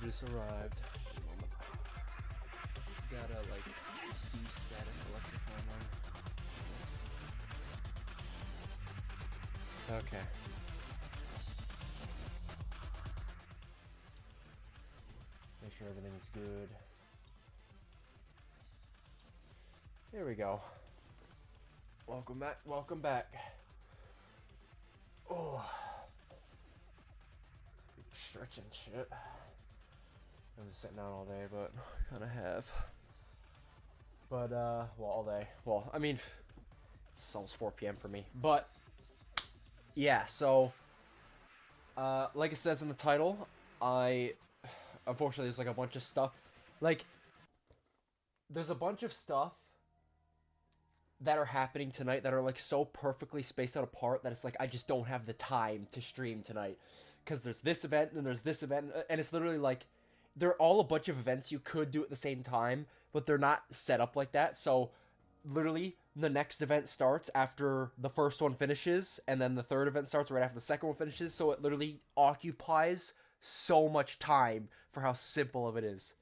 just arrived. Got a like D-static electrical on. Okay. Make sure everything's good. There we go. Welcome back. Welcome back. Oh, stretching shit. I've been sitting down all day, but I kind of have. But well, all day. Well, I mean, it's almost 4 p.m. for me. But yeah, so like it says in the title, unfortunately there's like a bunch of stuff. Like, there's a bunch of stuff that are happening tonight that are like so perfectly spaced out apart that it's like I just don't have the time to stream tonight, because there's this event and there's this event, and it's literally like they're all a bunch of events you could do at the same time, but they're not set up like that. So literally the next event starts after the first one finishes, and then the third event starts right after the second one finishes, so it literally occupies so much time for how simple of it is.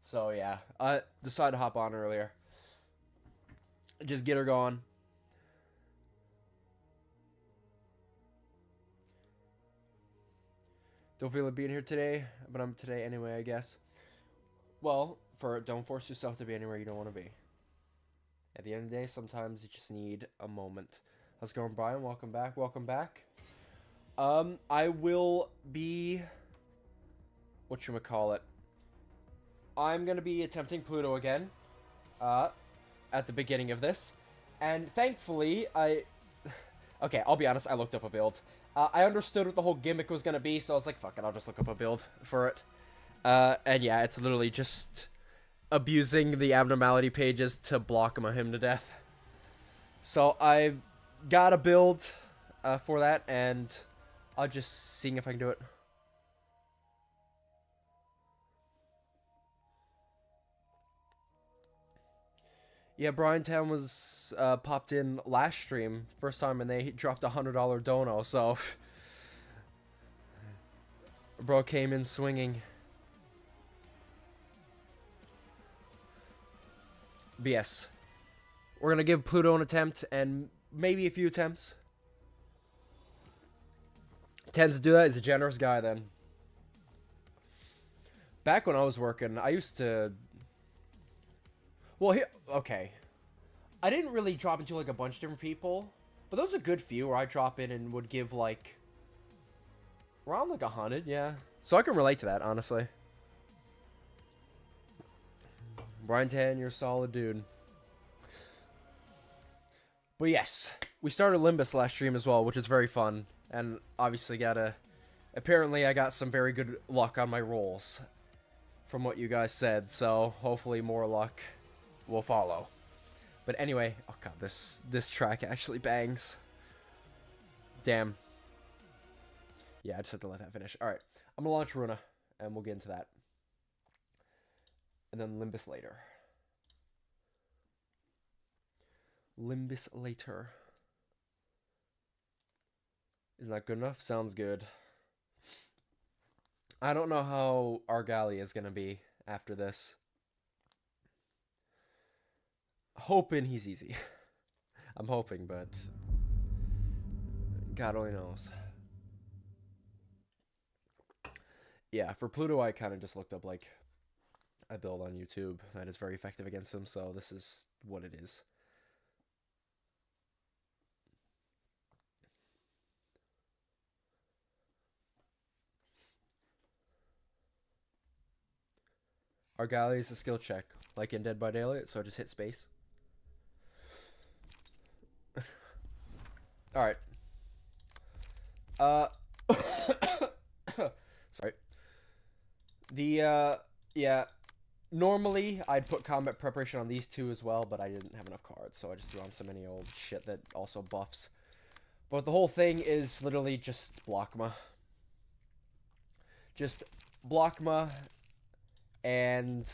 So yeah, I decided to hop on earlier. Just get her going. Don't feel like being here today, but I'm today anyway, I guess. Well, don't force yourself to be anywhere you don't want to be. At the end of the day, sometimes you just need a moment. How's it going, Brian? Welcome back. Welcome back. I will be... whatchamacallit? I'm going to be attempting Pluto again. At the beginning of this. And thankfully, okay, I'll be honest, I looked up a build. I understood what the whole gimmick was going to be, so I was like, fuck it, I'll just look up a build for it. And yeah, it's literally just abusing the abnormality pages to block him to death. So I got a build for that, and I'll just seeing if I can do it. Yeah, Brian Town was popped in last stream, first time, and they dropped $100 dono, so bro came in swinging. But yes, we're gonna give Pluto an attempt, and maybe a few attempts. Tends to do that. He's a generous guy. Then, back when I was working, I used to. Well, okay. I didn't really drop into like a bunch of different people, but there was a good few where I drop in and would give like around like 100, yeah. So I can relate to that, honestly. Brian Tan, you're a solid dude. But yes, we started Limbus last stream as well, which is very fun, and obviously apparently I got some very good luck on my rolls, from what you guys said. So hopefully more luck will follow. But anyway, oh god, this track actually bangs. Damn. Yeah, I just have to let that finish. Alright, I'm gonna launch Ruina, and we'll get into that. And then Limbus later. Limbus later. Isn't that good enough? Sounds good. I don't know how Argali is gonna be after this. Hoping he's easy. I'm hoping, but God only knows. Yeah, for Pluto, I kind of just looked up like a build on YouTube that is very effective against him, so this is what it is. Argali is a skill check, like in Dead by Daylight, so I just hit space. Alright. Sorry. Yeah. Normally, I'd put combat preparation on these two as well, but I didn't have enough cards, so I just threw on some any old shit that also buffs. But the whole thing is literally just Blockma. Just Blockma and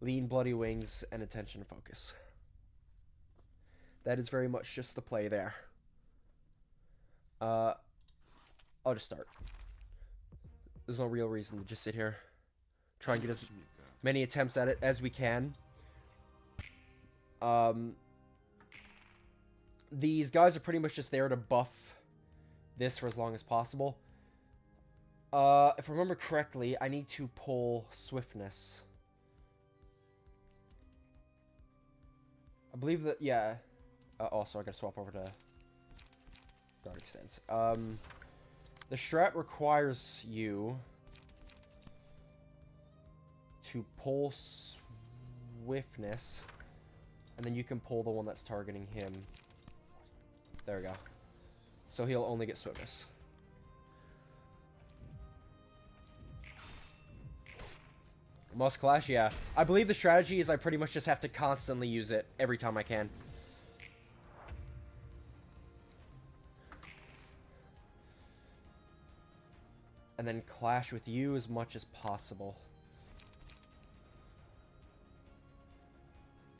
Lean Bloody Wings and Attention Focus. That is very much just the play there. I'll just start. There's no real reason to just sit here. Try and get as many attempts at it as we can. These guys are pretty much just there to buff this for as long as possible. If I remember correctly, I need to pull Swiftness. I believe that, yeah. Also, I gotta swap over to Guard Extends. The strat requires you to pull Swiftness, and then you can pull the one that's targeting him. There we go. So he'll only get Swiftness. Must Clash, yeah. I believe the strategy is I pretty much just have to constantly use it every time I can. And then clash with you as much as possible.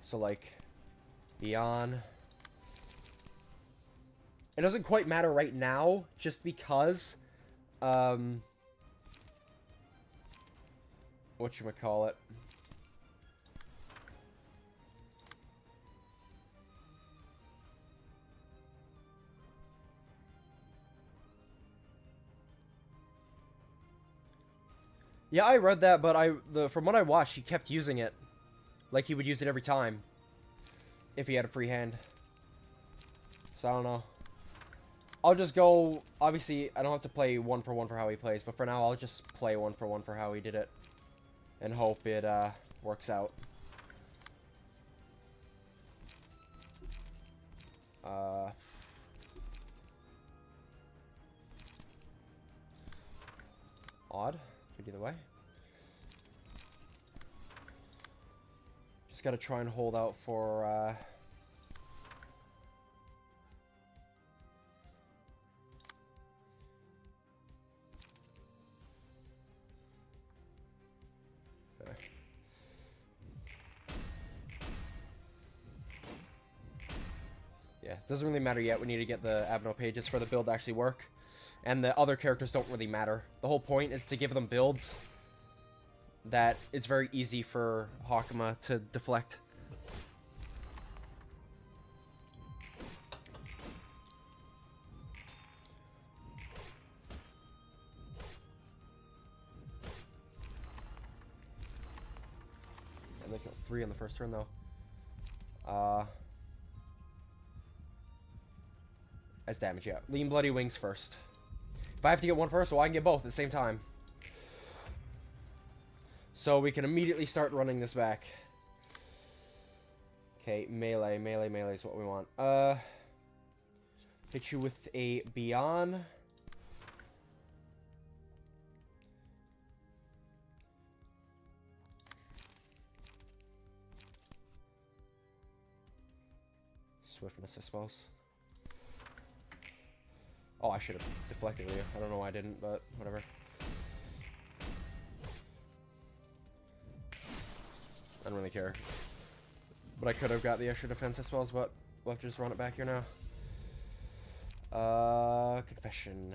So, like, Beyond. It doesn't quite matter right now, just because, whatchamacallit. Yeah, I read that, but from what I watched, he kept using it. Like he would use it every time. If he had a free hand. So I don't know. I'll just go, obviously, I don't have to play one for how he plays, but for now, I'll just play one for how he did it. And hope it, works out. Odd. Could either way. Just gotta try and hold out for, yeah, doesn't really matter yet. We need to get the Abno pages for the build to actually work. And the other characters don't really matter. The whole point is to give them builds that it's very easy for Hakama to deflect. And they killed 3 on the first turn, though. As damage, yeah. Lean Bloody Wings first. If I have to get one first, well, I can get both at the same time. So we can immediately start running this back. Okay, melee is what we want. Hit you with a Beyond. Swiftness, I suppose. Oh, I should have deflected you. I don't know why I didn't, but whatever. I don't really care. But I could have got the extra defense, I suppose, but we'll have to just run it back here now. Confession.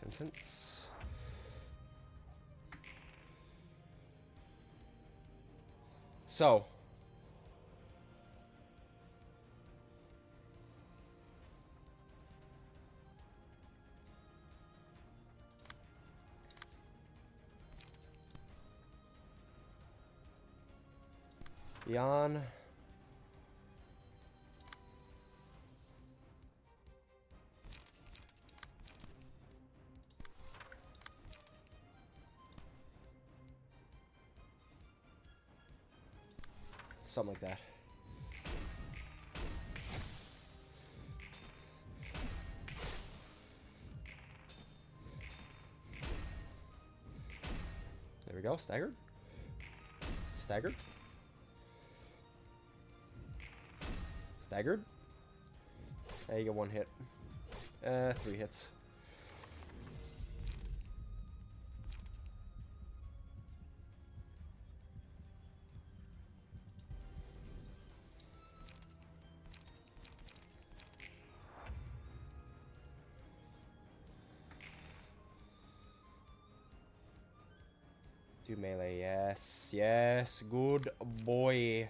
Penitence. So. Beyond. Something like that. There we go. Staggered. Staggered. Staggered. There you go, 1 hit. 3 hits. Do melee, yes, yes, good boy.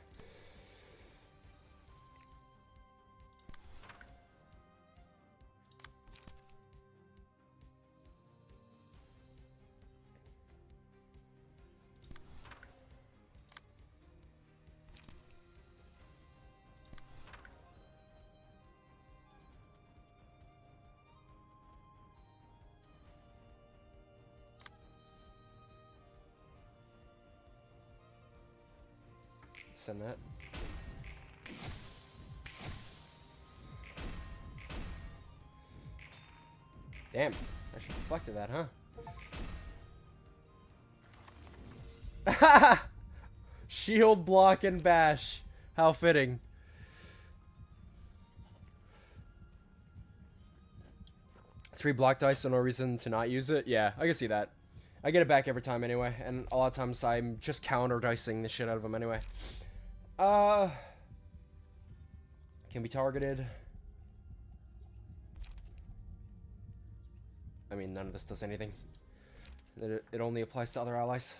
Send that. Damn, I should have deflected that, huh? Shield, block, and bash. How fitting. Three block dice, so no reason to not use it. Yeah, I can see that. I get it back every time anyway, and a lot of times I'm just counter dicing the shit out of them anyway. Can be targeted. I mean, none of this does anything. It only applies to other allies.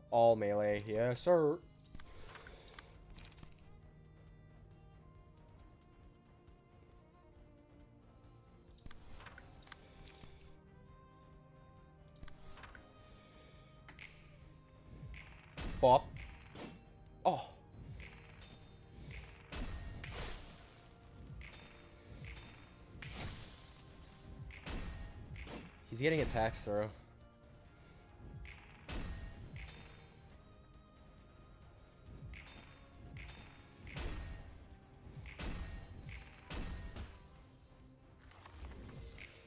All melee, yes sir. Bop. Oh. He's getting attacks through.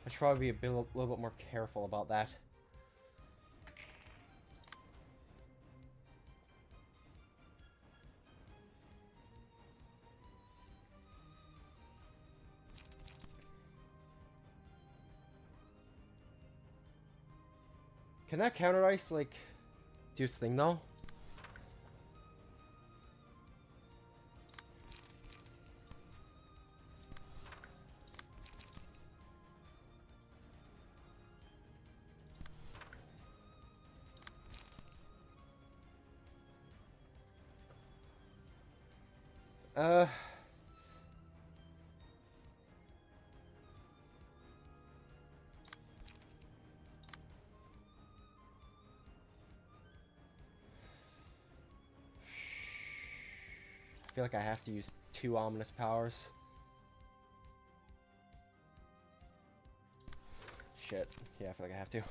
I should probably be a little bit more careful about that. Can that counter ice, like, do its thing, though? I feel like I have to use 2 ominous powers. Shit. Yeah, I feel like I have to.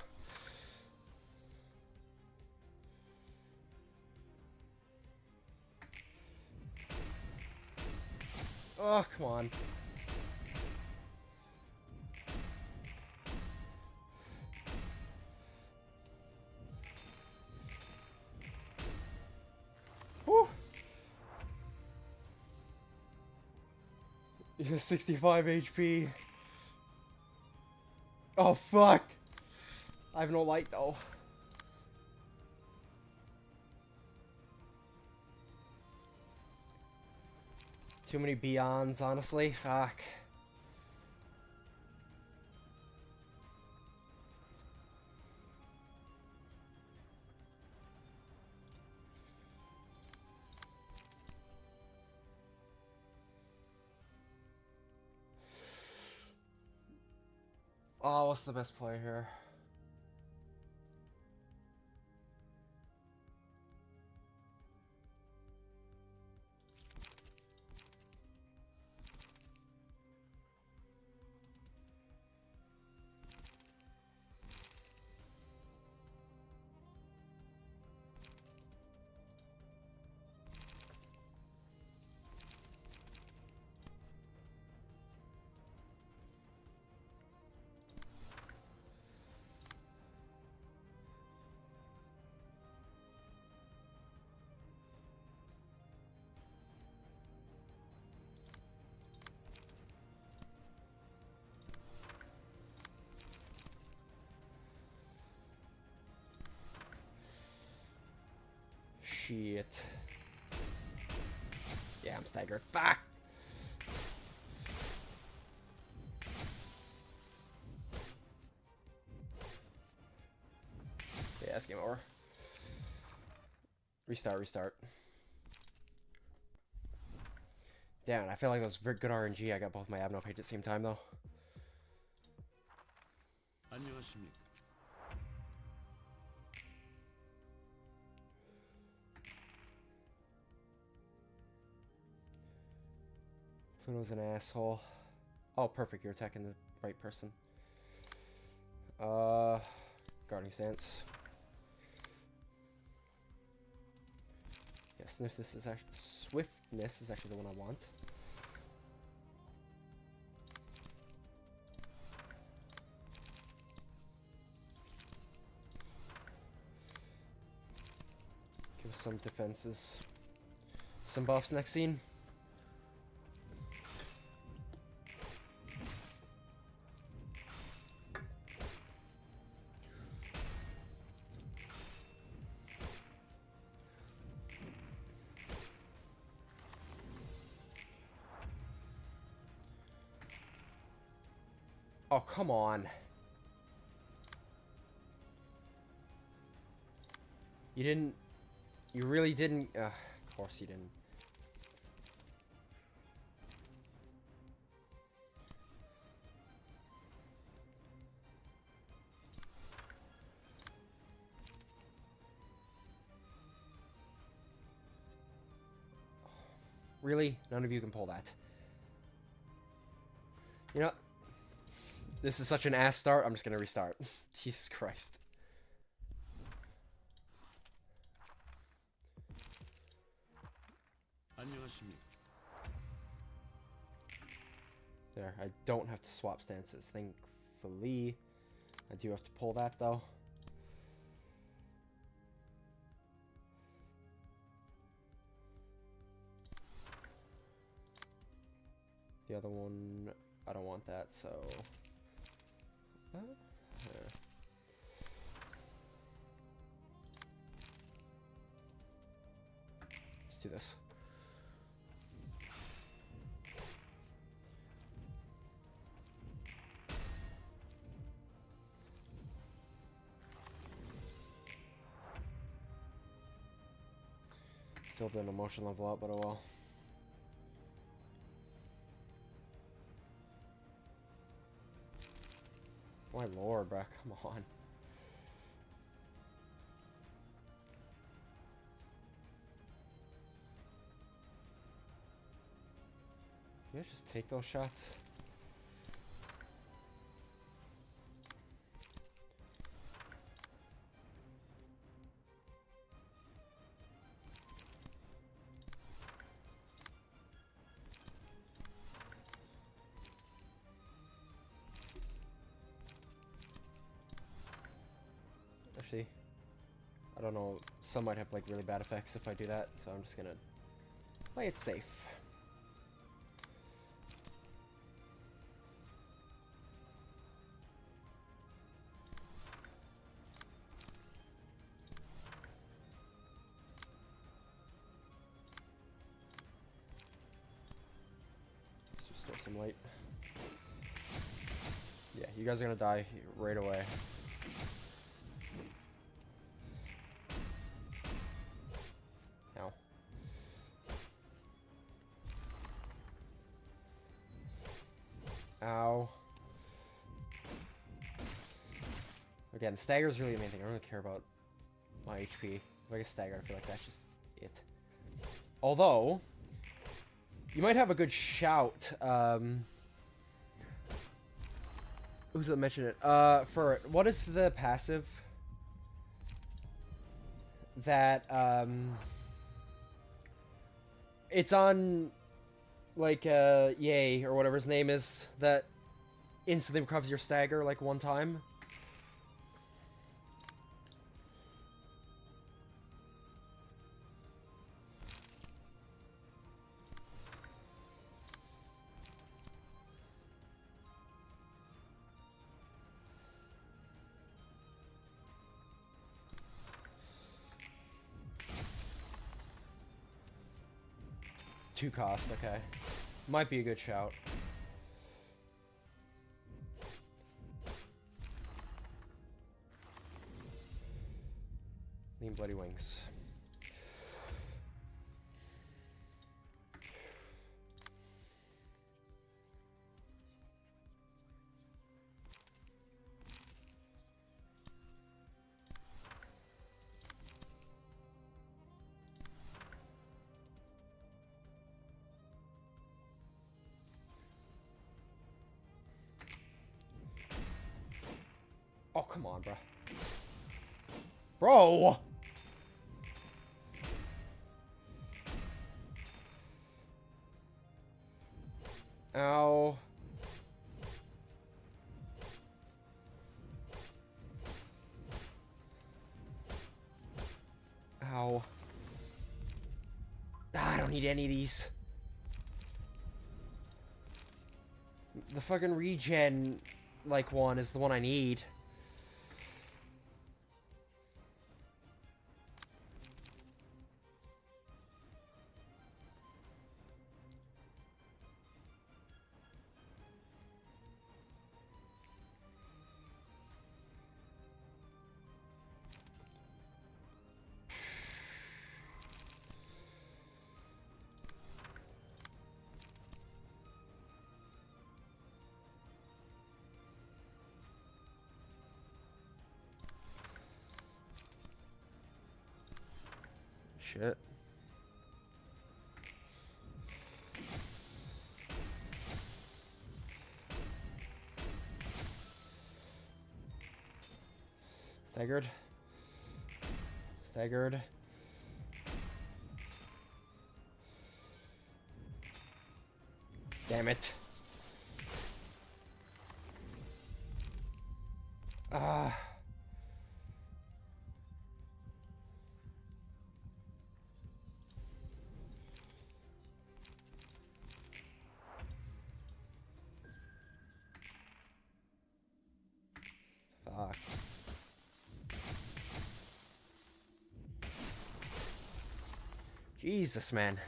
Oh, come on. Woo! You have 65 HP. Oh, fuck. I have no light, though. Too many Beyonds, honestly. Fuck. Oh, what's the best play here? Shit. Yeah, I'm staggered. Fuck! Yeah, that's game over. Restart. Damn, I feel like that was very good RNG. I got both my abno page at the same time, though. Pluto's an asshole. Oh, perfect. You're attacking the right person. Guarding stance. Yeah, swiftness is actually the one I want. Give us some defenses. Some buffs next scene. Oh, come on. You didn't... You really didn't... of course you didn't. Really? None of you can pull that. You know... This is such an ass start, I'm just gonna restart. Jesus Christ. There, I don't have to swap stances, thankfully. I do have to pull that, though. The other one, I don't want that, so... Let's do this. Still didn't emotion level up, but oh well. My lord, bruh, come on. Can you guys just take those shots? Actually, I don't know, some might have like really bad effects if I do that, so I'm just gonna play it safe. Let's just throw some light. Yeah, you guys are gonna die right away. Ow. Again, stagger's really the main thing. I don't really care about my HP. If I get staggered, I feel like that's just it. Although, you might have a good shout. Who's that mentioned it? For what is the passive that it's on like Yay or whatever his name is that instantly recovers your stagger like one time. 2 cost, okay. Might be a good shout. Lean Bloody Wings. Oh, come on, bro. Bro! Ow. Ow. Ah, I don't need any of these. The fucking regen, like, one is the one I need. Shit. Staggered. Staggered. Damn it. Ah. Fuck. Jesus, man.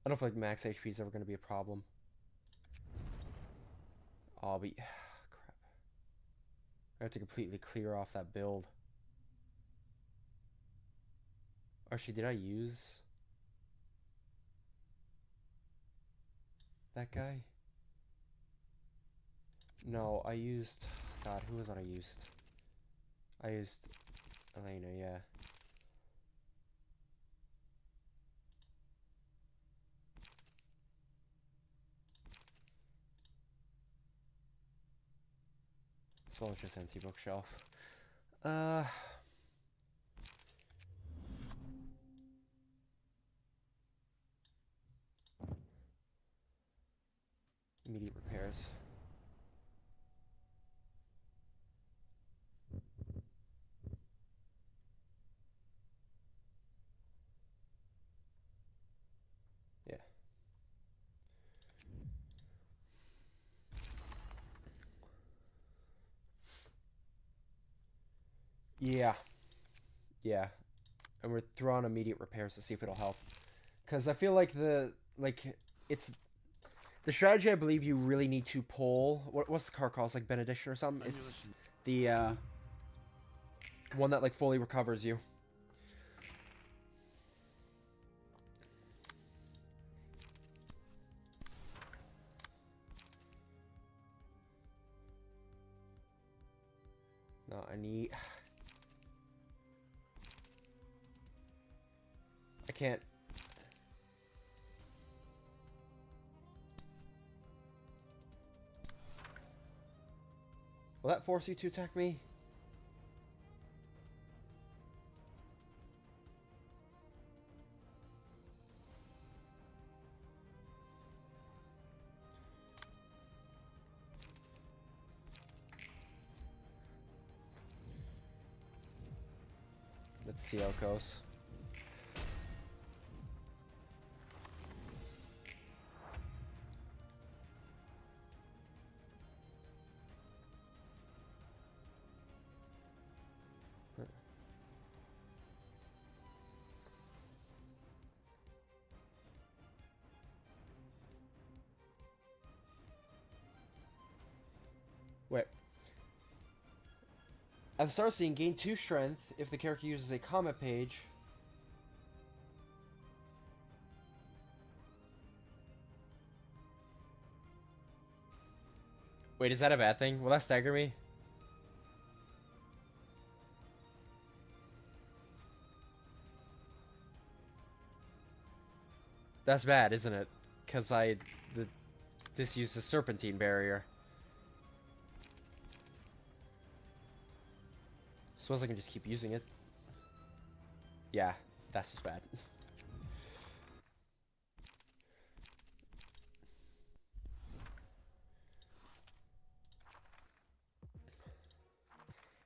I don't feel like max HP is ever going to be a problem. Oh, but... crap. I have to completely clear off that build. Actually, did I use... that guy? No, I used... God, who was that I used? I used... Elena, yeah. As well as just empty bookshelf. Immediate repairs. Yeah. Yeah. Yeah. And we're throwing immediate repairs to see if it'll help. Because I feel like it's... The strategy I believe you really need to pull... What's the card called? It's like Benediction or something? It's the, one that, like, fully recovers you. No, I need... I can't... Will that force you to attack me? Let's see how it goes. Wait. At the start of the scene, gain 2 strength if the character uses a comment page. Wait, is that a bad thing? Will that stagger me? That's bad, isn't it? Because this uses serpentine barrier. Suppose I can just keep using it. Yeah, that's just bad.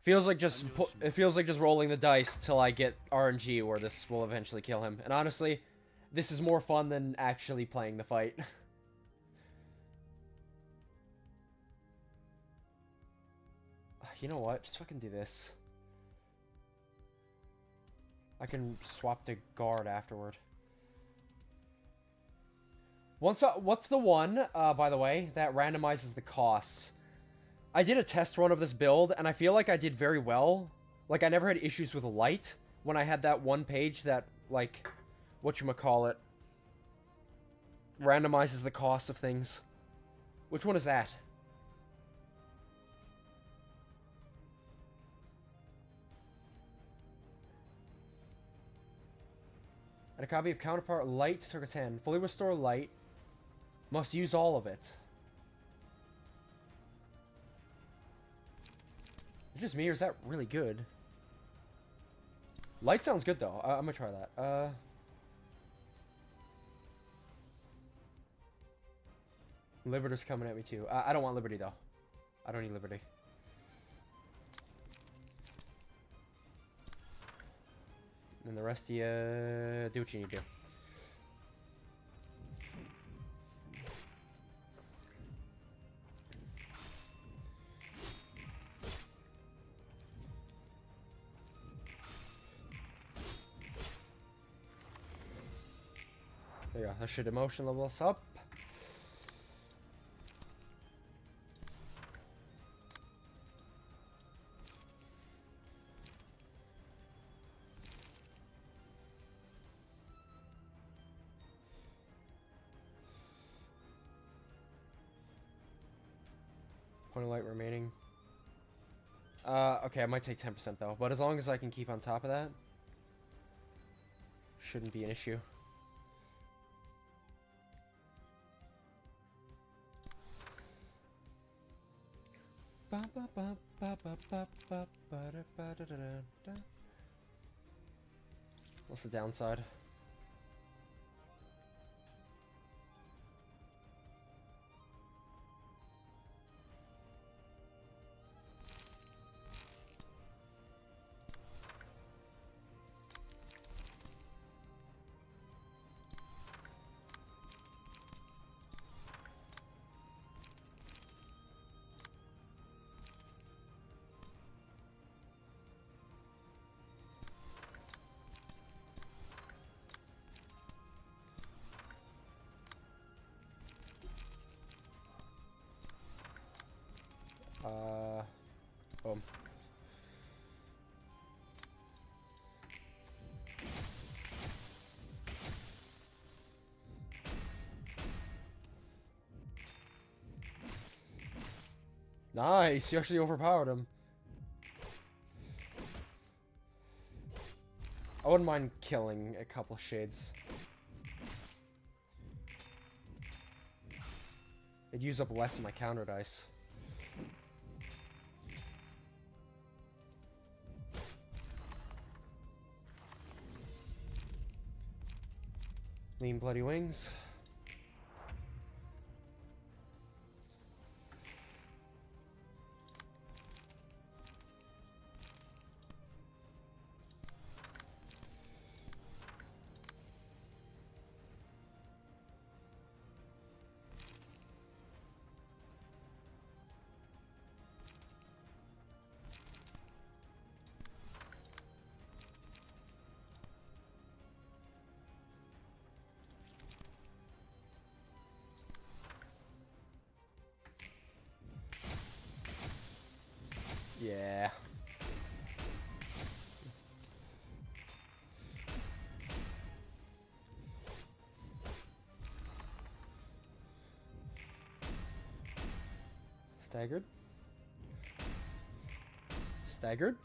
It feels like just rolling the dice till I get RNG where this will eventually kill him. And honestly, this is more fun than actually playing the fight. You know what? Just fucking do this. I can swap to guard afterward. What's the one, by the way, that randomizes the costs? I did a test run of this build, and I feel like I did very well. Like, I never had issues with light when I had that one page that, like, whatchamacallit, randomizes the cost of things. Which one is that? And a copy of Counterpart Light, Circuit 10. Fully restore light. Must use all of it. It's just me, or is that really good? Light sounds good, though. I'm gonna try that. Liberty's coming at me, too. I don't want Liberty, though. I don't need Liberty. And the rest of you, do what you need to do. There you go. That should emotion level us up. Point of light remaining. Okay, I might take 10% though, but as long as I can keep on top of that, shouldn't be an issue. What's the downside? Boom. Nice, you actually overpowered him. I wouldn't mind killing a couple shades. It'd use up less of my counter dice. Lean bloody wings. Yeah. Staggered. Staggered.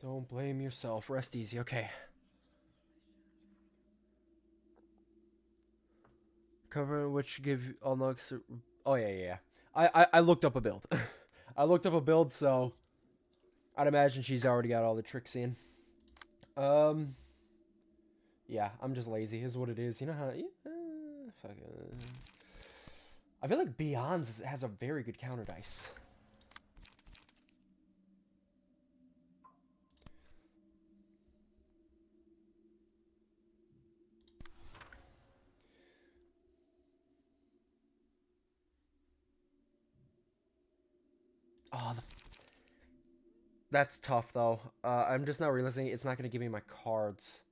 Don't blame yourself. Rest easy. Okay. Cover which give unlocks. Oh yeah. I looked up a build. I looked up a build, so I'd imagine she's already got all the tricks in. Yeah, I'm just lazy. Is what it is. You know how? I feel like Beyond's has a very good counter dice. Oh, that's tough though. I'm just not realizing it's not gonna give me my cards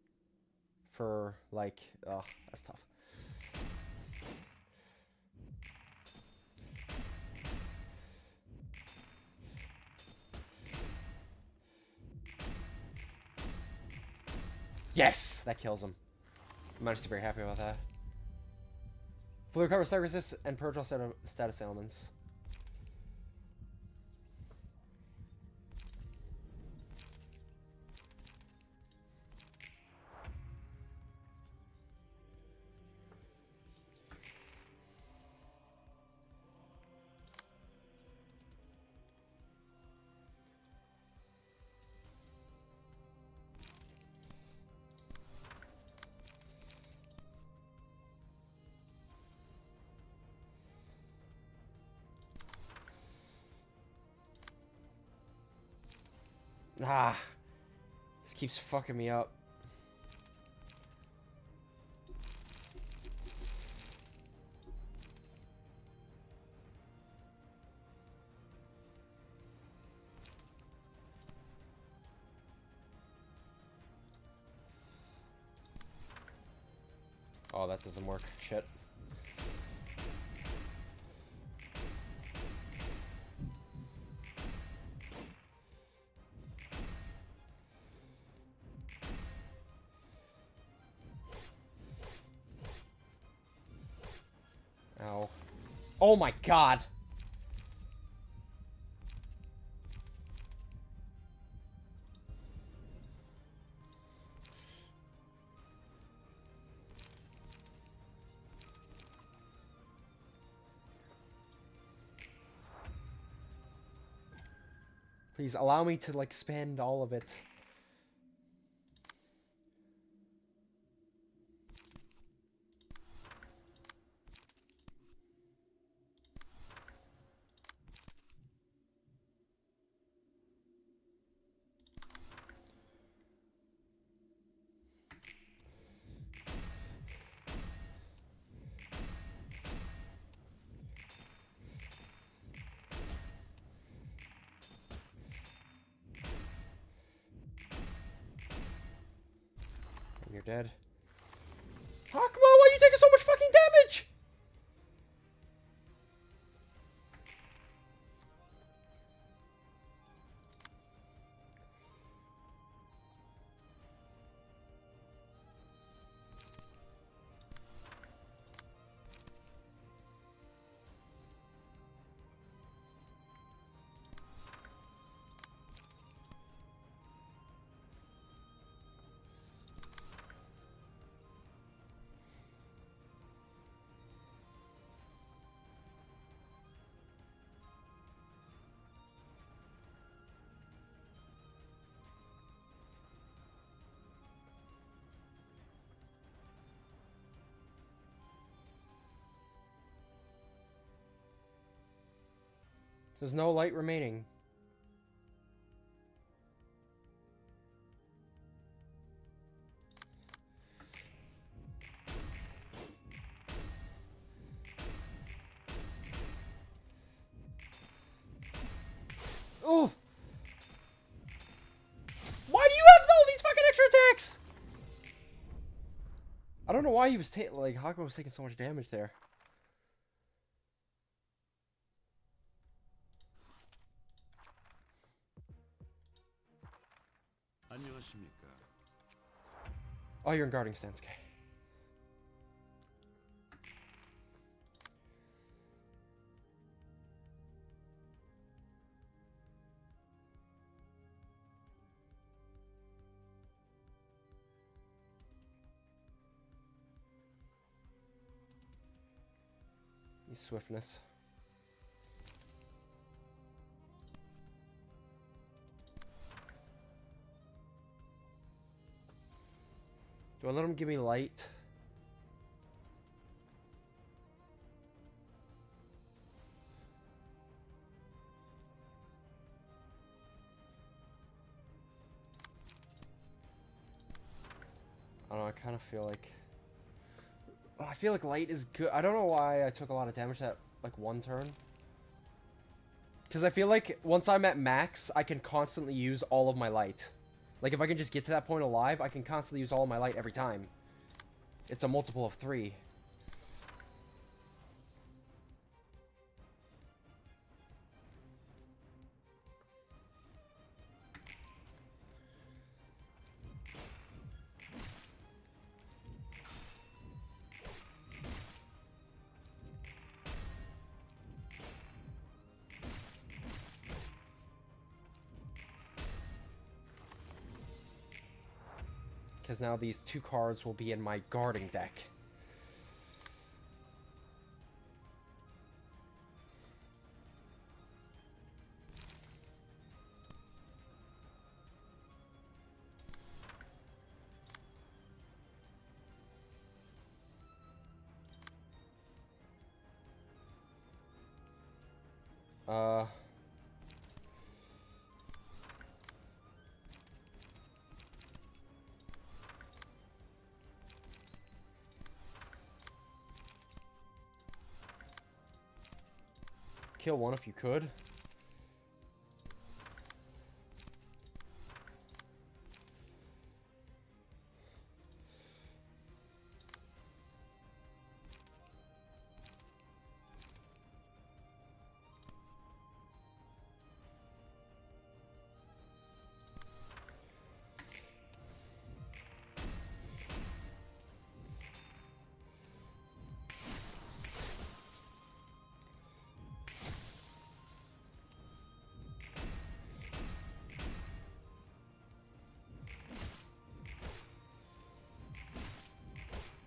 for like. Oh, that's tough. Yes, that kills him. I'm actually very happy about that. Fully recover side resist and purge all status ailments. Ah, this keeps fucking me up. Oh, that doesn't work. Shit. Ow. Oh my god! Please allow me to, like, spend all of it. You're dead. Hakumo, why are you taking so much fucking damage? There's no light remaining. why he was like Hakuma was taking so much damage there. Oh, you're in guarding stance, okay. Swiftness. Do I let him give me light? I don't know, I kind of feel like... I feel like light is good. I don't know why I took a lot of damage that, like, one turn. Because I feel like once I'm at max, I can constantly use all of my light. Like, if I can just get to that point alive, I can constantly use all of my light every time. It's a multiple of 3. Because now these 2 cards will be in my guarding deck. Kill one if you could.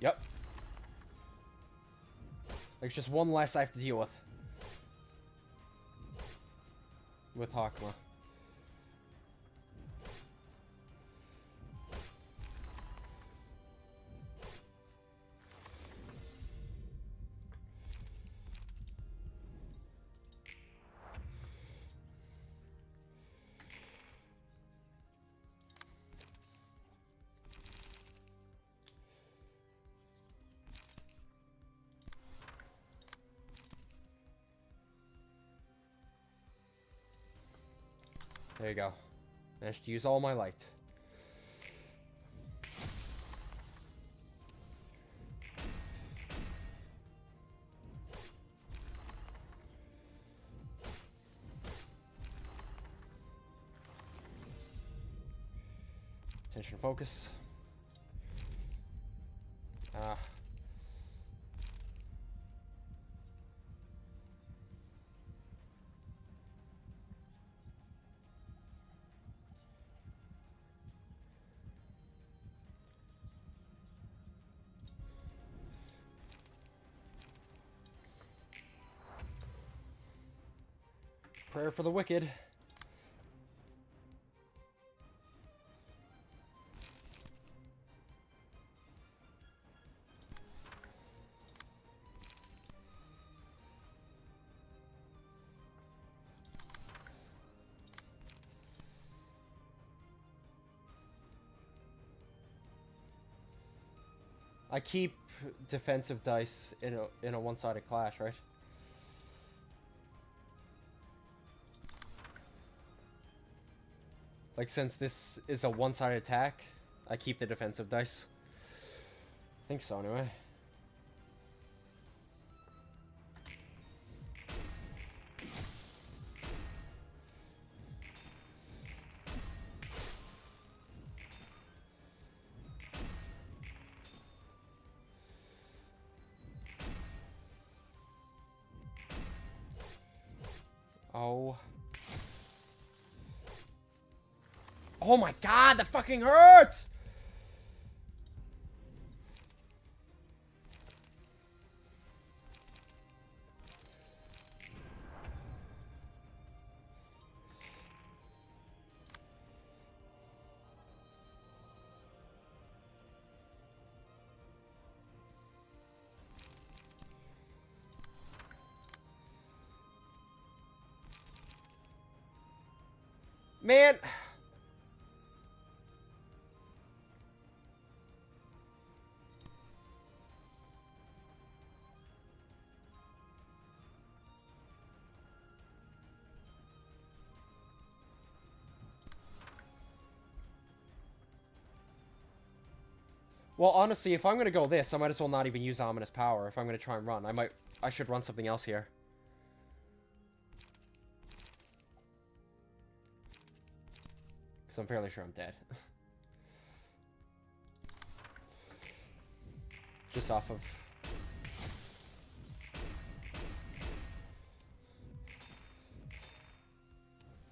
Yep. There's just one less I have to deal with. With Hakuma. There you go. Managed to use all my light. Attention, focus. Prayer for the wicked. I keep defensive dice in a one-sided clash, right? Like, since this is a one-sided attack, I keep the defensive dice. think so, anyway. Oh. Oh my god, that fucking hurts! Man. Well, honestly, if I'm gonna go this, I might as well not even use Ominous Power. If I'm gonna try and run, I should run something else here. Because I'm fairly sure I'm dead. Just off of...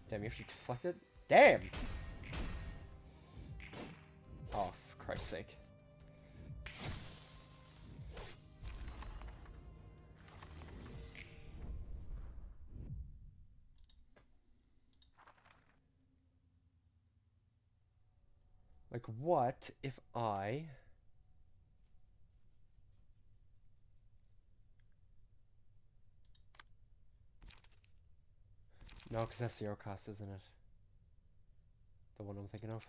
Damn, you actually deflected? Damn! Oh, for Christ's sake. Like, what if I... No, because that's 0 cost, isn't it? The one I'm thinking of.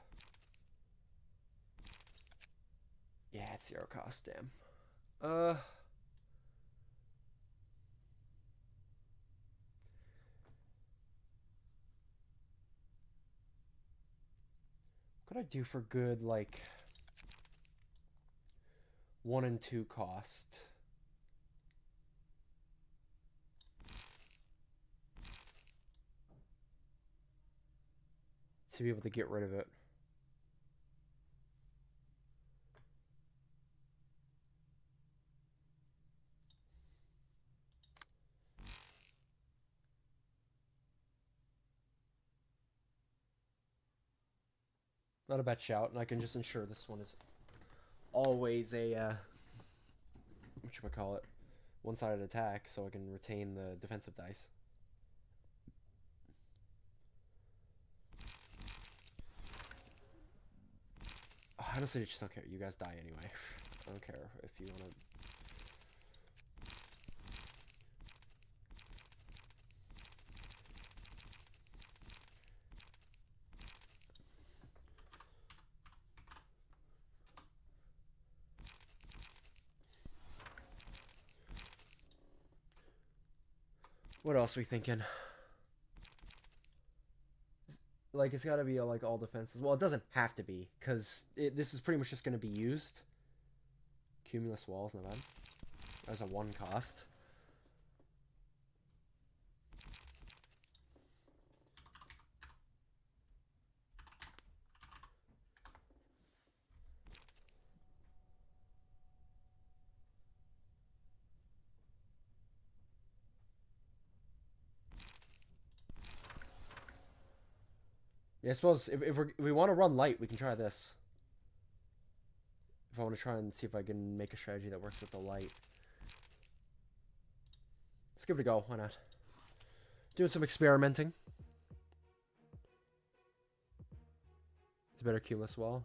Yeah, it's 0 cost, damn. What could I do for good, like... 1 and 2 cost? To be able to get rid of it. Not a bad shout, and I can just ensure this one is always a, whatchamacallit, one-sided attack, so I can retain the defensive dice. Honestly, I just don't care. You guys die anyway. I don't care if you want to... What else are we thinking? Like, it's gotta be, like, all defenses. Well, it doesn't have to be, because this is pretty much just gonna be used. Cumulus Walls, not bad. That was a 1 cost. Yeah, I suppose if we want to run light, we can try this. If I want to try and see if I can make a strategy that works with the light. Let's give it a go. Why not? Doing some experimenting. It's a better Cumulus Wall.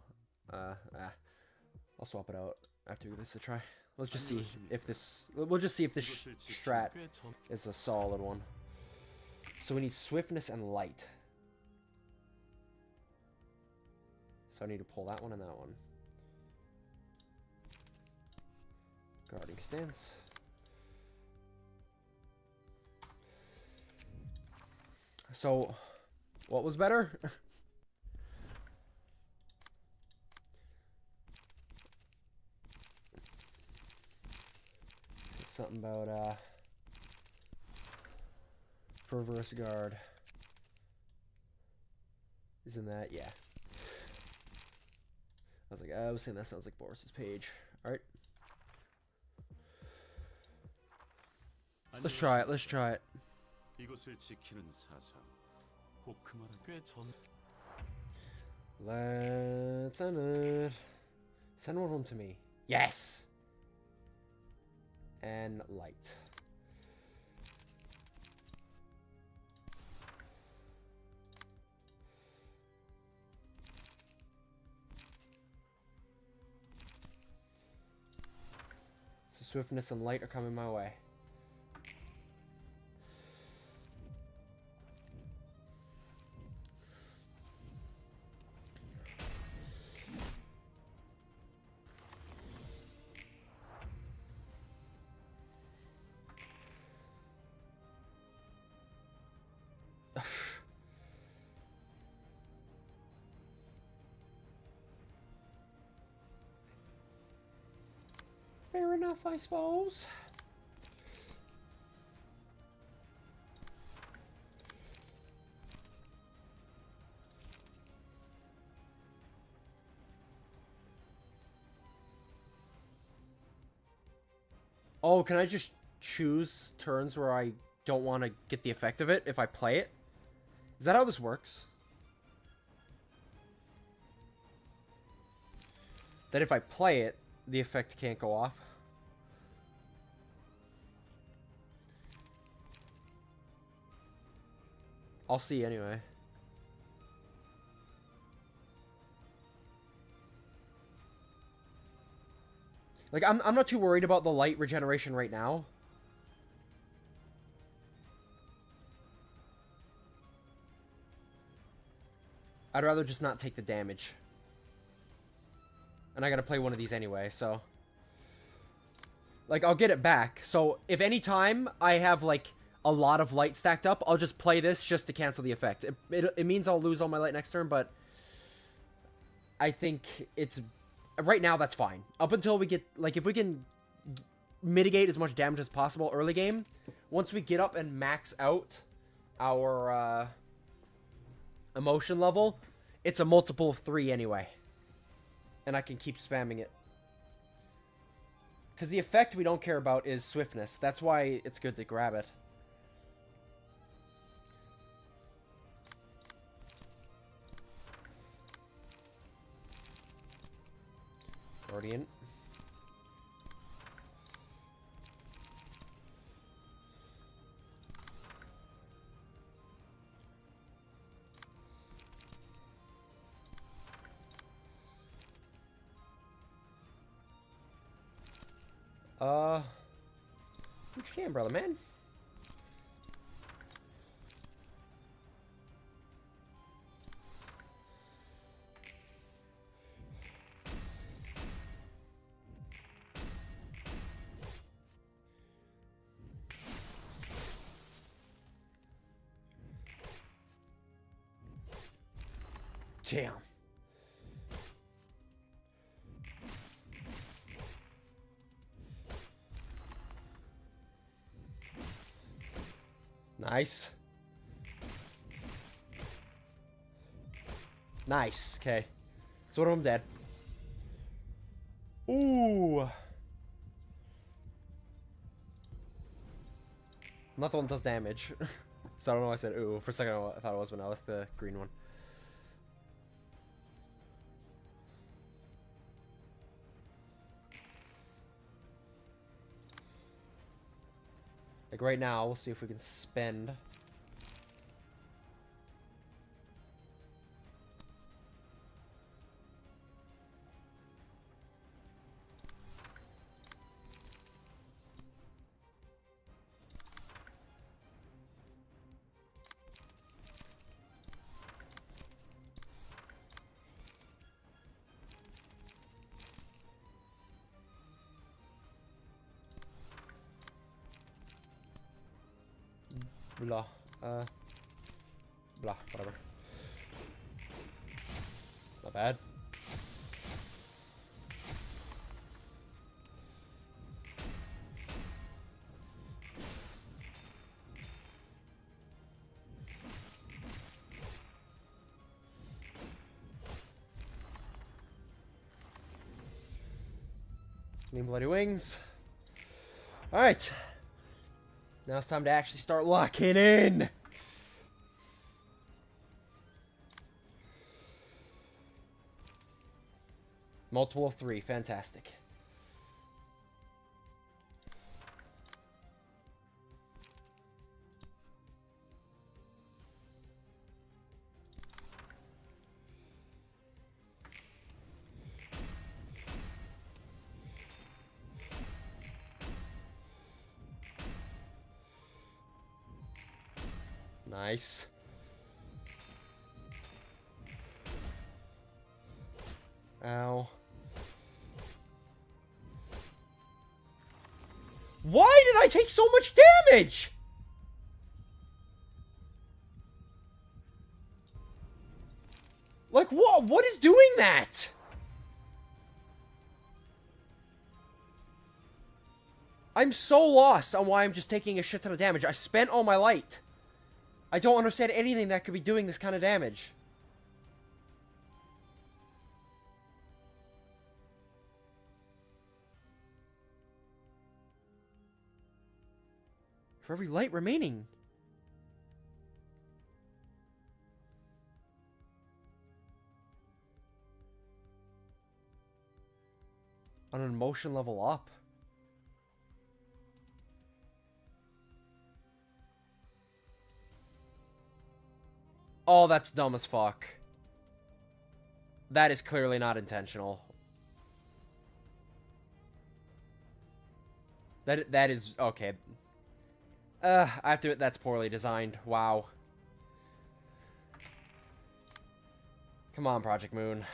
I'll swap it out after we give this a try. Let's just see if this... We'll just see if this strat is a solid one. So we need Swiftness and Light. So I need to pull that one and that one. Guarding Stance. So, what was better? something about Fervorous Guard. Isn't that? Yeah. I was saying that sounds like Boris's page. Alright. Let's try it. Let's try it. Let's send it. Send one of them to me. Yes! And light. So swiftness and light are coming my way. Fair enough, I suppose. Oh, can I just choose turns where I don't want to get the effect of it if I play it? Is that how this works? That if I play it, the effect can't go off? I'll see anyway. Like, I'm not too worried about the light regeneration right now. I'd rather just not take the damage. And I gotta play one of these anyway, so... Like, I'll get it back. So, if any time I have, like, a lot of light stacked up, I'll just play this just to cancel the effect. It means I'll lose all my light next turn, but... I think it's... Right now, that's fine. Up until we get... Like, if we can mitigate as much damage as possible early game, once we get up and max out our, emotion level, it's a multiple of 3 anyway. And I can keep spamming it. Because the effect we don't care about is swiftness. That's why it's good to grab it. Guardian. What you can, brother, man? Damn. Nice. Nice. Okay. So one of them dead. Ooh. Another one does damage. So I don't know why I said ooh. For a second I thought it was when I was the green one. Like right now, we'll see if we can spend. Blah. Blah, whatever. Not bad. Lean bloody wings. Alright. Now it's time to actually start locking in. Multiple of 3. Fantastic. Nice. Ow. Why did I take so much damage? Like, what? What is doing that? I'm so lost on why I'm just taking a shit ton of damage. I spent all my light. I don't understand anything that could be doing this kind of damage. For every light remaining. On an emotion level up. Oh, that's dumb as fuck. That is clearly not intentional. That is okay. I have to admit that's poorly designed. Wow. Come on, Project Moon.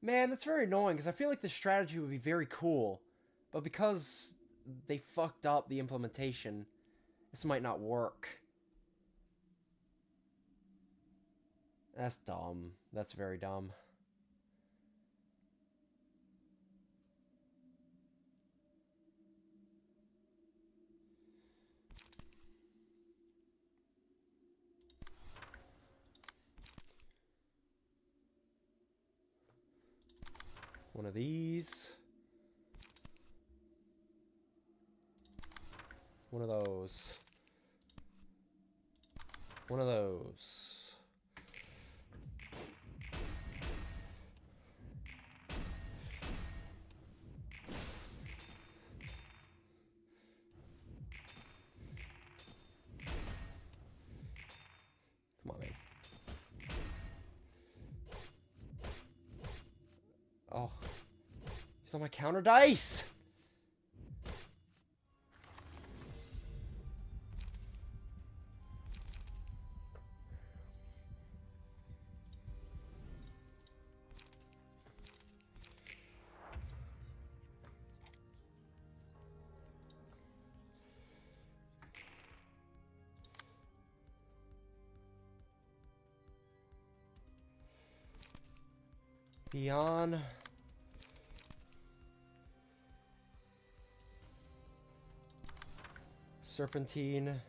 Man, that's very annoying, because I feel like the strategy would be very cool. But because they fucked up the implementation, this might not work. That's dumb. That's very dumb. One of these. One of those. One of those. Come on, man. Oh. He's on my counter dice! Beyond. Serpentine.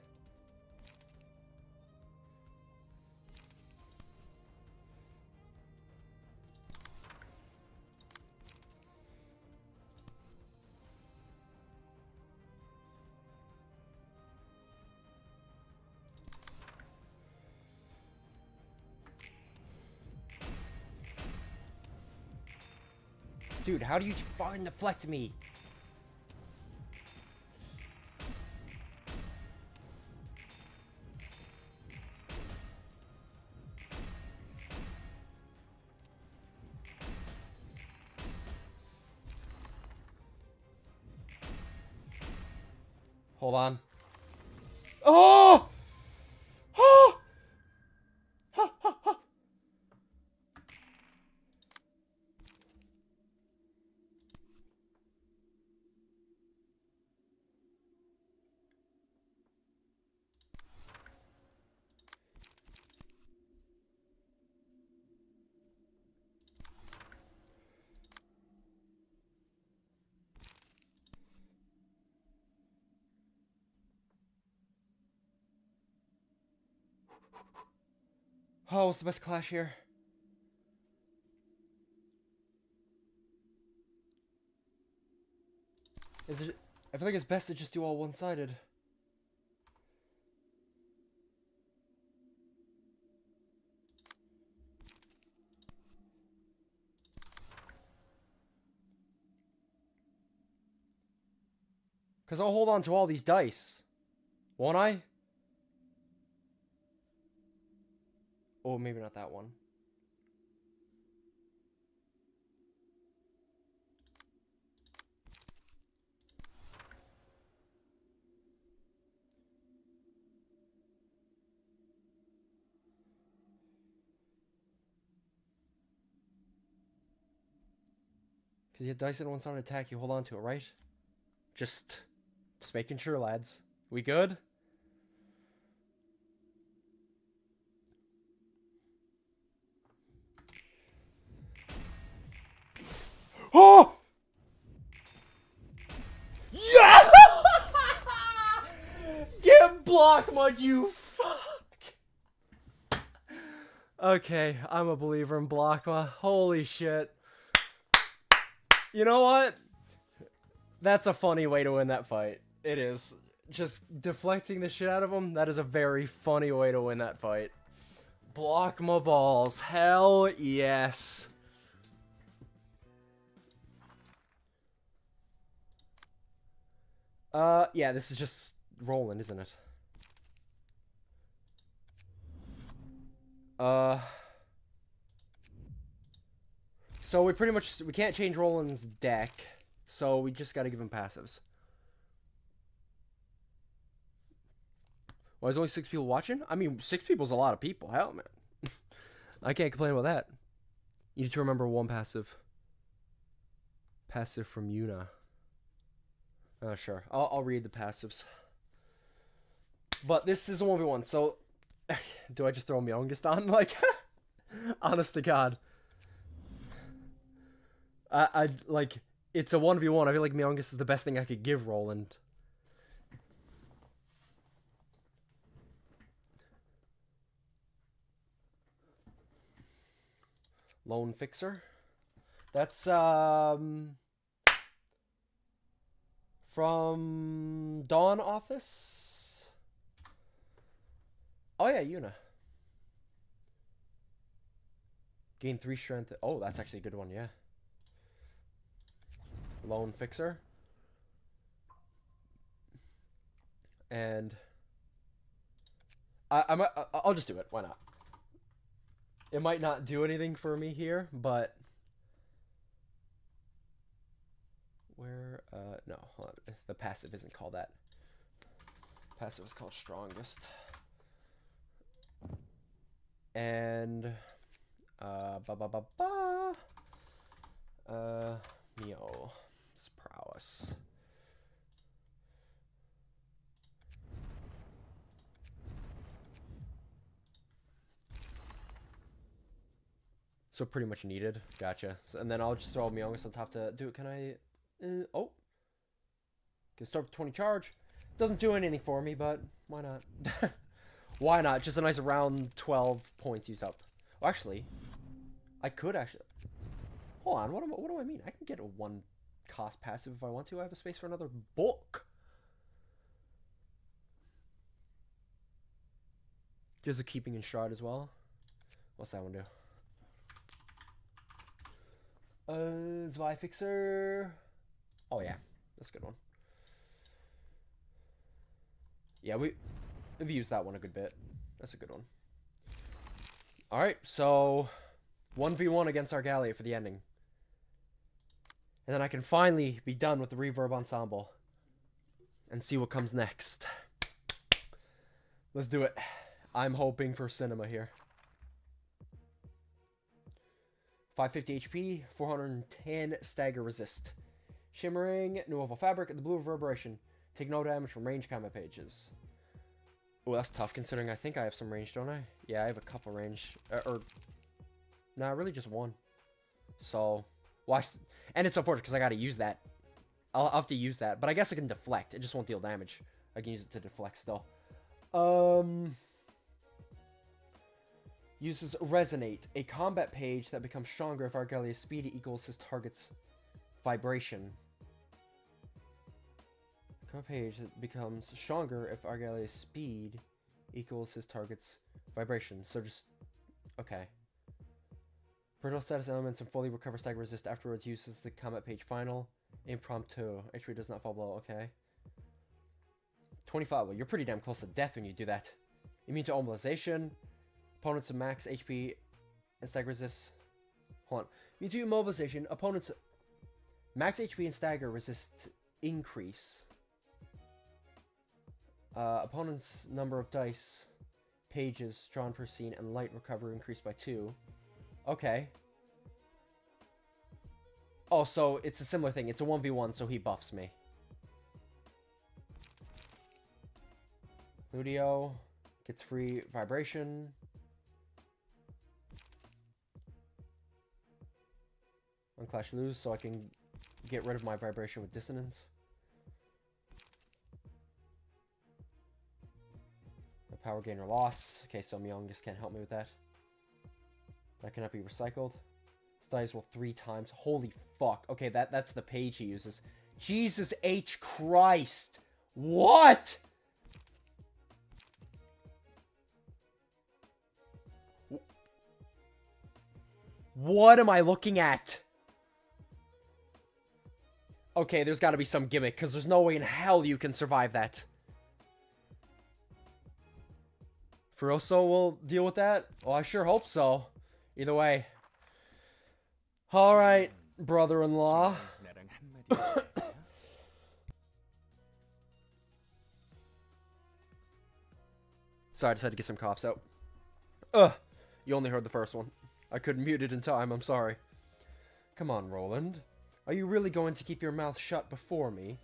Dude, how do you fucking deflect me? Hold on. Oh! Oh! Ha, ha, ha. Oh, what's the best clash here? Is it? I feel like it's best to just do all one-sided. Because I'll hold on to all these dice. Won't I? Oh, maybe not that one. Because you have dice in one-sided attack, you hold on to it, right? Just making sure, lads. We good? Oh! Yeah! Get block mud, you fuck! Okay, I'm a believer in Blockma. Holy shit. You know what? That's a funny way to win that fight. It is. Just deflecting the shit out of him, that is a very funny way to win that fight. Blockma balls. Hell yes. Yeah, this is just rolling, isn't it? So we pretty much, we can't change Roland's deck, so we just gotta give him passives. Well, there's only 6 people watching? I mean, 6 people's a lot of people. Hell, man. I can't complain about that. You need to remember one passive. Passive from Yuna. Oh, sure. I'll read the passives. But this is a 1v1, so... do I just throw Myongest on? Like, honest to God. I like, it's a 1v1. I feel like Myongest is the best thing I could give Roland. Lone Fixer. That's, from Dawn Office. Oh yeah, Yuna. Gain 3 strength. Oh, that's actually a good one, yeah. Lone Fixer. And I'll just do it. Why not? It might not do anything for me here, but where no, hold on. The passive isn't called that. Passive is called Strongest. And Mio's prowess. So pretty much needed. Gotcha. So, and then I'll just throw Myongest on top to do it. Can I? Oh. Can start with 20 charge. Doesn't do anything for me, but why not? Why not? Just a nice round 12 points used up. Well, actually, I could actually... Hold on. What do I mean? I can get a 1 cost passive if I want to. I have a space for another book. There's a keeping in shroud as well. What's that one do? Zwei Fixer. Oh yeah, that's a good one. Yeah, we've used that one a good bit. That's a good one. Alright, so 1v1 against Argalia for the ending. And then I can finally be done with the Reverb Ensemble. And see what comes next. Let's do it. I'm hoping for cinema here. 550 HP, 410 stagger resist. Shimmering, new oval fabric, and the blue reverberation. Take no damage from range combat pages. Oh, that's tough considering I think I have some range, don't I? Yeah, I have a couple range. Nah, really just one. So, why? And it's unfortunate because I gotta use that. I'll have to use that, but I guess I can deflect. It just won't deal damage. I can use it to deflect still. Uses Resonate, a combat page that becomes stronger if Argalia's speed equals his target's vibration. Combat page that becomes stronger if Argalia's speed equals his target's vibration. So just... okay. Brittle status elements and fully recover stagger resist afterwards. Uses the combat page final. Impromptu. HP does not fall below. Okay. 25. Well, you're pretty damn close to death when you do that. Immune to immobilization. Opponents of max HP and stagger resist. Hold on. Immune to immobilization. Opponents max HP and stagger resist increase. Opponent's number of dice pages drawn per scene and light recovery increased by 2. Okay. Oh, so it's a similar thing. It's a 1v1, so he buffs me. Ludio gets free vibration. Unclash lose, so I can get rid of my vibration with dissonance. The power gain or loss. Okay, so Myung just can't help me with that. That cannot be recycled. Dice roll 3 times. Holy fuck. Okay, that's the page he uses. Jesus H. Christ. What? What am I looking at? Okay, there's got to be some gimmick, because there's no way in hell you can survive that. Furoso will deal with that? Well, I sure hope so. Either way. Alright, brother-in-law. Sorry, I just had to get some coughs out. You only heard the first one. I couldn't mute it in time, I'm sorry. Come on, Roland. Are you really going to keep your mouth shut before me?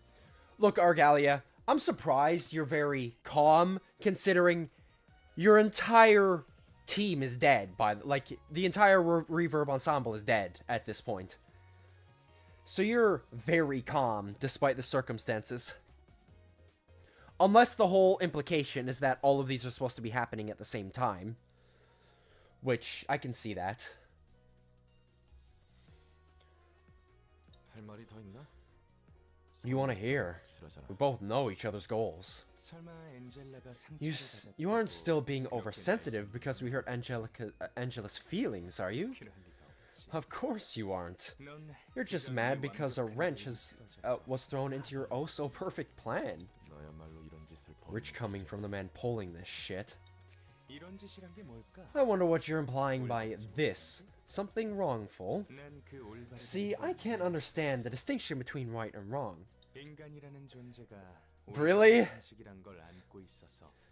Look, Argalia, I'm surprised you're very calm, considering your entire team is dead. Like, the entire Reverb Ensemble is dead at this point. So you're very calm, despite the circumstances. Unless the whole implication is that all of these are supposed to be happening at the same time. Which, I can see that. You want to hear? We both know each other's goals. You aren't still being oversensitive because we hurt Angela's feelings, are you? Of course you aren't. You're just mad because a wrench was thrown into your oh-so-perfect plan. Rich coming from the man pulling this shit. I wonder what you're implying by this. Something wrongful? See, I can't understand the distinction between right and wrong. Really?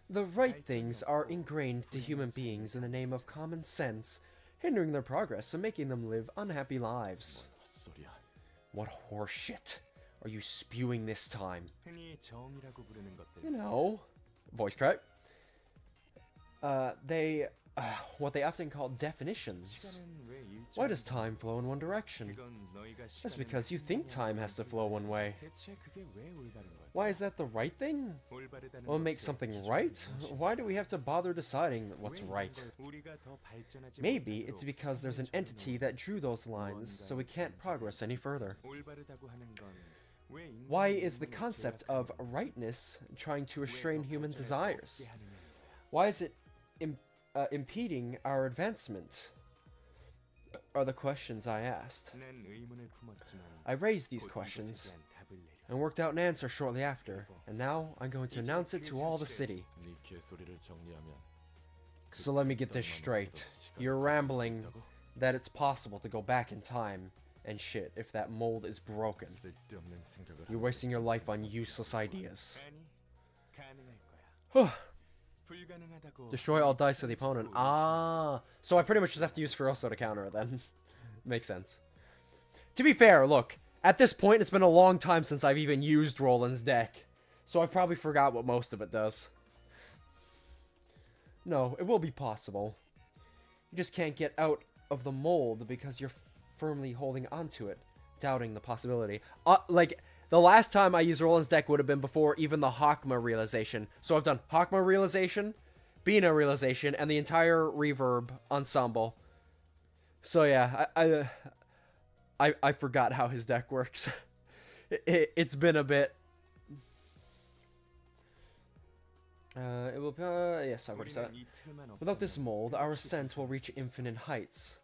The right things are ingrained to human beings in the name of common sense, hindering their progress and making them live unhappy lives. What horseshit are you spewing this time? You know, voice crack. What they often call definitions. Why does time flow in one direction? That's because you think time has to flow one way. Why is that the right thing? What makes something right? Why do we have to bother deciding what's right? Maybe it's because there's an entity that drew those lines, so we can't progress any further. Why is the concept of rightness trying to restrain human desires? Why is it impeding our advancement? are the questions I asked. I raised these questions and worked out an answer shortly after, and now I'm going to announce it to all the city. So let me get this straight. You're rambling that it's possible to go back in time and shit if that mold is broken. You're wasting your life on useless ideas. Destroy all dice of the opponent. Ah, so I pretty much just have to use Feroso to counter it then. Makes sense. To be fair, look, at this point it's been a long time since I've even used Roland's deck, so I've probably forgot what most of it does. No, it will be possible. You just can't get out of the mold because you're firmly holding onto it, doubting the possibility. Like, the last time I used Roland's deck would have been before even the Hakma realization. So I've done Hakma realization, Bina realization, and the entire Reverb ensemble. So yeah, I forgot how his deck works. It's been a bit. It will be, yes, I've already said it. Without this mold, our ascent will reach infinite heights.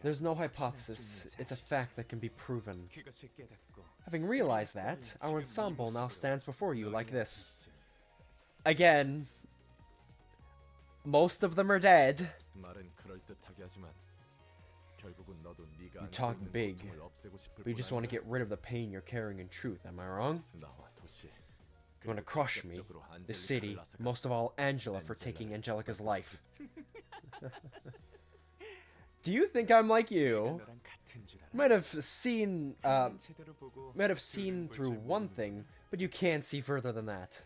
There's no hypothesis, it's a fact that can be proven. Having realized that, our ensemble now stands before you like this. Again, most of them are dead. You talk big, but you just want to get rid of the pain you're carrying in truth, am I wrong? You want to crush me, the city, most of all Angela for taking Angelica's life. Do you think I'm like you? Might have seen through one thing, but you can't see further than that.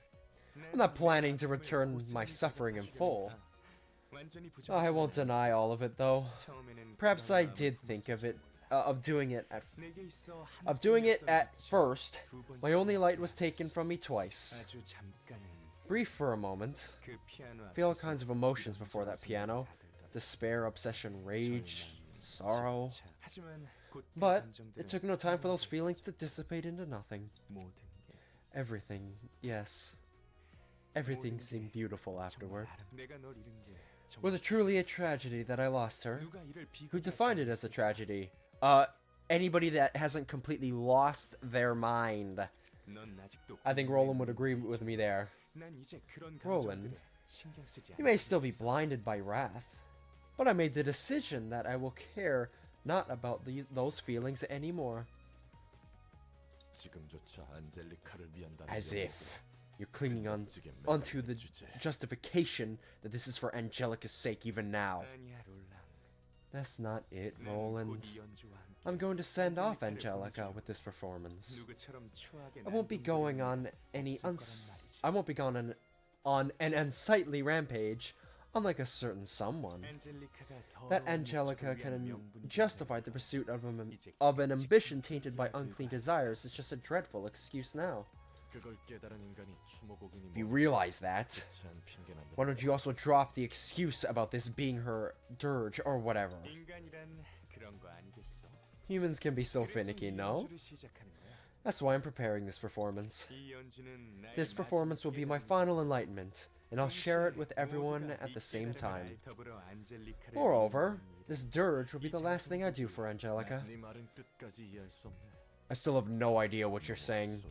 I'm not planning to return my suffering in full. I won't deny all of it, though. Perhaps I did think of doing it at first. My only light was taken from me twice. Brief for a moment. Feel all kinds of emotions before that piano. Despair, obsession, rage, sorrow. But it took no time for those feelings to dissipate into nothing. Everything, yes. Everything seemed beautiful afterward. Was it truly a tragedy that I lost her? Who defined it as a tragedy? Anybody that hasn't completely lost their mind. I think Roland would agree with me there. Roland, you may still be blinded by wrath, but I made the decision that I will care not about those feelings anymore. As if you're clinging onto the justification that this is for Angelica's sake even now. That's not it, Roland. I'm going to send off Angelica with this performance. I won't be going on on an unsightly rampage, unlike a certain someone. That Angelica can justify the pursuit of an ambition tainted by unclean desires is just a dreadful excuse now. If you realize that, why don't you also drop the excuse about this being her dirge or whatever? Humans can be so finicky, no? That's why I'm preparing this performance. This performance will be my final enlightenment, and I'll share it with everyone at the same time. Moreover, this dirge will be the last thing I do for Angelica. I still have no idea what you're saying.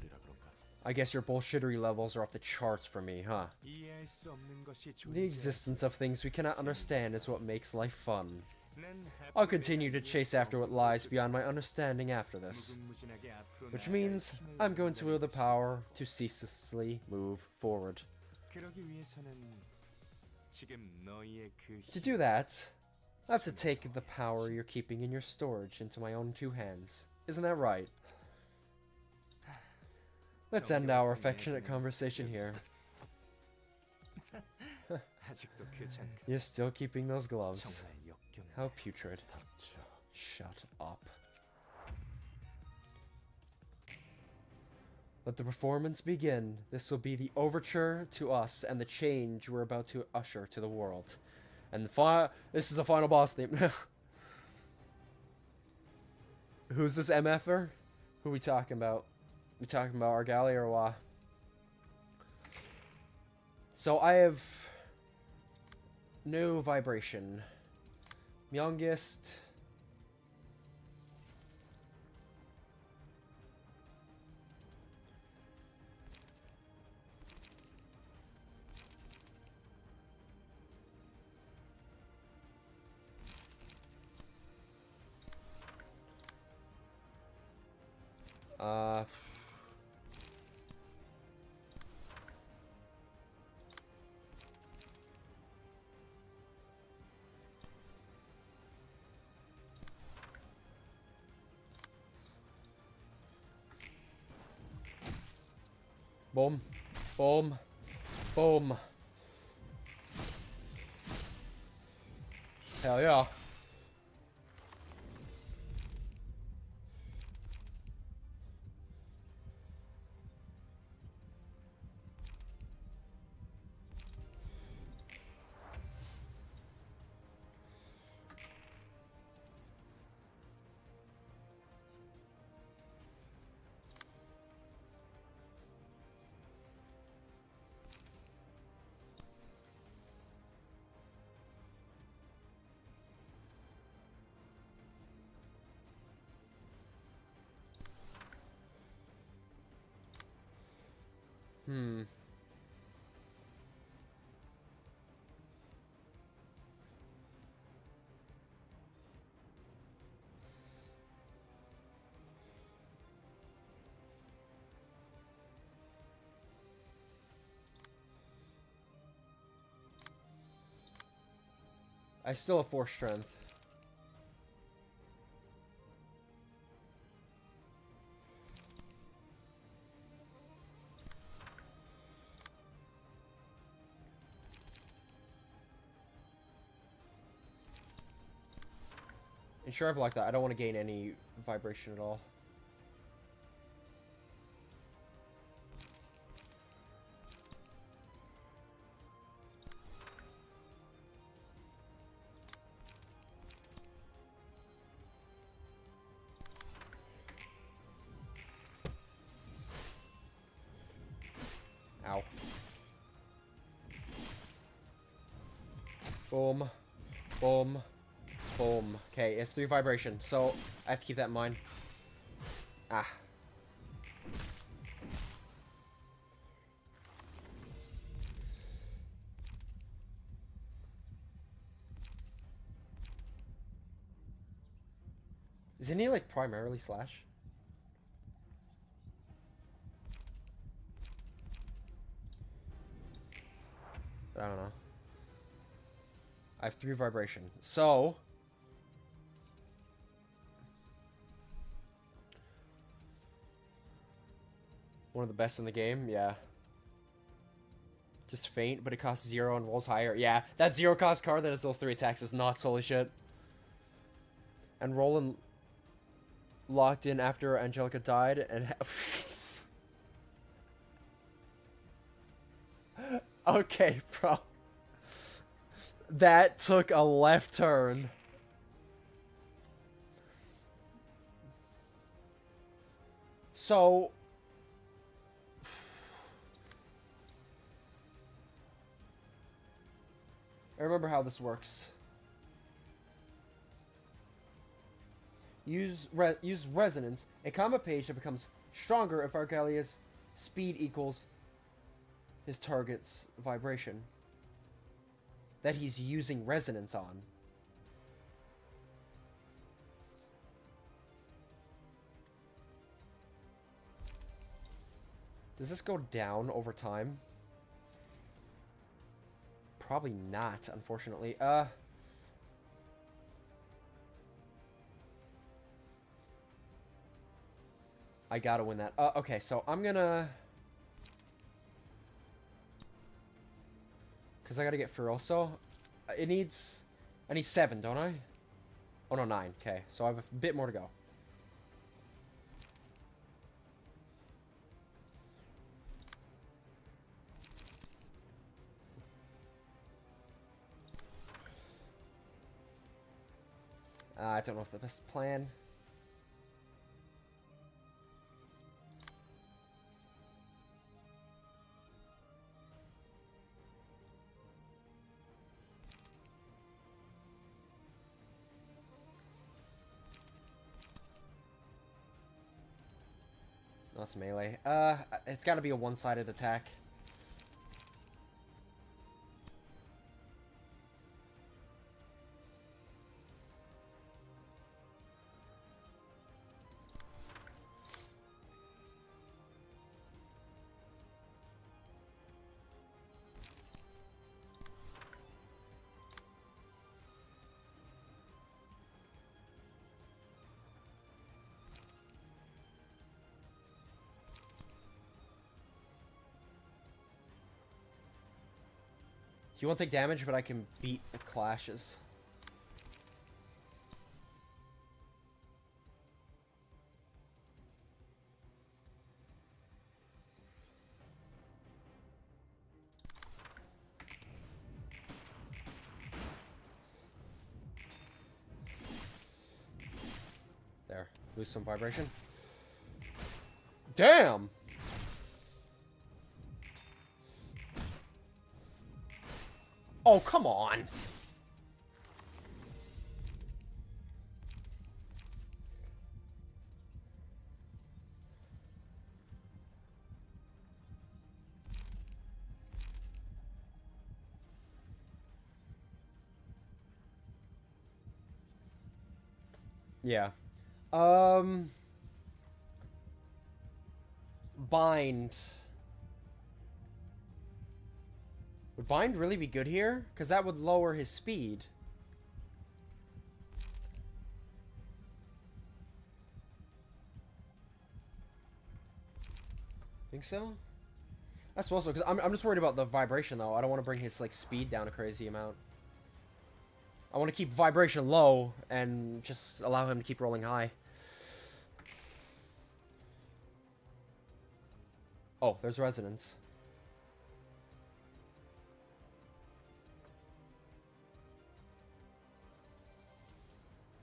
I guess your bullshittery levels are off the charts for me, huh? The existence of things we cannot understand is what makes life fun. I'll continue to chase after what lies beyond my understanding after this. Which means I'm going to wield the power to ceaselessly move forward. To do that, I have to take the power you're keeping in your storage into my own two hands. Isn't that right? Let's end our affectionate conversation here. You're still keeping those gloves. How putrid. Shut up. Let the performance begin. This will be the overture to us and the change we're about to usher to the world. And this is the final boss theme. Who's this MFer? Who we talking about? We talking about Argali or what? So I have no vibration. Youngest Boom. Boom. Boom. Hell yeah. Hmm. I still have 4 strength. Ensure I block that. I don't want to gain any vibration at all. Ow. Boom. Boom. Boom. Okay, it's 3 vibration, so I have to keep that in mind. Ah. Isn't he, like, primarily slash? I don't know. I have 3 vibration. So... one of the best in the game, yeah. Just faint, but it costs 0 and rolls higher. Yeah, that 0 cost card that has those 3 attacks is nuts, holy shit. And Roland locked in after Angelica died, and... okay, bro. That took a left turn. So... I remember how this works. Use resonance. A combat page that becomes stronger if Argalia's speed equals his target's vibration that he's using resonance on. Does this go down over time? Probably not, unfortunately. I gotta win that. Okay, so I'm gonna... because I gotta get Feroso. It needs... I need 7, don't I? Oh, no, 9. Okay, so I have a bit more to go. I don't know if the best plan. That's melee. It's gotta be a one-sided attack. You won't take damage, but I can beat the clashes. There. Lose some vibration. Damn! Oh, come on! Yeah. Bind. Would Bind really be good here? Because that would lower his speed. Think so? I suppose so, because I'm just worried about the vibration, though. I don't want to bring his, like, speed down a crazy amount. I want to keep vibration low and just allow him to keep rolling high. Oh, there's resonance.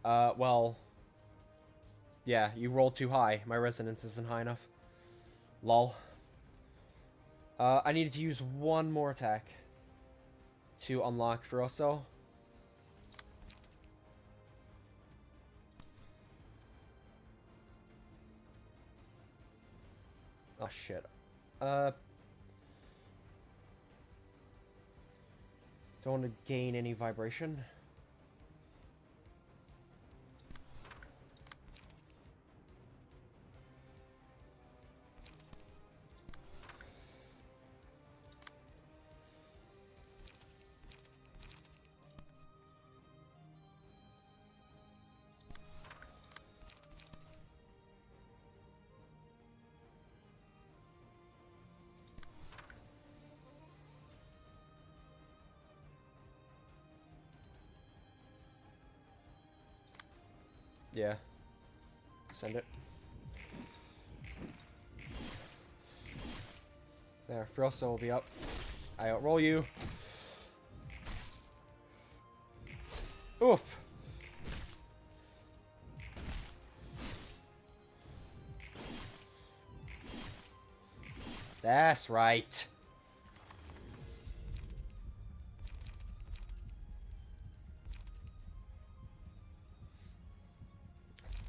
Well... Yeah, you rolled too high. My resonance isn't high enough. Lol. I needed to use one more attack to unlock Furoso. Oh, shit. Don't want to gain any vibration. Yeah. Send it. There, Furoso will be up. I outroll you. Oof. That's right.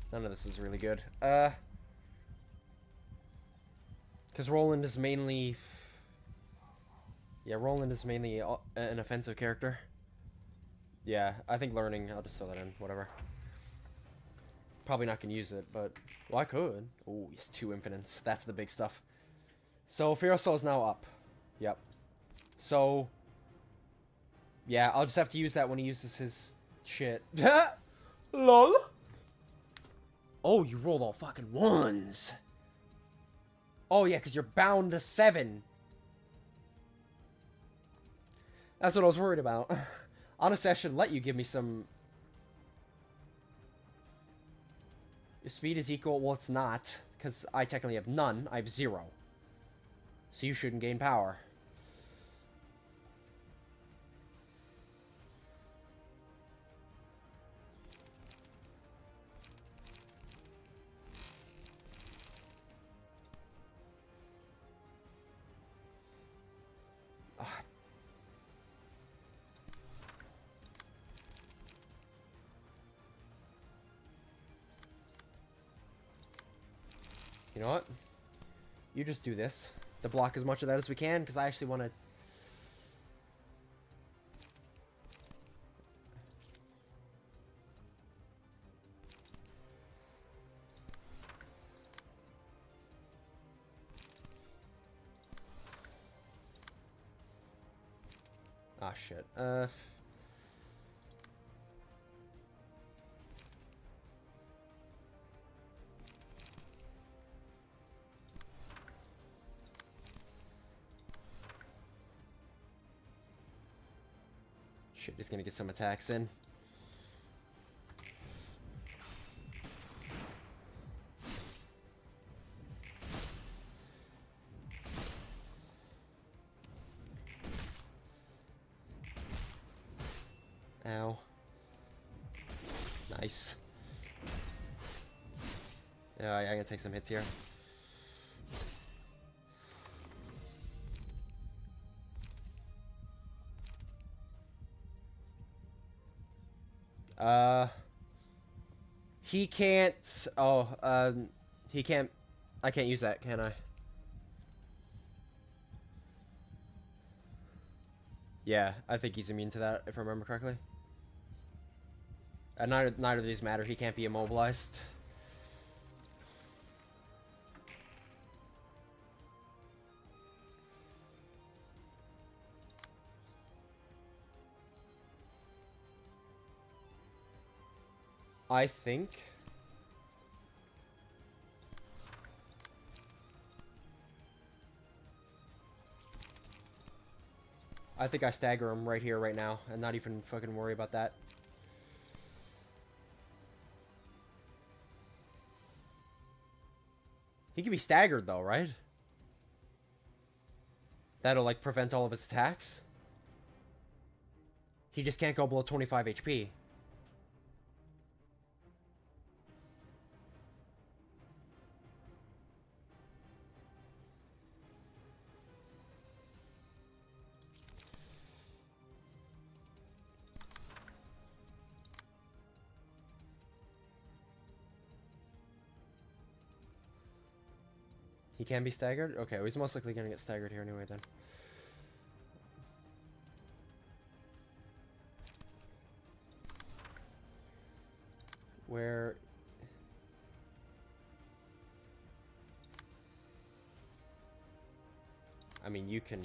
None of this is really good. Because Roland is mainly... Yeah, Roland is mainly an offensive character. Yeah, I think learning, I'll just throw that in, whatever. Probably not gonna use it, but... Well, I could. Oh, he's 2 infinites. That's the big stuff. So, Furoso is now up. Yep. So... Yeah, I'll just have to use that when he uses his shit. LOL! Oh, you rolled all fucking 1s. Oh, yeah, because you're bound to 7. That's what I was worried about. Honestly, I should let you give me some... Your speed is equal. Well, it's not, because I technically have none. I have 0. So you shouldn't gain power. You know what? You just do this to block as much of that as we can, because I actually want to... Ah, shit. Shit, he's gonna get some attacks in. Ow. Nice. Yeah, I gotta take some hits here. He can't... Oh, he can't... I can't use that, can I? Yeah, I think he's immune to that, if I remember correctly. Neither of these matter. He can't be immobilized. I think... I stagger him right here, right now, and not even fucking worry about that. He can be staggered, though, right? That'll, like, prevent all of his attacks? He just can't go below 25 HP. He can be staggered? Okay, well, he's most likely gonna get staggered here anyway, then. Where... I mean, you can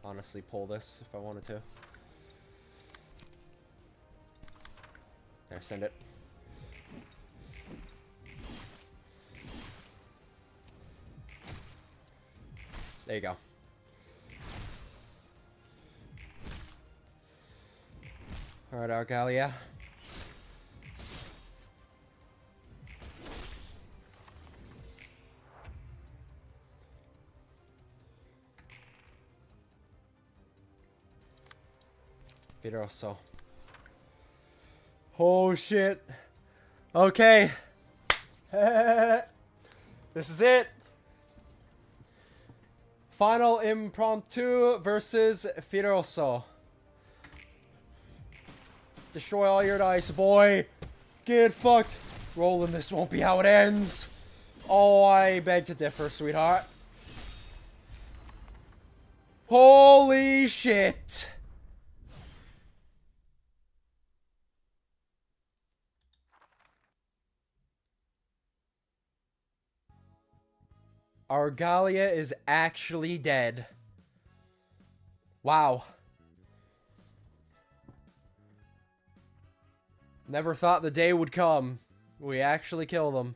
honestly pull this if I wanted to. There, send it. There you go. Alright, Argalia. Fideroso. Oh shit. Okay. This is it. Final impromptu versus Fideroso. Destroy all your dice, boy. Get fucked. Roland, this won't be how it ends. Oh, I beg to differ, sweetheart. Holy shit. Argalia is actually dead. Wow. Never thought the day would come. We actually killed them.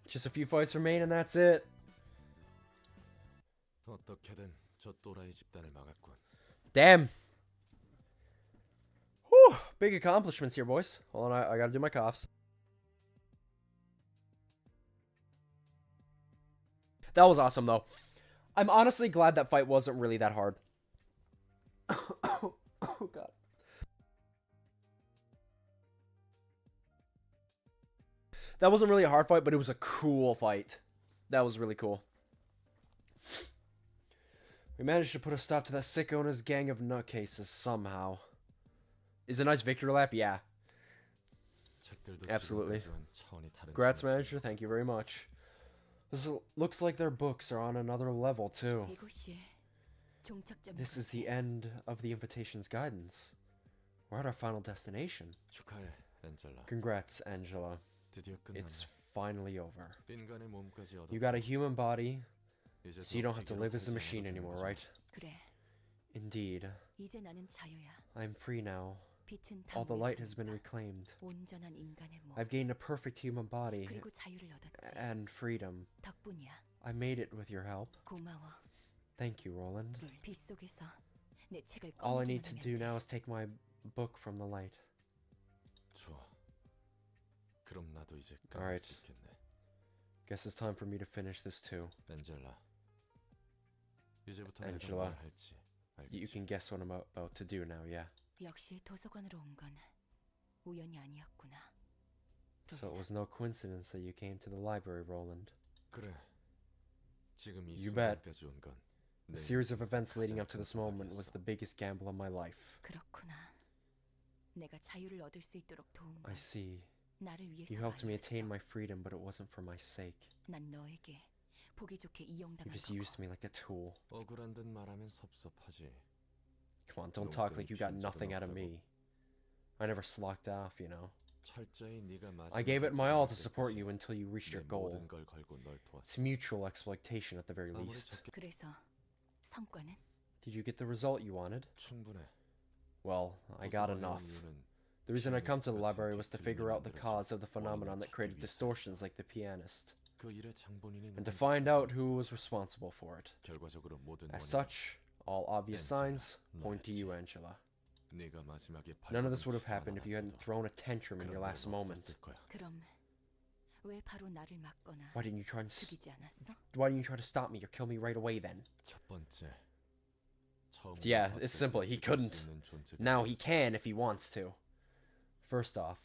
Just a few fights remain and that's it. Damn. Whew. Big accomplishments here, boys. Hold on, I gotta do my coughs. That was awesome, though. I'm honestly glad that fight wasn't really that hard. Oh, God. That wasn't really a hard fight, but it was a cool fight. That was really cool. We managed to put a stop to that sicko and his gang of nutcases somehow. Is a nice victory lap? Yeah. Absolutely. Congrats, manager. Thank you very much. This looks like their books are on another level, too. This is the end of the invitation's guidance. We're at our final destination. Congrats, Angela. It's finally over. You got a human body, so you don't have to live as a machine anymore, right? Indeed. I'm free now. All the light has been reclaimed. I've gained a perfect human body and freedom. I made it with your help. Thank you, Roland. 내 책을 All I need 꺼내기만 to 하면 do 돼. now is take my book from the light. 좋아. 그럼 나도 이제 끝낼 Alright. 수 있겠네. Guess it's time for me to finish this too. 엔젤라. 이제부터 Angela, 내가 뭘 할지 You 알겠지? can guess what I'm about to do now, yeah? 역시 도서관으로 온 건 우연이 아니었구나. So it was no coincidence that you came to the library, Roland. 그래. 지금 이 You bet. 순간까지 온 건 The 내 series of 인생에서 events leading 가장 up to 큰 this moment was 도박이었어. the biggest gamble of my life. 그렇구나. 내가 자유를 얻을 수 있도록 도운 건 I see. 나를 위해서가 You helped me attain 아니었어. my freedom, but it wasn't for my sake. 난 너에게 보기 좋게 You 이용당한 just 거고. used me like a tool. 억울한 듯 말하면 섭섭하지. Come on, don't talk like you got nothing out of me. I never slocked off, you know. 철저히 네가 I gave it my all to 마지막에 support 때까지 you until you reached 내 your goal. 모든 걸 걸고 널 It's 도왔어. mutual exploitation at the very 아무리 least. 적게 그래서 성과는? Did you get the result you wanted? 충분해. Well, I got 도서관에 enough. 온 이유는 The reason I come to the 피아니스트 library 같은 was to 뒤틀림을 figure out the 만들어서 cause of the phenomenon 원인을 that created 찾기 distortions 위해서였어. like the pianist, 그 일의 장본인이 and to 누군지 find out 찾아내. who was responsible for it. 결과적으로 모든 As 원인은 such, all obvious signs Angela, point to you, 너였지. Angela. 네가 마지막에 None of this 발버둥 would have 치지 happened if you hadn't 않았어도 thrown a tantrum in your 그런 last 일은 moment. 없었을 거야. 그럼 왜 바로 나를 막거나 Why didn't you try and 죽이지 않았어? Why didn't you try to stop me or kill me right away then? 첫 번째. 처음 Yeah, 봤을 it's 때 simple. He 인식할 수 couldn't. 있는 존재가 Now he 되었어. can if he wants to. First off,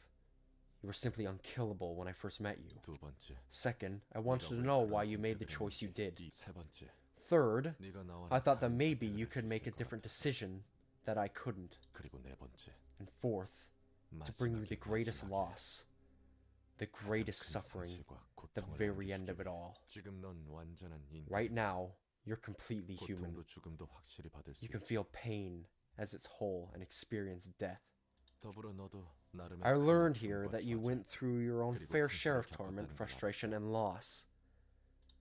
you were simply unkillable when I first met you. 두 번째. Second, I wanted to 네가 왜 know 그런 why you made the 선택을 choice you 했는지. did. 세 번째. Third, 네가 나와는 I thought that 다른 maybe 선택을 you 할수 could make a 있을 것 different 같았어. decision that I couldn't. 그리고 네 번째. And fourth, to bring you the 마지막에 greatest 마지막에 loss, the 가장 greatest 큰 suffering, 상실과 the 고통을 very end of 남기시기 it all. 지금 넌 완전한 인간. Right now, you're completely human. 고통도 죽음도 확실히 받을 수 You can 있지. feel pain as its whole and experience death. 더불어 너도 나름의 I 큰 learned 아픔과 here that you 좌절, went through your own 그리고 fair 상실을 share of torment, 겪었다는 걸 frustration, and loss.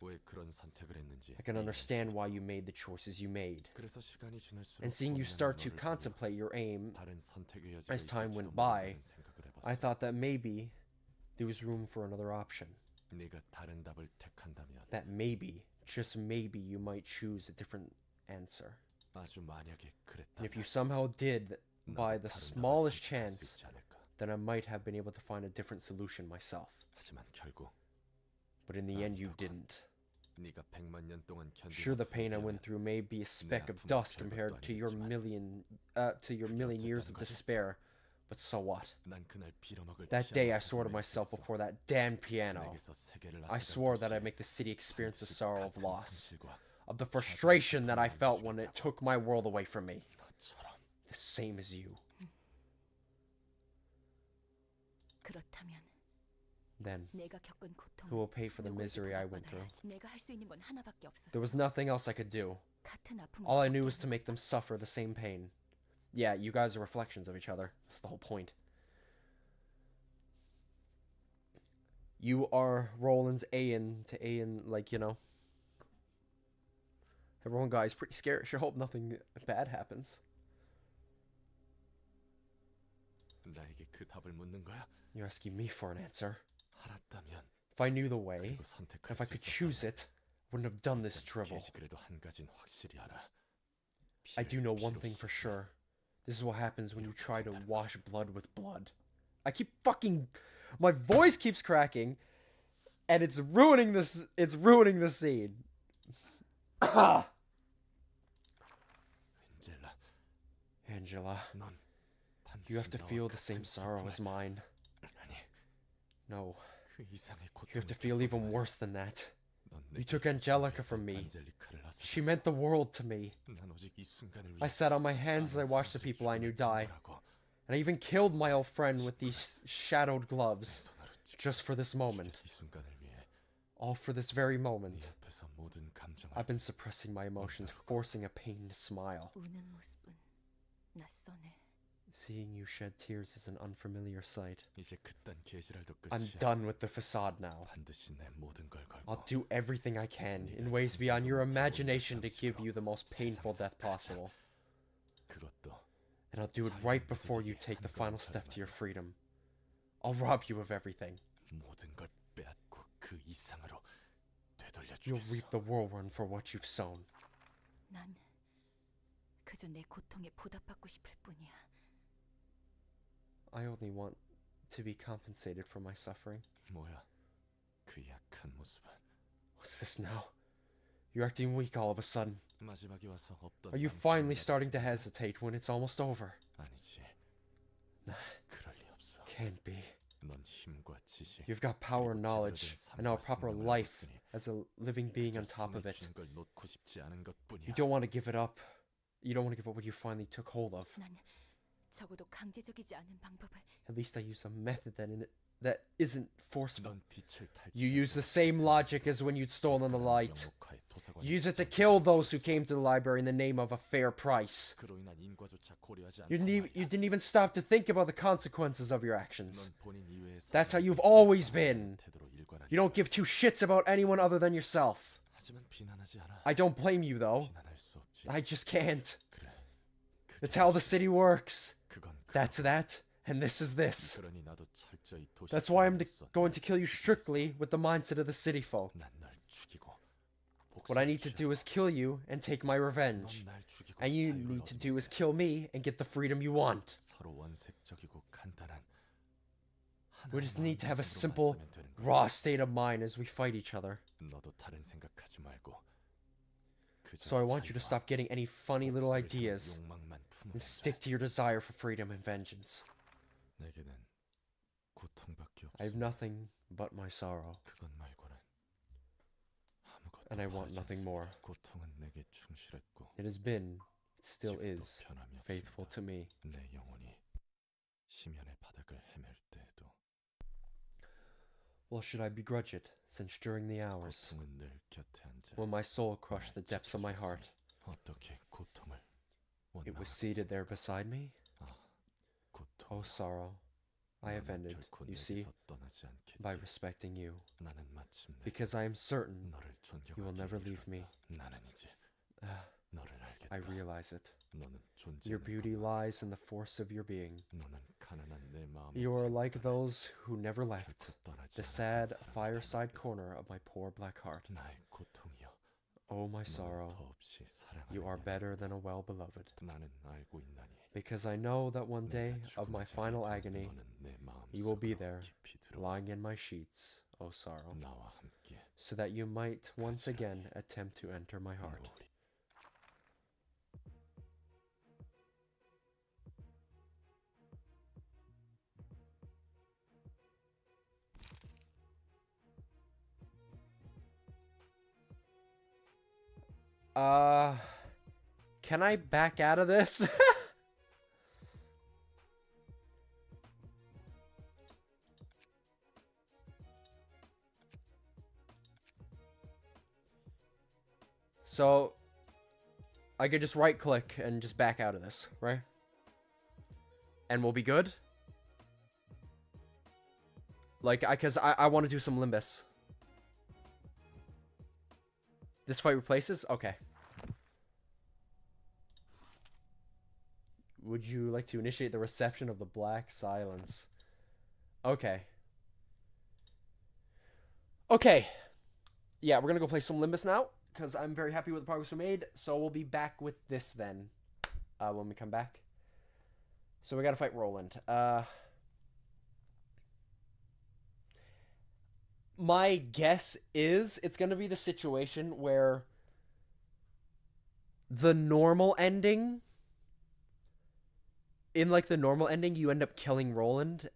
왜 그런 선택을 했는지 I can 이해해 understand 주지. why you made the choices you made. 그래서 시간이 지날수록 And seeing you 고민하는 start to 너를 보며 contemplate your aim, 다른 선택의 여지가 as time 있을지도 went by, 모른다는 생각을 해봤어. I thought that maybe there was room for another option. 네가 다른 답을 택한다면 That maybe, just maybe, you might choose a different answer. 아주 만약에 And if you 그랬다면 somehow did, by 나도 the 다른 답을 smallest 선택할 수 chance, 있지 않을까. then I might have been able to find a different solution myself. 하지만 결국 But in the end, you didn't. 네가 100만 년 동안 견딘 Sure, the pain I 아픔에 went through may be a speck of 아픔은 dust 별것도 compared to your 아니겠지만 million years 어쨌다는 of 거지? despair, but so what? 난 그날 빌어먹을 That day I 피아노 swore to 가슴에 myself 있었어. before that damn piano. 내게서 세계를 I 앗아간 swore that I'd 도시에 make the city experience the 한식 sorrow of 같은 loss, 상실과 of the frustration that I felt when it took my world away from me. 너처럼 The same as you. 그렇다면 Then, 내가 겪은 who will 고통은 pay for the misery I went through? 내가 할 수 있는 건 하나밖에 없었어. There was nothing else I could do. 같은 아픔을 All I knew was 겪게 to make them suffer the same pain. Yeah, you guys are reflections of each other. That's the whole point. You are Roland's Ayan to Ayan, like, you know. Everyone, guys, pretty scared. Sure hope nothing bad happens. 나에게 그 답을 묻는 거야? You're asking me for an answer. 알았다면 If I knew the way, 그리고 선택할 if I 수 could choose 있었다면 it, I wouldn't have done this drivel. 그래도 한 가지는 확실히 알아. I do know 피를 one 피로 thing for 씻으면 sure. This is what happens when you try to wash blood with blood. I keep fucking... My voice keeps cracking, and it's ruining this... It's ruining the scene. 엔젤라, Angela, 넌 you have to 반드시 feel 나와 the same 같은 sorrow as 슬픔을- mine. 아니, No, 그 이상의 you have to 고통을 feel even 겪은 worse than that. 넌 You 내게 took Angelica 신기하게 from me. 안젤리카를 She 앗아갔어. meant the world to me. 난 오직 이 순간을 I 위해 sat on my hands as I watched the people I knew die. And I even killed my old friend with these shadowed gloves. Just for this moment. 이 순간을 위해 All for this very 네 moment. 앞에서 모든 감정을 I've been suppressing my emotions, forcing a pain to smile. 우는 모습은 낯서네. Seeing you shed tears is an unfamiliar sight. 이제 그딴 계시랄도 I'm 끝이야. done with the facade now. 반드시 내 모든 걸 걸고 I'll do everything I can, in ways beyond your imagination, to give you the most painful death possible. 그것도 And I'll do it right before you take the final step to your freedom. I'll rob you of everything. 모든 걸 빼앗고 그 이상으로 You'll 되돌려주겠어. reap the whirlwind for what you've sown. 난 그저 내 고통에 보답받고 싶을 뿐이야. I only want to be compensated for my suffering. 뭐야? 그 약한 모습은. What's this now? You're acting weak all of a sudden. 마지막에 와서 없던. Are you finally starting to hesitate when it's almost over? 아니지. 그럴 리 없어. Can't be. 넌 힘과 지식. You've got power and knowledge, and now a proper life as a living being on top of it. You don't want to give it up. You don't want to give up what you finally took hold of. 난 적어도 강제적이지 않은 방법을. At least I use a method that isn't forceful. You use the same logic as when you'd stolen the light. You use it to kill those who came to the library in the name of a fair price. You didn't even stop to think about the consequences of your actions. That's how you've always been. You don't give two shits about anyone other than yourself. I don't blame you though. I just can't. It's how the city works. That's that, and this is this. That's why I'm going to kill you strictly with the mindset of the city folk. What I need to do is kill you and take my revenge. And you need to do is kill me and get the freedom you want. We just need to have a simple, raw state of mind as we fight each other. So I want you to stop getting any funny little ideas and stick to your desire for freedom and vengeance. I have nothing but my sorrow, and I want nothing more. It has been, it still is, faithful to me. Well, should I begrudge it, since during the hours when my soul crushed the depths of my heart, it was seated there beside me? Oh, sorrow, I have ended, you see, by respecting you, because I am certain you will never leave me. I realize it. Your beauty lies in the force of your being. You are like those who never left the sad fireside corner of my poor black heart. Oh, my sorrow, you are better than a well-beloved. Because I know that one day of my final agony, you will be there, lying in my sheets, oh sorrow, so that you might once again attempt to enter my heart. Can I back out of this? So, I could just right click and just back out of this, right? And we'll be good? Like, because I want to do some Limbus. This fight replaces? Okay. Would you like to initiate the reception of the Black Silence? Okay. Okay. Yeah, we're gonna go play some Limbus now, because I'm very happy with the progress we made, so we'll be back with this then, when we come back. So we gotta fight Roland. My guess is it's gonna be the situation where the normal ending... In, like, the normal ending, you end up killing Roland,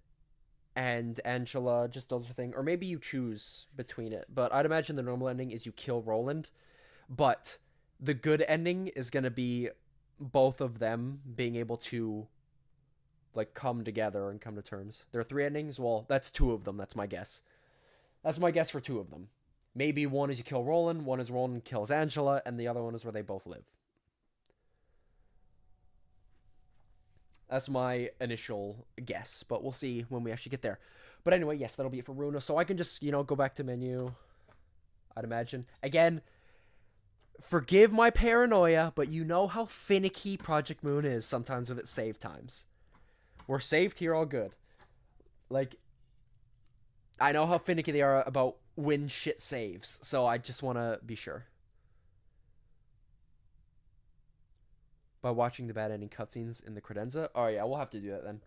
and Angela just does her thing. Or maybe you choose between it. But I'd imagine the normal ending is you kill Roland. But the good ending is going to be both of them being able to, like, come together and come to terms. There are 3 endings? Well, that's 2 of them. That's my guess. That's my guess for 2 of them. Maybe one is you kill Roland, one is Roland kills Angela, and the other one is where they both live. That's my initial guess, but we'll see when we actually get there. But anyway, yes, that'll be it for Ruina. So I can just, you know, go back to menu, I'd imagine. Again, forgive my paranoia, but you know how finicky Project Moon is sometimes with its save times. We're saved here, all good. Like, I know how finicky they are about when shit saves, so I just want to be sure. by watching the bad ending cutscenes in the credenza. Oh yeah, we'll have to do that then.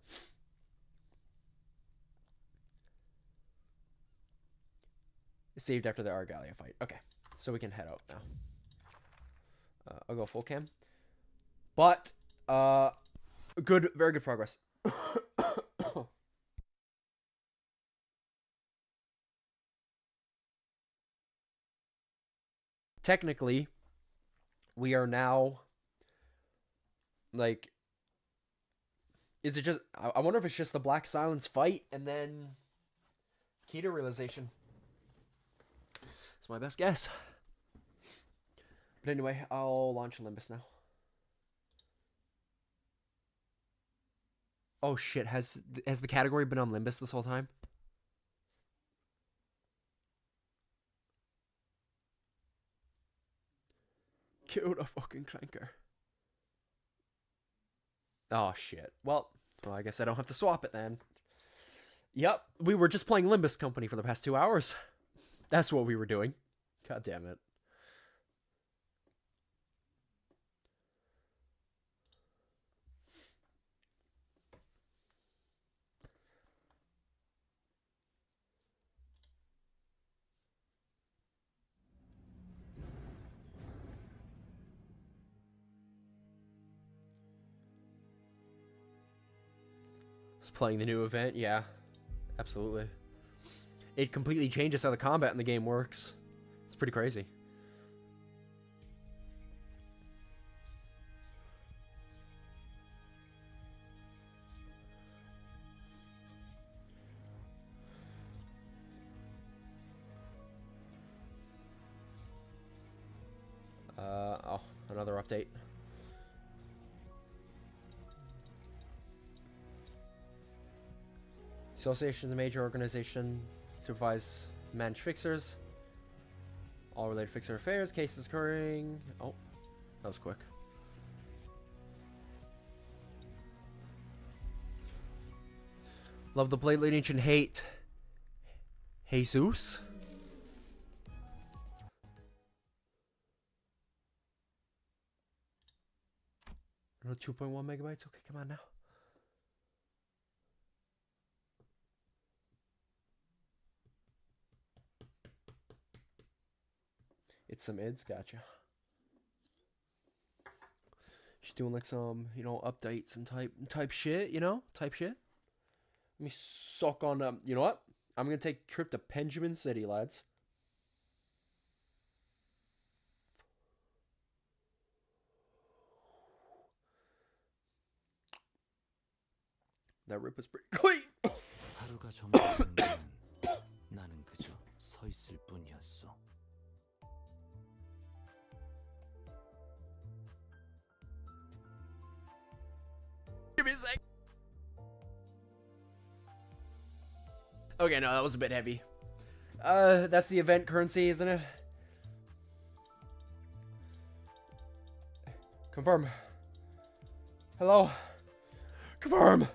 Saved after the Argalia fight. Okay, so we can head out now. I'll go full cam. But, good, very good progress. Technically, we are now, like, is it just, I wonder if it's just the Black Silence fight and then Kita realization. It's my best guess. But anyway, I'll launch Limbus now. Oh shit, has the category been on Limbus this whole time? Killed a fucking cranker. Oh shit. Well, I guess I don't have to swap it then. Yep, we were just playing Limbus Company for the past 2 hours. That's what we were doing. God damn it. It's playing the new event, yeah. Absolutely. It completely changes how the combat in the game works. It's pretty crazy. Oh, another update. Association is a major organization, supervise, manage fixers, all related fixer affairs, cases occurring. Oh, that was quick. Love the blade lineage and hate Jesus. No, 2.1 megabytes. Okay, come on now. It's some ids, gotcha. She's doing like some, you know, updates and type shit, you know, type shit. Let me suck on you know what? I'm gonna take a trip to Benjamin City, lads. That rip was pretty clean. 하루가 저물어가는 동안 나는 그저 서 있을 뿐이었어. Give me a sec. Okay, no, that was a bit heavy. That's the event currency, isn't it? Confirm. Hello. Confirm.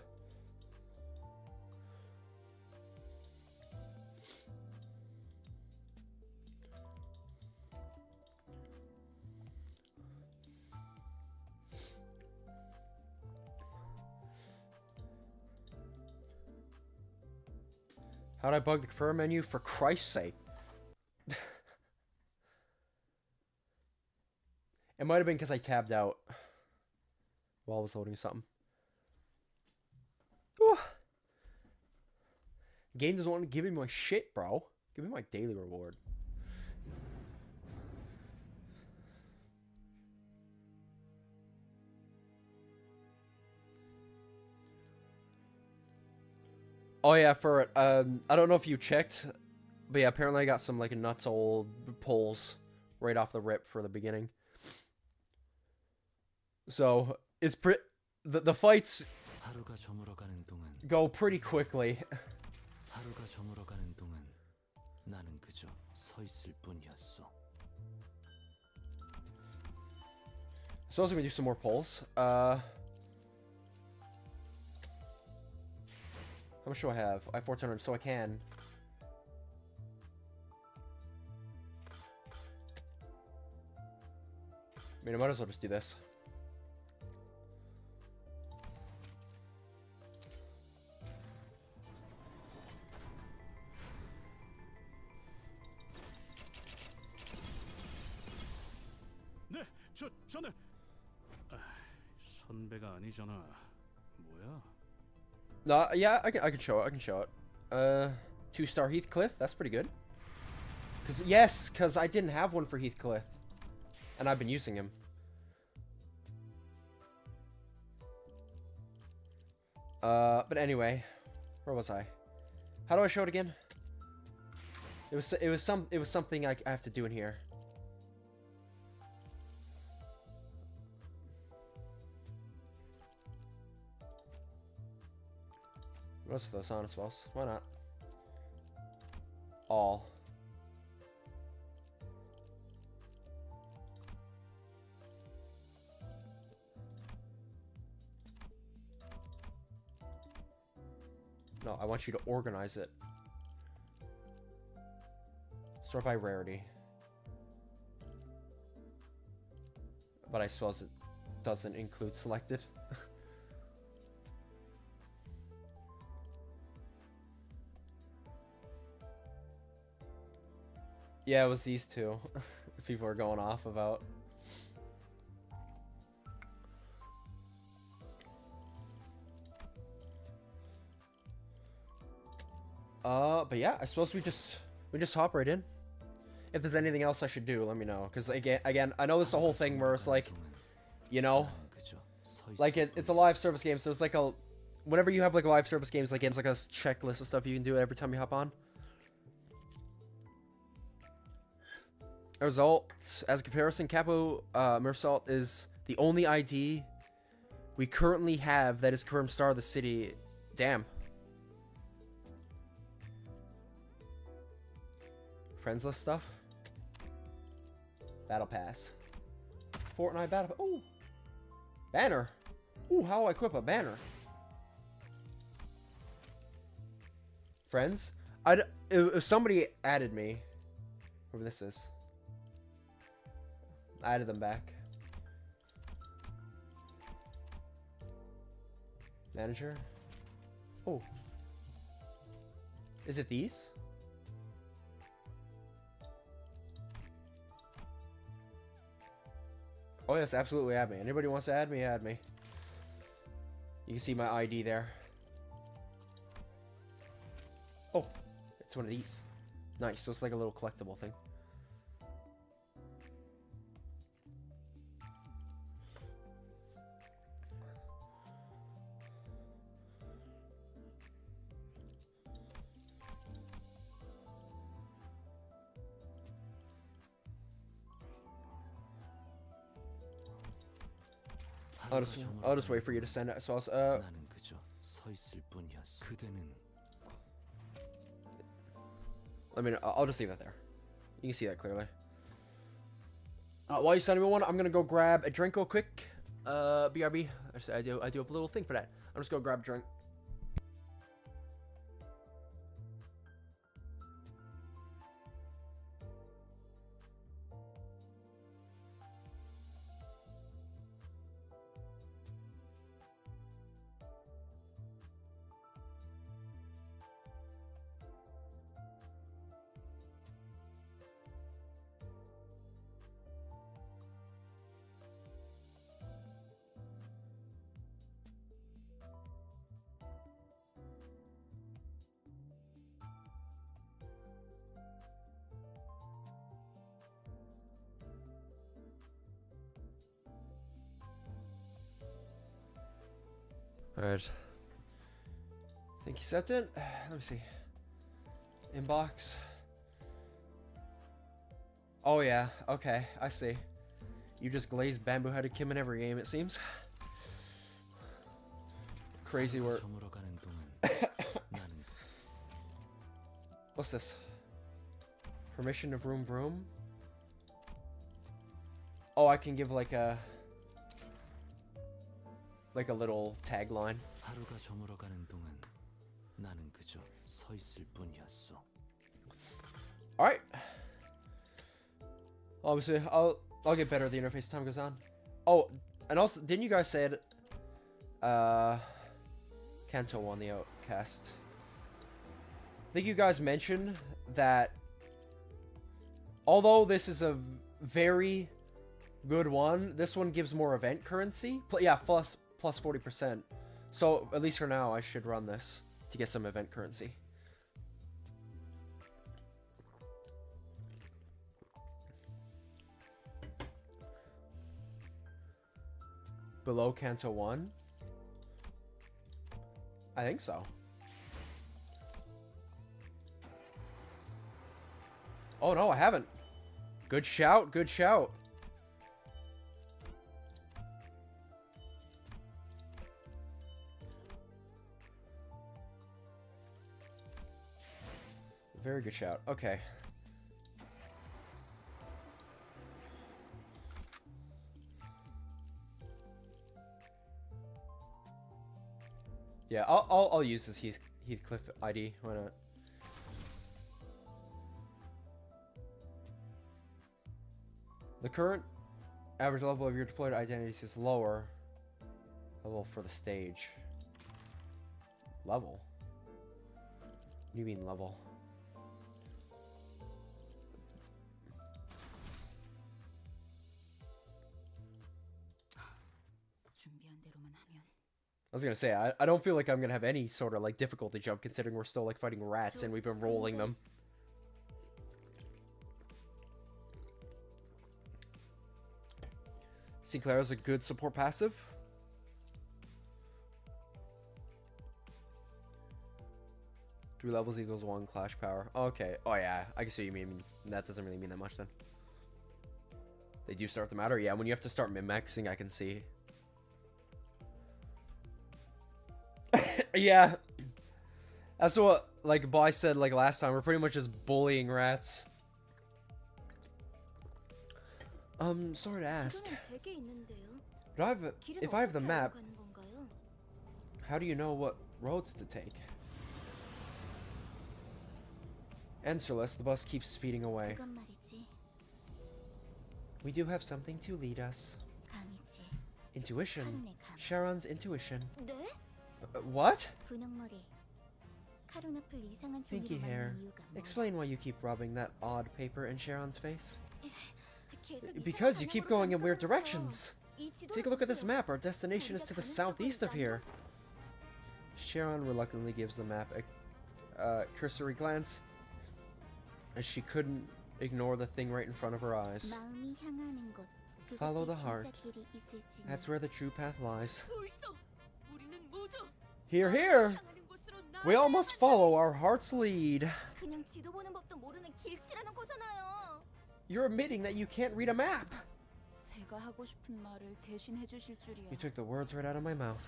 How'd I bug the confirm menu? For Christ's sake. It might have been because I tabbed out while I was loading something. Whew. Game doesn't want to give me my shit, bro. Give me my daily reward. Oh yeah, for it. I don't know if you checked, but yeah, apparently I got some like nuts old pulls right off the rip for the beginning. So it's the fights go pretty quickly. 하루가 저물어가는 동안 나는 그저 서 있을 뿐이었어. So I was gonna do some more pulls. How much do I have? I have 1400, so I can. I mean, I might as well just do this. 전에 선배가 아니잖아. 뭐야? No, yeah, I can show it. I can show it. 2-star Heathcliff. That's pretty good. Cause I didn't have one for Heathcliff, and I've been using him. But anyway, where was I? How do I show it again? It was something I have to do in here. Most of those on as well. Why not? All. No, I want you to organize it. Sort by rarity. But I suppose it doesn't include selected. Yeah, it was these two. People are going off about. But yeah, I suppose we just hop right in. If there's anything else I should do, let me know. Cause again, I know this is a whole thing where it's like, you know, like it's a live service game, so it's like a, whenever you have like a live service games, like it's like a checklist of stuff you can do every time you hop on. Result, as a comparison, Capo Mersault is the only ID we currently have that is confirmed star of the city. Damn. Friends list stuff. Battle Pass. Fortnite Battle Pass. Ooh. Banner. Ooh, how do I equip a banner? Friends? If somebody added me. Whoever this is. I added them back. Manager. Oh. Is it these? Oh yes, absolutely add me. Anybody wants to add me, add me. You can see my ID there. Oh, it's one of these. Nice, so it's like a little collectible thing. I'll just wait for you to send it. So I'll, I mean, I'll just leave that there. You can see that clearly. While you send me one, I'm gonna go grab a drink real quick. BRB. I do have a little thing for that. I'm just gonna grab a drink. Alright. I think you sent it. Let me see. Inbox. Oh yeah, okay, I see. You just glazed bamboo-headed Kim in every game, it seems. Crazy work. What's this? Permission to vroom vroom? Oh, I can give like a little tagline. Alright. Obviously, I'll get better at the interface as time goes on. Oh, and also, didn't you guys say it? Kanto won the outcast. I think you guys mentioned that although this is a very good one. This one gives more event currency. Yeah, plus 40%. So at least for now, I should run this to get some event currency. Below Kanto 1? I think so. Oh no, I haven't. Good shout, good shout. Very good shout. Okay. Yeah, I'll use this Heathcliff ID. Why not? The current average level of your deployed identities is lower. Level for the stage. Level? What do you mean level? I was gonna say, I don't feel like I'm gonna have any sort of like difficulty jump considering we're still like fighting rats and we've been rolling them. Sinclair is a good support passive. 3 levels equals 1 clash power. Okay. Oh yeah, I can see what you mean. That doesn't really mean that much then. They do start to matter. Yeah, when you have to start min-maxing, I can see. Yeah. That's what, like, Boy said, like, last time. We're pretty much just bullying rats. Sorry to ask. If I have the map, how do you know what roads to take? Answerless, the bus keeps speeding away. We do have something to lead us. Intuition. Sharon's intuition. What? Pinky hair. Explain why you keep rubbing that odd paper in Sharon's face. Because you keep going in weird directions. Take a look at this map. Our destination is to the southeast of here. Sharon reluctantly gives the map a cursory glance, as she couldn't ignore the thing right in front of her eyes. Follow the heart. That's where the true path lies. Here, here! We all must follow our heart's lead. You're admitting that you can't read a map. You took the words right out of my mouth.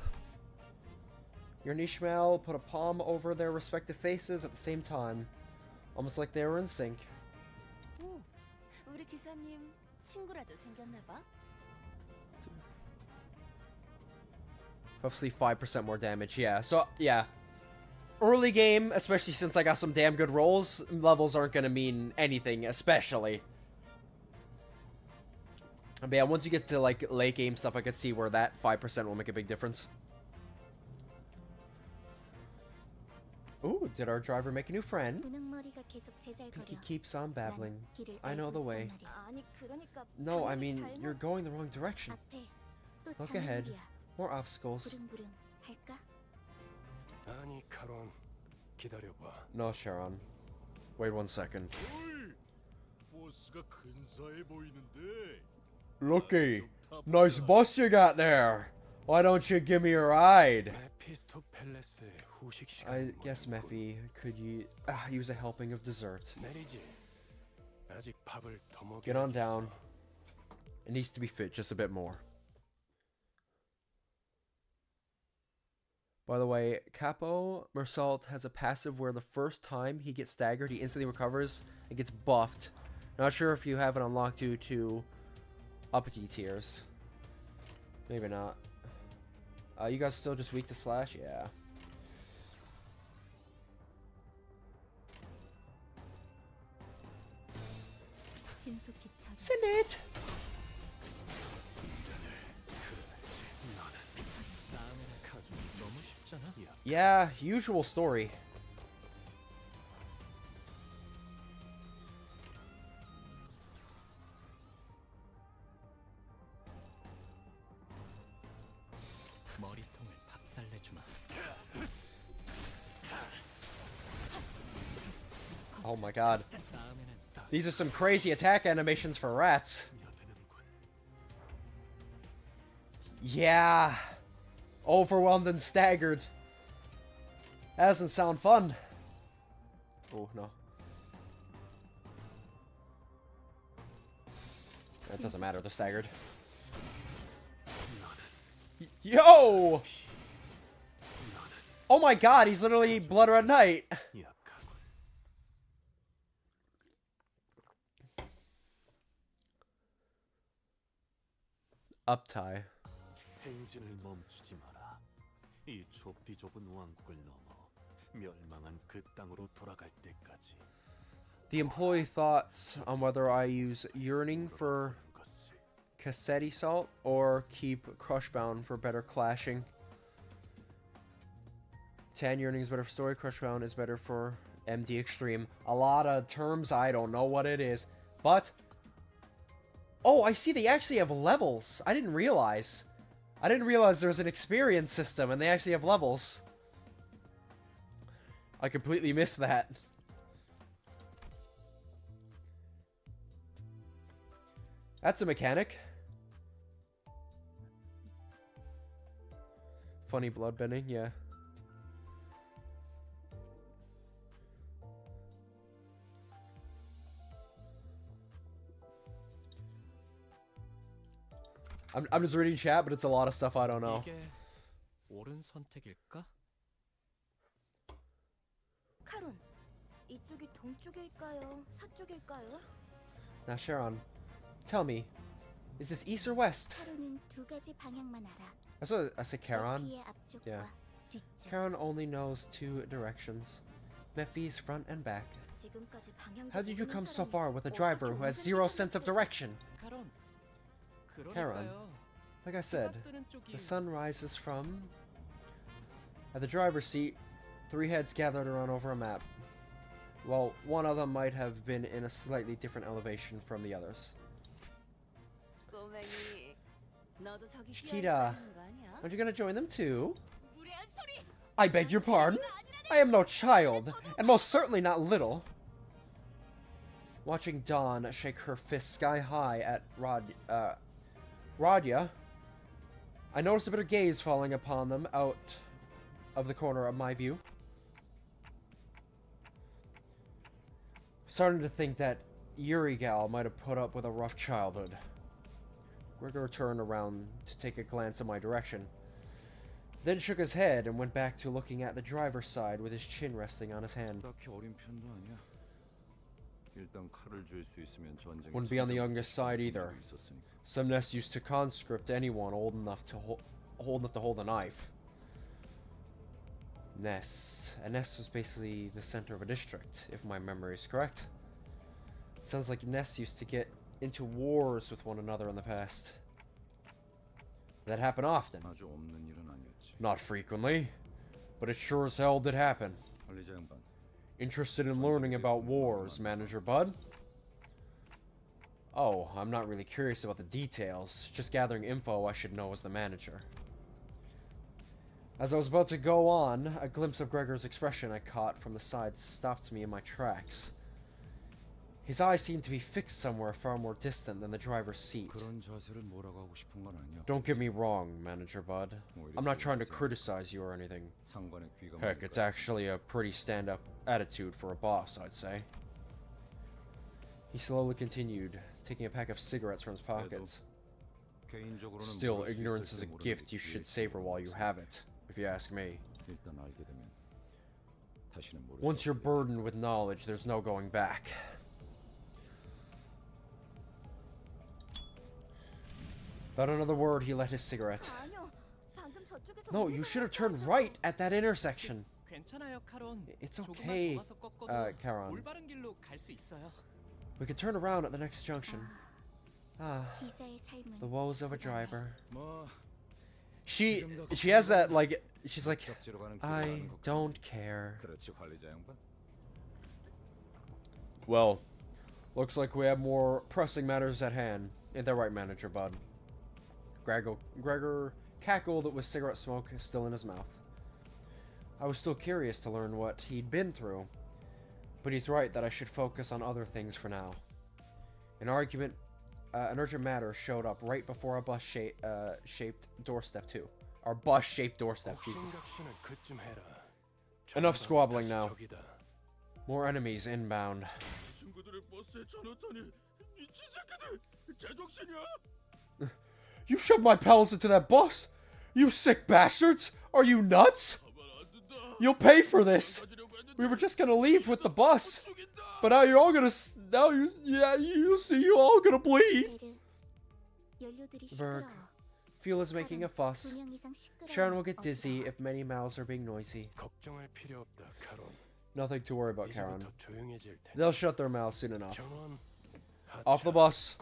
Your and Ishmael put a palm over their respective faces at the same time, almost like they were in sync. Roughly 5% more damage, yeah. So, yeah. Early game, especially since I got some damn good rolls, levels aren't gonna mean anything, especially. But yeah, once you get to, like, late game stuff, I could see where that 5% will make a big difference. Ooh, did our driver make a new friend? Pinky keeps on babbling. I know the way. No, I mean, you're going the wrong direction. Look ahead. More obstacles. No, Sharon. Wait 1 second. Looky, nice bus you got there. Why don't you give me a ride? I guess, Mephi, could you use a helping of dessert? Get on down. It needs to be fit just a bit more. By the way, Capo Mersault has a passive where the first time he gets staggered, he instantly recovers and gets buffed. Not sure if you have it unlocked due to uppity tiers. Maybe not. You guys still just weak to slash? Yeah. Send it! Yeah, usual story. 머리통을 박살내주마. Oh my god. 다음에는 These are some crazy attack animations for rats. Yeah. Overwhelmed and staggered. That doesn't sound fun. Oh, no. It doesn't matter, they're staggered. Yo! Oh my god, he's literally Blood Red Knight. Uptie. 행진을 멈추지 마라. 이 좁디 좁은 왕국을 넘어 멸망한 그 땅으로 돌아갈 때까지. The employee thoughts on whether I use Yearning for Cassetti Salt or keep Crushbound for better clashing. 10 Yearning is better for story, Crushbound is better for MD Extreme. A lot of terms, I don't know what it is. But, oh, I see they actually have levels. I didn't realize. I didn't realize there was an experience system and they actually have levels. I completely missed that. That's a mechanic. Funny bloodbending, yeah. I'm just reading chat, but it's a lot of stuff I don't know. 이게 옳은 선택일까? 카론, 이쪽이 동쪽일까요? 서쪽일까요? Now, Sharon, tell me, is this east or west? 카론은 두 가지 방향만 알아. That's what I said, Charon. 메피의 앞쪽과 Yeah. 뒤쪽. Charon only knows 2 directions. Mephis front and back. 지금까지 방향도 How did you 모르는 come so 사람이 far with a driver who has 어떻게 0 운전을 sense of 했어? direction? 카론. Charon, 그러니까요. like I said, 해가 뜨는 쪽이 the sun rises from... At the driver's seat, 3 heads gathered around over a map. Well, one of them might have been in a slightly different elevation from the others. 꼬맹이, 너도 저기 Shikita, 뛰어있어야 하는 거 아니야? aren't you gonna join them too? 무례한 소리! I beg your pardon? I am no child, and most certainly not little. Watching Dawn shake her fist sky high at Radya, I noticed a bitter gaze falling upon them out of the corner of my view. Starting to think that Yuri gal might have put up with a rough childhood. Gregor turned around to take a glance in my direction, then shook his head and went back to looking at the driver's side with his chin resting on his hand. 딱히 어린 편도 아니야. 일단 칼을 줄 수 있으면 전쟁에 Wouldn't be on the youngest side either. 있었으니까. Some nests used to conscript anyone old enough to hold a knife. Ness. A nest was basically the center of a district, if my memory is correct. Sounds like nests used to get into wars with one another in the past. That happened often. 아주 없는 일은 아니었지. Not frequently, but it sure as hell did happen. 관리자 양반. Interested in learning about wars, Manager Bud? Oh, I'm not really curious about the details. Just gathering info I should know as the manager. As I was about to go on, a glimpse of Gregor's expression I caught from the side stopped me in my tracks. His eyes seemed to be fixed somewhere far more distant than the driver's seat. 그런 자세를 뭐라고 하고 싶은 건 아니야. Don't get me wrong, Manager Bud. I'm not trying to criticize you or anything. 상관의 귀가 Heck, it's actually a pretty stand-up attitude for a boss, I'd say. He slowly continued, taking a pack of cigarettes from his pockets. 개인적으로는 Still, 모를 수 ignorance is a 있을지 모르는 gift you 게 should 기회지. savor while you have it, if you ask me. 일단 알게 되면 다시는 모를 Once 수 you're 없게 돼. burdened with knowledge, there's no going back. Without another word, he lit his cigarette. 아니요, 방금 저쪽에서 No, 우회전을 you should have turned 했어요. right at that intersection. 괜찮아요, 카론. It's 조금만 okay, 더 가서 꺾어도 Charon. 올바른 길로 갈 수 있어요. We could turn around at the next junction. Ah, 기사의 삶은 the woes of a driver. 뭐 She has that, like, she's like, 격지로 가는 길을 I 아는 것 don't care. 그렇지 관리자 양반. Well, looks like we have more pressing matters at hand. Ain't that right, Manager Bud? Gregor cackled with cigarette smoke still in his mouth. I was still curious to learn what he'd been through, but he's right that I should focus on other things for now. An urgent matter showed up right before our bus-shaped doorstep too. Our bus-shaped doorstep, Jesus. Enough squabbling now. More enemies inbound. You shoved my pals into that bus? You sick bastards! Are you nuts? You'll pay for this! We were just gonna leave with the bus! But now you're all gonna... you see, you're all gonna bleed! Berg. Fuel is making a fuss. Sharon will get dizzy if many mouths are being noisy. Nothing to worry about, Karen. They'll shut their mouths soon enough. Off the bus!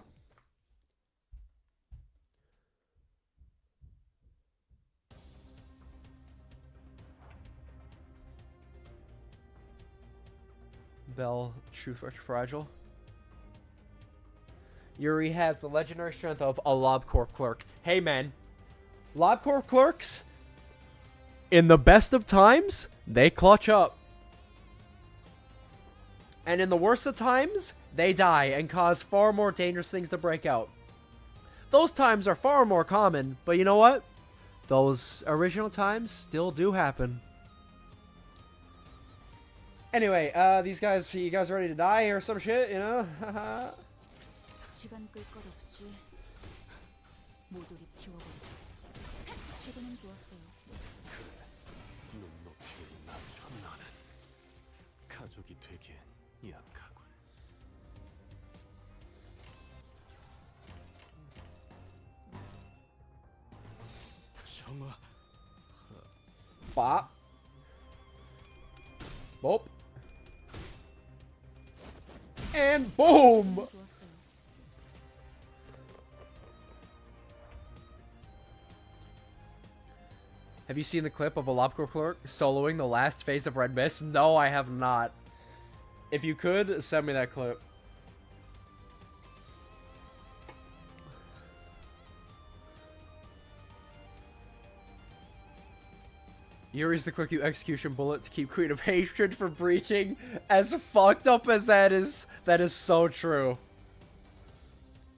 Bell, true fragile. Yuri has the legendary strength of a LobCorp clerk. Hey man, LobCorp clerks, in the best of times, they clutch up. And in the worst of times, they die and cause far more dangerous things to break out. Those times are far more common, but you know what? Those original times still do happen. Anyway, these guys, you guys ready to die or some shit, you know? 시간 끌 것 없이 모조리 지워버리자. 최근엔 좋았어요. 눈높이를 낮춰 나는 가족이 되기엔 약하군. 정아, Bop. Boop. And boom! 좋았어요. Have you seen the clip of a LobCorp clerk soloing the last phase of Red Mist? No, I have not. If you could, send me that clip. Yuri's the clerk you execution bullet to keep Queen of Hatred from breaching. As fucked up as that is so true.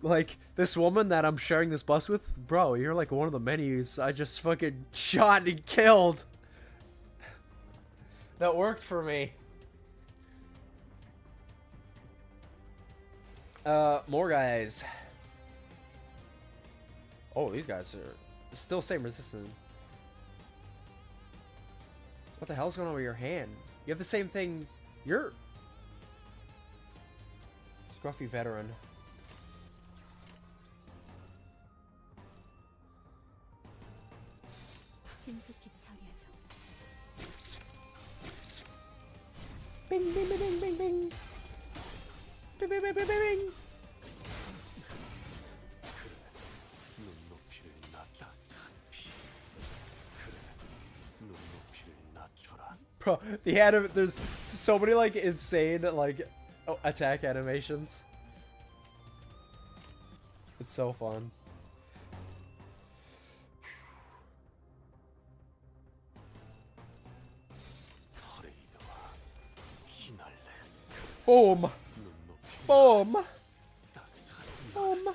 Like, this woman that I'm sharing this bus with, bro, you're like one of the menus I just fucking shot and killed. That worked for me. More guys. Oh, these guys are still same resistance. What the hell's going on with your hand? You have the same thing. You're... Scruffy veteran. 신속히 처리하죠. Bing, bing, bing, bing, bing, bing. Bing, bing, bing, bing, bing. 눈높이를 낮다 산피. 그래, 눈높이를 낮춰라. Bro, there's so many like insane like attack animations. It's so fun. 퍼레이드와 휘날래. Boom. 눈높이를 Boom. 낮다 산피. Boom.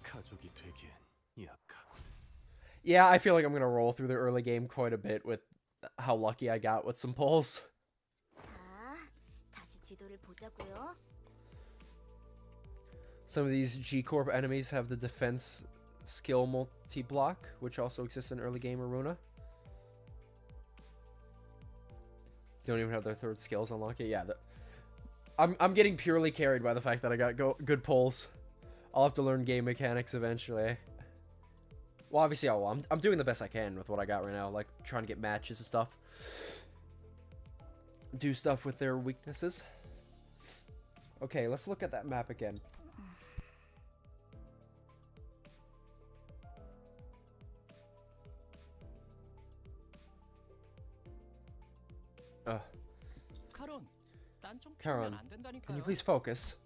가족이 되기엔 약하군. Yeah, I feel like I'm gonna roll through the early game quite a bit with how lucky I got with some pulls. 자, 다시 지도를 보자고요. Some of these G-Corp enemies have the defense skill multi-block, which also exists in early game Ruina. Don't even have their third skills unlocked yet. Yeah, I'm getting purely carried by the fact that I got good pulls. I'll have to learn game mechanics eventually. Well, obviously, I'm doing the best I can with what I got right now, like trying to get matches and stuff. Do stuff with their weaknesses. Okay, let's look at that map again. Karen, can you please focus?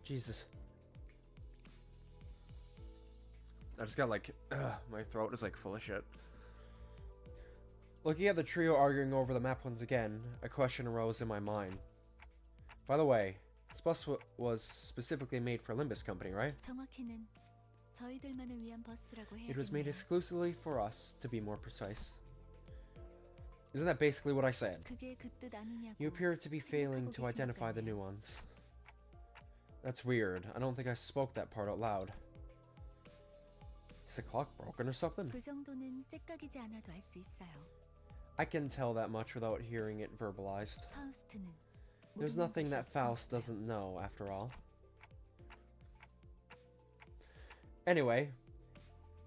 Jesus. I just got like, my throat is like full of shit. Looking at the trio arguing over the map once again, a question arose in my mind. By the way, this bus was specifically made for Limbus Company, right? 정확히는 저희들만을 위한 버스라고 It was made 해야겠네요. exclusively for us, to be more precise. Isn't that basically what I said? 그게 그 뜻 아니냐고. You appear to be failing to 생각하고 identify the 계시니까요. nuance. That's weird. I don't think I spoke that part out loud. Is the clock broken or something? 그 정도는 째깍이지 않아도 알 수 있어요. I can tell that much without hearing it verbalized. 파우스트는 There's 모르는 nothing 것이 that Faust 없으니까요. doesn't know, after all. Anyway,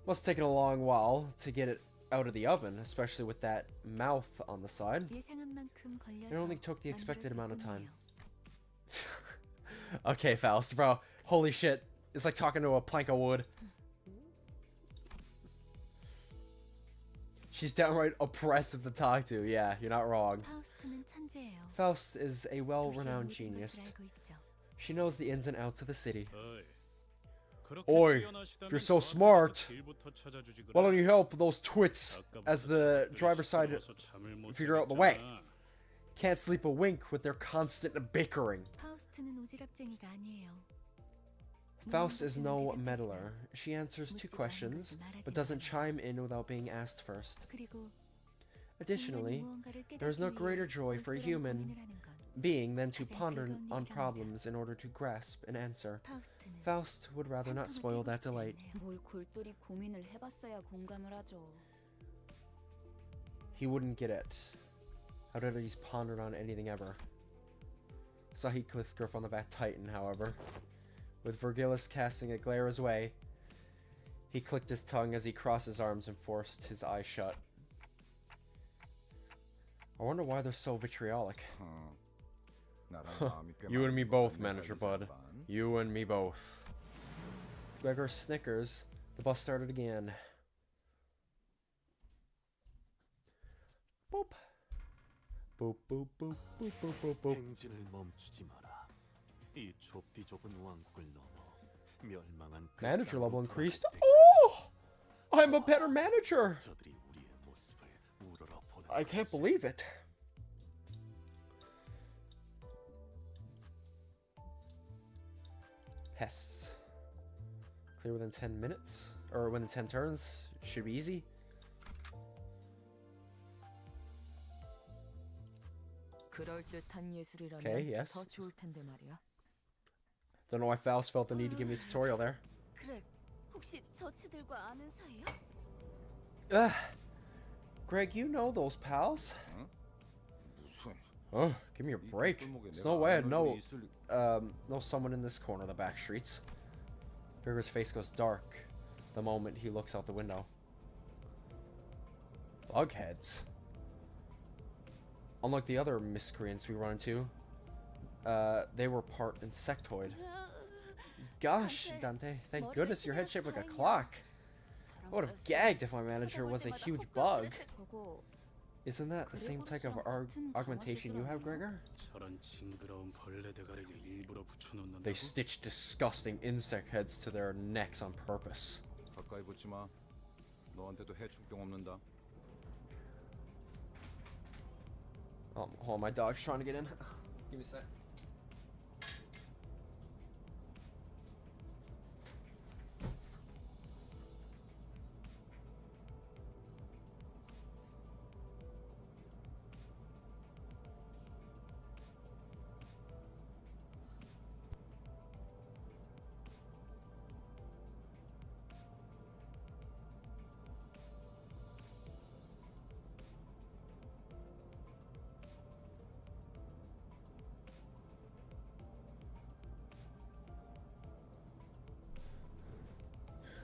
must have taken a long while to get it out of the oven, especially with that mouth on the side. 예상한 만큼 걸려서 It only took the expected amount of time. 만들었을 뿐이에요. Okay, Faust, bro. Holy shit. It's like talking to a plank of wood. She's downright oppressive to talk to. Yeah, you're not wrong. 파우스트는 천재예요. Faust is a 도시의 well-renowned 모든 genius. 것을 알고 있죠. She knows the ins and outs of the city. 어이, 그렇게 Oi, 뛰어나시다면 if you're so 저한테 smart, 와서 길부터 찾아주지 why don't 그래. you help those twits 아까부터 as the 저것들이 driver's side 시끄러워서 잠을 못 figure out the way? 자겠잖아. Can't sleep a wink with their constant bickering. 파우스트는 오지랖쟁이가 아니에요. Faust is no 물어보지는 meddler. She answers two 묻지도 않은 questions, 것을 말하지 but doesn't 못하네요. chime in without being asked first. 그리고 Additionally, 인간이 무언가를 there is no 깨닫기 greater 위해 joy for a 똘똘한 human 고민을 하는 건 being than to 가장 ponder 즐거운 on 일이랍니다. problems in order to grasp an answer. 파우스트는 Faust would rather not 상품을 spoil 떼고 that 싶지 delight. 않네요. 뭘 골똘히 고민을 해봤어야 공감을 하죠. He wouldn't get it. How did he's pondered on anything ever? Saw he clicked grip on the bat Titan, however. With Virgilus casting a glare his way, he clicked his tongue as he crossed his arms and forced his eyes shut. I wonder why they're so vitriolic. You and me both, Manager Bud. You and me both. Gregor snickers. The bus started again. Boop. Boop, boop, boop, boop, boop, boop, boop. 행진을 멈추지 마라. 이 좁디 좁은 왕국을 넘어 멸망한 그 Manager level 땅으로 increased. 돌아갈 Oh! I'm a better manager! 때까지 저들이 우리의 모습을 우러러보는 I can't 것이지. believe it. Hess. Clear within 10 minutes? Or within 10 turns? Should be easy. 그럴듯한 예술이라면 Okay, yes. 더 좋을 텐데 말이야. Don't know why Faust felt the need to give me a tutorial there. 그래, 혹시 저치들과 아는 사이야? Greg, you know those pals? 무슨 Oh, give me a break. There's no way I'd know someone in this corner of the back streets. Gregor's face goes dark the moment he looks out the window. Bugheads. Unlike the other miscreants we run into, they were part insectoid. Gosh, Dante, thank goodness your head's shaped like a clock. I would have gagged if my manager was a huge bug. 저거 Isn't that the same type of augmentation you have, Gregor? 저런 징그러운 벌레 대가리를 일부러 붙여놓는다고? They stitch disgusting insect heads to their necks on purpose. 가까이 붙지 마. 너한테도 해충병 없는다. Hold on, my dog's trying to get in. Give me a sec.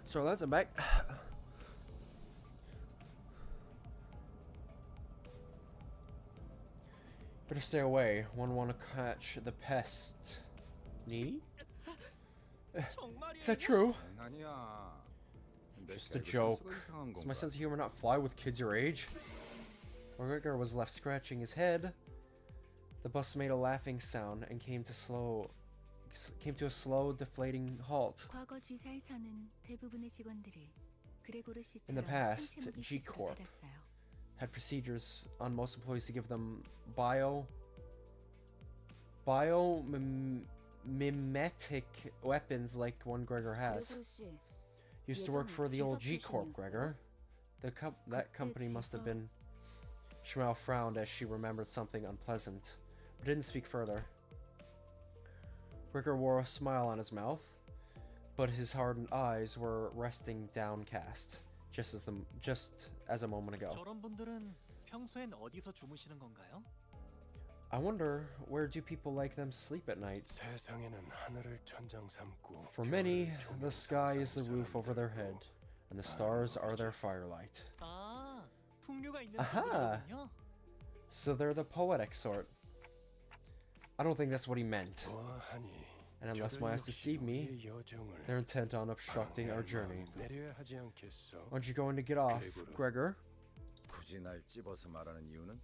So lads, I'm back. Better stay away. One want to catch the pest. Needy? Is that true? 아니야. Just a joke. Does my sense of humor not fly with kids your age? Gregor was left scratching his head. The bus made a laughing sound and came to came to a slow, deflating halt. 과거 G사에서는 대부분의 직원들이 그레고르 In the 씨처럼 past, 생체무기 G 시술을 Corp 받았어요. had procedures on most employees to give them mimetic weapons like one Gregor has. 그레고르 씨, Used to work for the old G G사 Corp, 출신이었어요? Gregor. That company must have G사. been. Schmel frowned as she remembered something unpleasant, but didn't speak further. Gregor wore a smile on his mouth, but his hardened eyes were resting downcast, just as a moment ago. 저런 분들은 평소엔 어디서 주무시는 건가요? I wonder, where do people like them sleep at night? 세상에는 하늘을 천장 삼고 For many, 별을 조명 the sky is the 삼는 roof over their head, 사람들도 and the stars are their firelight. 아, 풍류가 있는 아하. 분들이군요. So they're the poetic sort. I don't think that's what he meant. 보아하니 And unless 저들 my eyes 역시 deceive me, 우리의 여정을 they're intent on obstructing our 방해할 journey. 마음이 내려야 하지 않겠어? Aren't you going to get off, Gregor? 굳이 날 찝어서 말하는 이유는?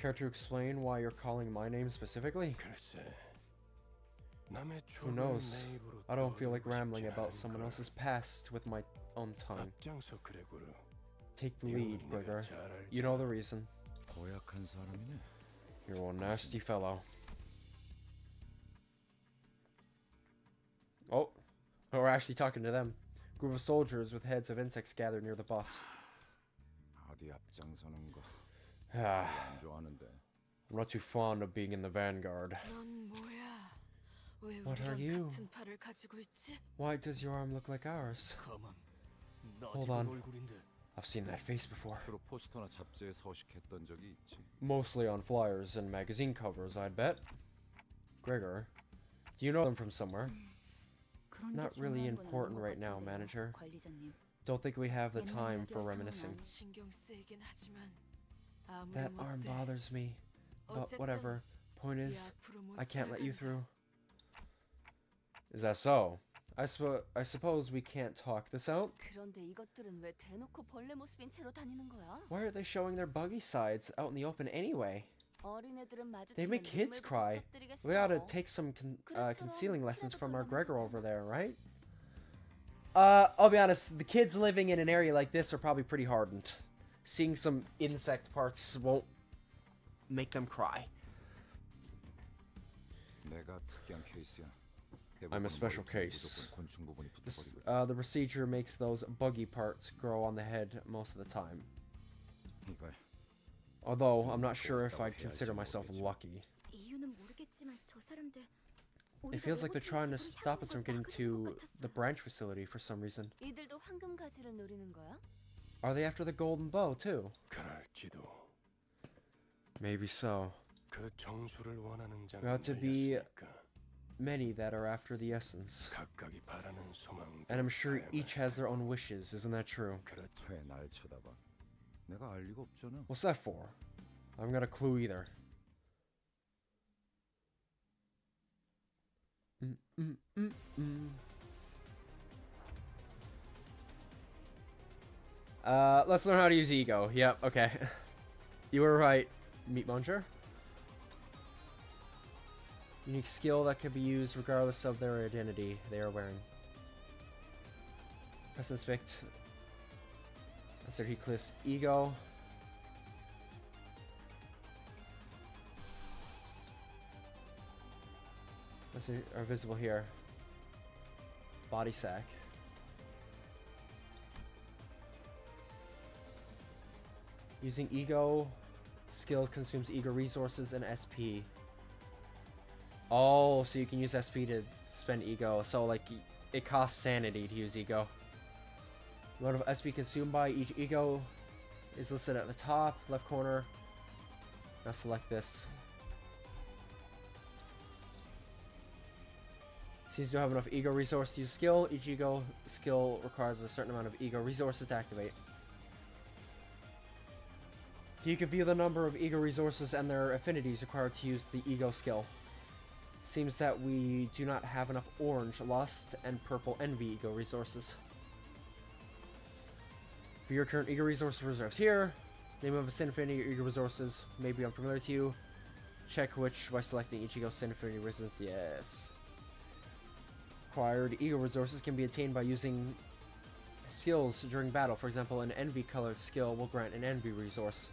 Care to explain why you're calling my name specifically? 글쎄, 남의 Who 추억을 knows? 내 입으로 I don't feel like 떠올리고 rambling 싶진 about 않은 someone 걸. else's past with my own tongue. 앞장서 그레고르. Take the lead, 이유는 네가 Gregor. 잘 알잖아. You know the reason. 고약한 사람이네. You're one nasty fellow. Oh, we're actually talking to them. Group of soldiers with heads of insects gathered near the bus. 어디 앞장서는 거 Ah, 안 좋아하는데. I'm not too fond of being in the vanguard. 넌 뭐야? 왜 What are 우리랑 you? 같은 팔을 가지고 있지? Why does your arm look like ours? 가만. Hold 낯익은 on. 얼굴인데. I've seen that face before. 주로 포스터나 잡지에 서식했던 적이 있지. Mostly on flyers and magazine covers, I'd bet. Gregor, do you know them from somewhere? 그런 게 Not really 중요한 건 important 아닌 것 right now, 같은데요, manager. 관리자님. Don't think we have the 옛날 time 이야기를 for reminiscing. 생각하면 신경 쓰이긴 하지만 아무리 That arm 못돼. bothers me. But 어쨌든 whatever. Point 이 is, 앞으로 못 I can't let you 지나간다. through. Is that so? I suppose we can't talk this out? 그런데 이것들은 왜 대놓고 벌레 모습인 채로 다니는 거야? Why are they showing their buggy sides out in the open anyway? 어린애들은 마주치면 They make kids 눈물부터 cry. 터뜨리겠어. We ought to take some 그릇처럼 concealing lessons 키라도 from our 덜 Gregor 만졌잖아. over there, right? I'll be honest, the kids living in an area like this are probably pretty hardened. Seeing some insect parts won't make them cry. 내가 특이한 케이스야. I'm a special 대부분 머리통에 case. 무조건 곤충 부분이 This, 붙어버리거든. the procedure makes those buggy parts grow on the head most of the time. 이걸 Although, I'm not sure if I'd consider myself lucky. 이유는 모르겠지만 저 사람들 It feels like they're trying to stop us from getting to the branch facility for some reason. 이들도 황금 가지를 노리는 거야? Are they after the golden bow, too? 그럴지도. Maybe so. 그 정수를 원하는 자가 We ought to be 열렸으니까 many that are after the essence. 각각이 바라는 소망도 And I'm sure each has their 다양하고. own wishes, isn't that true? 그렇지. 왜 날 쳐다봐? 내가 알 리가 없잖아. What's that for? I haven't got a clue either. Let's learn how to use ego. Yep, okay. You were right, Meat Muncher. Unique skill that can be used regardless of their identity they are wearing. Press inspect. Insert Heathcliff's ego. Let's see, are visible here. Body sack. Using ego skill consumes ego resources and SP. Oh, so you can use SP to spend ego. So like it costs sanity to use ego. The amount of SP consumed by each ego is listed at the top left corner. Now select this. Seems to have enough ego resource to use skill. Each ego skill requires a certain amount of ego resources to activate. You can view the number of ego resources and their affinities required to use the ego skill. Seems that we do not have enough orange lust and purple envy ego resources. For your current ego resource reserves here. Name of a affinity ego resources may be unfamiliar to you. check which by selecting each ego sin infinity resistance. Yes. Acquired ego resources can be attained by using skills during battle. For example, an envy color skill will grant an envy resource.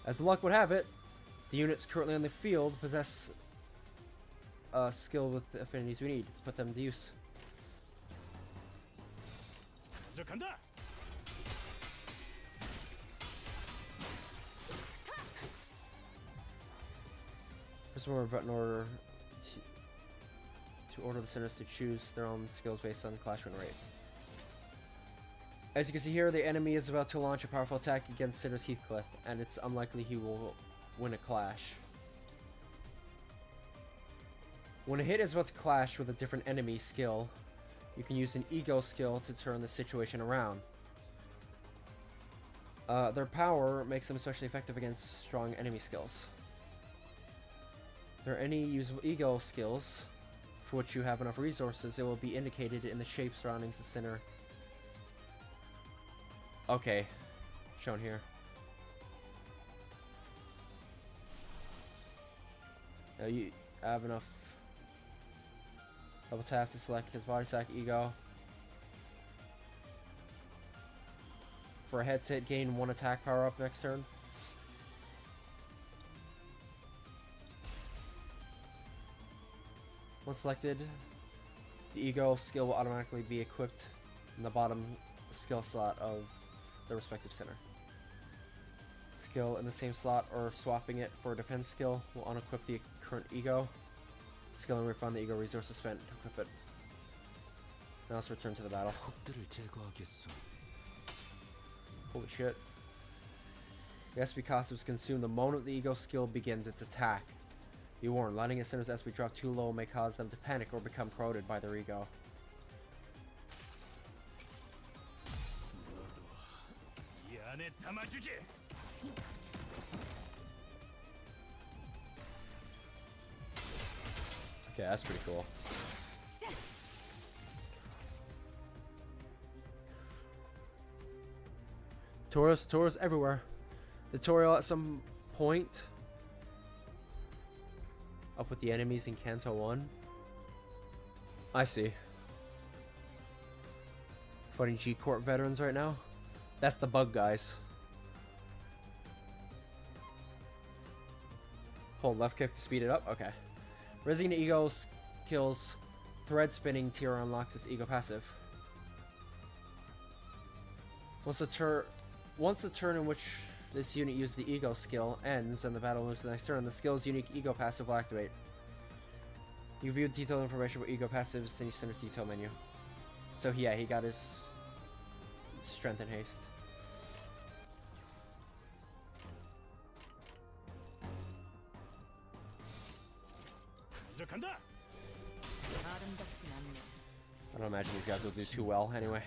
As luck would have it, the units currently on the field possess a skill with the affinities we need. Put them to use. 먼저 간다. Press one more button order to order the sinners to choose their own skills based on clash win rate. As you can see here, the enemy is about to launch a powerful attack against Sinner's Heathcliff, and it's unlikely he will win a clash. When a hit is about to clash with a different enemy skill, you can use an ego skill to turn the situation around. Their power makes them especially effective against strong enemy skills. If there are any usable ego skills for which you have enough resources, it will be indicated in the shape surrounding the sinner. Okay, shown here. Now you have enough. Double tap to select his body sack ego. For a head hit, gain 1 attack power up next turn. Once selected, the ego skill will automatically be equipped in the bottom skill slot of the respective center. Skill in the same slot or swapping it for a defense skill will unequip the current ego. Skill and refund the ego resources spent to equip it. Now let's return to the battle. 적들을 제거하겠소. Holy shit. The SP cost was consumed the moment the ego skill begins its attack. Be warned, letting a sinner's SP drop too low may cause them to panic or become corroded by their ego. 이 안에 담아주지. Okay, that's pretty cool. Tutorials everywhere. Tutorial at some point. Up with the enemies in Kanto 1. I see. Fighting G-Corp veterans right now. That's the bug guys. Hold left click to speed it up. Okay. Raising the ego skills thread spinning tier unlocks its ego passive. Once the turn in which this unit uses the ego skill ends and the battle moves to the next turn, the skill's unique ego passive will activate. You view detailed information about ego passives in your center's detail menu. So yeah, he got his strength and haste. 먼저 간다. 아름답진 않네. I don't imagine these guys will do too well anyway.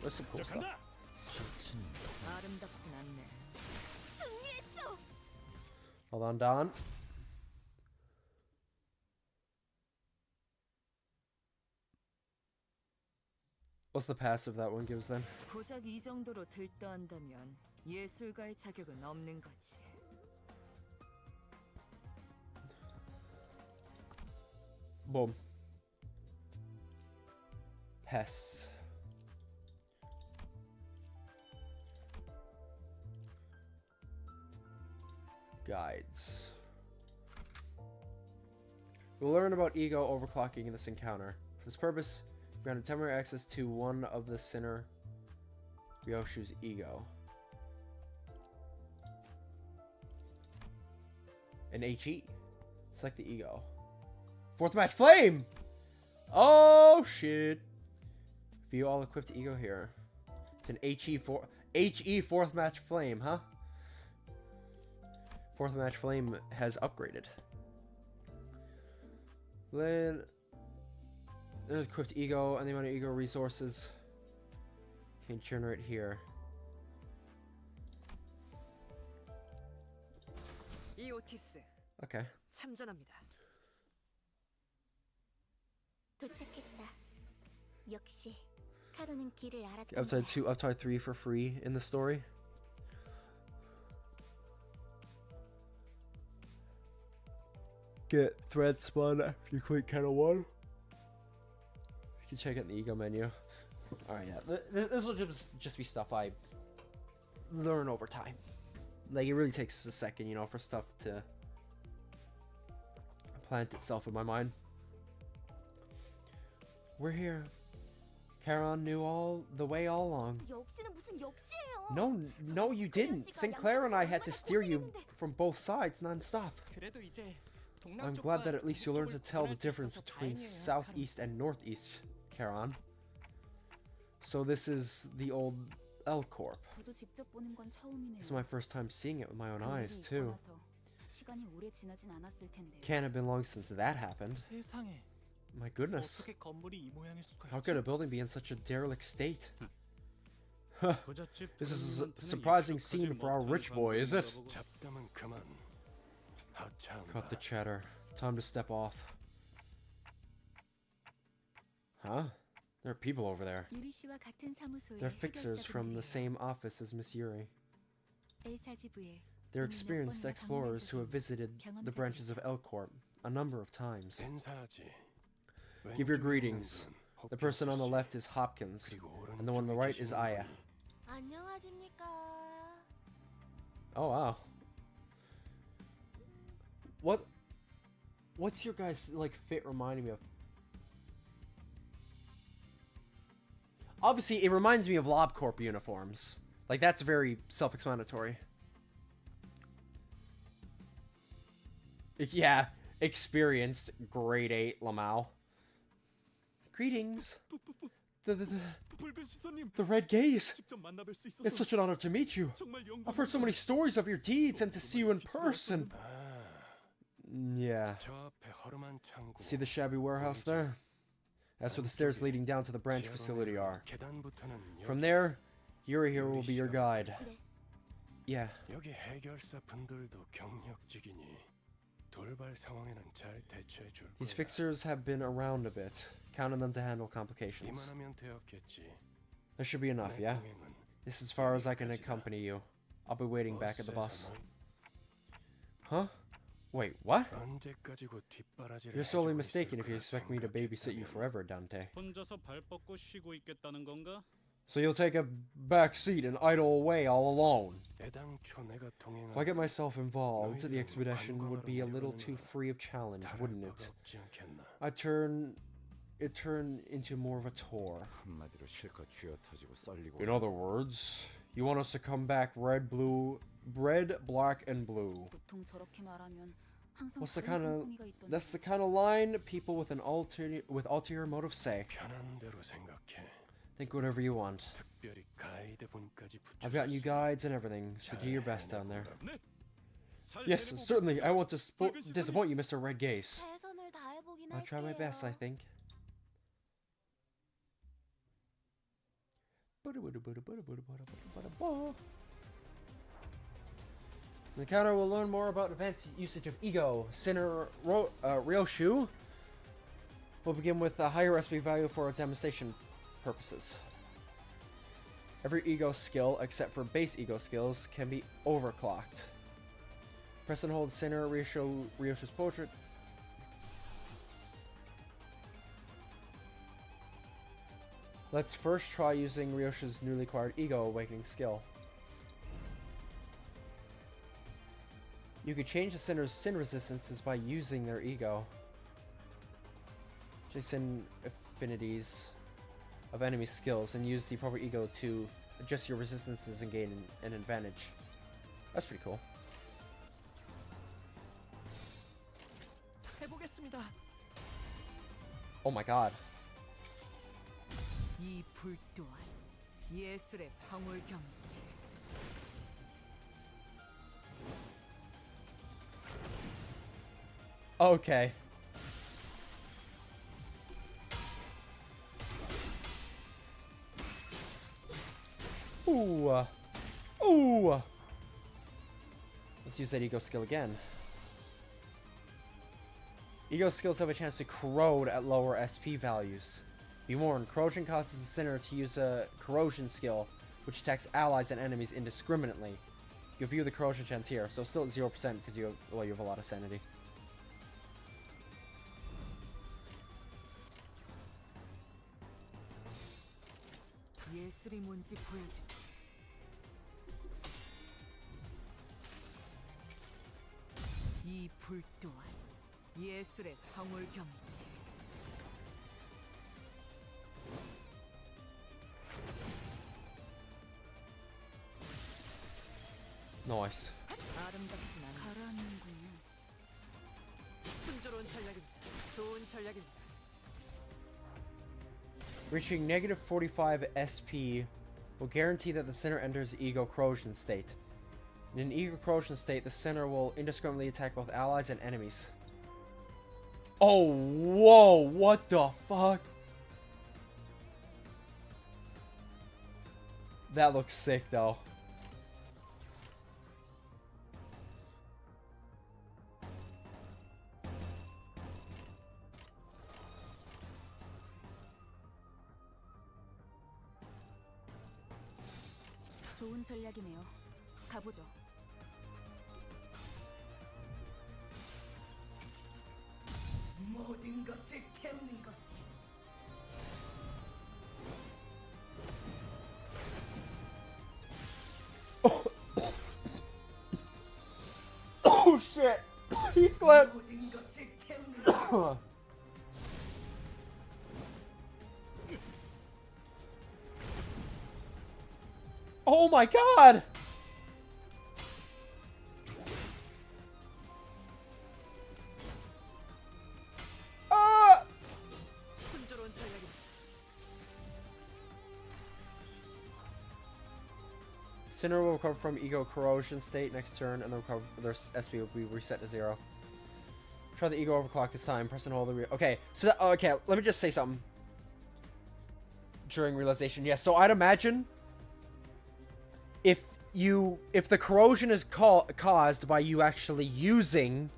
There's some cool stuff. 간다. 아름답진 않네. 승리했어. Hold on, Don. What's the passive that one gives then? 고작 이 정도로 들떠한다면 예술가의 자격은 없는 거지. Boom. Pests. Guides. We'll learn about ego overclocking in this encounter. For this purpose, we granted temporary access to one of the sinner Ryoshu's ego. An HE. Select the ego. Fourth match flame! Oh shit. View all equipped ego here. It's an HE fourth match flame, huh? Fourth match flame has upgraded. Then equipped ego and the amount of ego resources can generate here. 이 오티스 Okay. 참전합니다. 도착했다. 역시 카루는 길을 알았던 Upside 거야. 2, upside 3 for free in the story. Get thread spun after you click Channel 1. You can check it in the ego menu. Alright, yeah. This will just be stuff I learn over time. Like, it really takes a second, you know, for stuff to plant itself in my mind. We're here. Charon knew all the way all along. 역시는 무슨 역시예요. No, you didn't. Sinclair and I had to steer you from both sides non-stop. 그래도 이제 I'm glad that at least you learned to tell the difference between southeast and northeast, Charon. So this is the old L Corp. 저도 직접 보는 건 처음이네요. This is my first time seeing it with my own eyes, 그 일이 too. 있고 나서 시간이 오래 지나진 않았을 텐데. Can't have been long since that happened. 세상에 My goodness. 어떻게 건물이 이 모양일 수가 How could a building be in such a derelict state? 부잣집 This is a 주인한테는 surprising 익숙하지 scene for our 못한 rich boy, is it? 방법이라고. 잡담은 그만. Cut the chatter. Time to step off. Huh? There are people over there. 유리 씨와 같은 사무소의 They're fixers from the same office as Miss Yuri. 엘사지부에 They're experienced explorers who have visited the branches of L Corp a number of times. Give your greetings. The person on the left is Hopkins, and the one on the right is Aya. 안녕하십니까. Oh wow. What's your guys like fit reminding me of? Obviously, it reminds me of LobCorp uniforms. Like, that's very self-explanatory. Yeah, experienced grade 8 Lamau. Greetings. The Red Gaze. It's such an honor to meet you. I've heard so many stories of your deeds and to see you in person. Yeah. See the shabby warehouse there? That's where the stairs leading down to the branch facility are. From there, Yuri here will be your guide. Yeah. 여기 해결사 분들도 경력직이니 돌발 상황에는 잘 대처해 줄 These 거야. fixers have been around a bit. Count on them to handle complications. 이만하면 되었겠지. That should be enough, 내 yeah? 동행은 This is as far as I can accompany you. I'll be waiting back at the bus. Huh? Wait, what? 언제까지고 뒷바라지를 You're sorely 해주고 mistaken 있을 if you 거라 expect me to babysit you 생각했다면 forever, Dante. 혼자서 발 뻗고 쉬고 있겠다는 건가? So you'll take a back seat and idle away all alone. 애당초 내가 If I get myself involved, the expedition would be a little too free of challenge, wouldn't it? It turn into more of a tour. 한마디로 실컷 쥐어 터지고 썰리고. In other words, you want us to come back red, black, and blue. 보통 저렇게 말하면 항상 What's the 다른 kind of? 꿍꿍이가 있던데. That's the kind of line people with an ulterior motive say. 편한 대로 생각해. Think whatever you want. 특별히 가이드 분까지 I've gotten you 붙여줬으니 guides and everything, so do your best down there. 네. 잘 Yes, 해내고 certainly. I 오겠습니다. won't disappoint you, Mr. Red Gaze. 최선을 다해보긴 I'll try my best, I 할게요. think. The encounter will learn more about advanced usage of Ego. Sinner Ryoshu will begin with a higher recipe value for demonstration purposes. Every Ego skill, except for base Ego skills, can be overclocked. Press and hold Sinner Ryoshu's portrait. Let's first try using Ryoshu's newly acquired Ego Awakening skill. You could change the Sinner's sin resistances by using their Ego. Sin affinities of enemy skills and use the proper Ego to adjust your resistances and gain an advantage. That's pretty cool. 해보겠습니다. Oh my god. 이 불 또한 예술의 방울경이지. Okay. Ooh. Ooh. Let's use that Ego skill again. Ego skills have a chance to corrode at lower SP values. Be warned, corrosion causes the sinner to use a corrosion skill, which attacks allies and enemies indiscriminately. You view the corrosion chance here, so still at 0% because you have a lot of sanity. 예술이 뭔지 보여주지. 이 불 또한 예술의 황홀경이지. Nice. 아름답지만 가라앉는군요. 순조로운 전략입니다. 좋은 전략입니다. Reaching negative 45 SP will guarantee that the sinner enters ego corrosion state. In an ego corrosion state, the sinner will indiscriminately attack both allies and enemies. Oh, whoa, what the fuck? That looks sick, though. 좋은 전략이네요. 가보죠. 모든 것을 태우는 것. Oh shit! He flipped! 모든 것을 태우는 것. Oh my god! 순조로운 전략입니다. Sinner will recover from ego corrosion state next turn, and their SP will be reset to 0. Try the ego overclock this time. Press and hold the okay. So okay, let me just say something. During realization, yes. So I'd imagine if the corrosion is caused by you actually using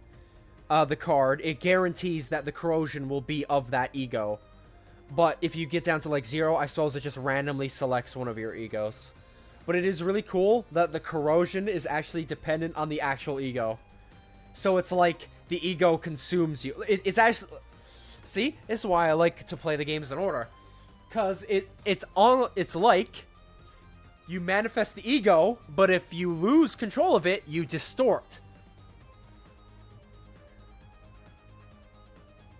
the card, it guarantees that the corrosion will be of that ego. But if you get down to like 0, I suppose it just randomly selects one of your egos. But it is really cool that the corrosion is actually dependent on the actual ego. So it's like the ego consumes you. It's actually... See? This is why I like to play the games in order. Because it's like you manifest the ego, but if you lose control of it, you distort.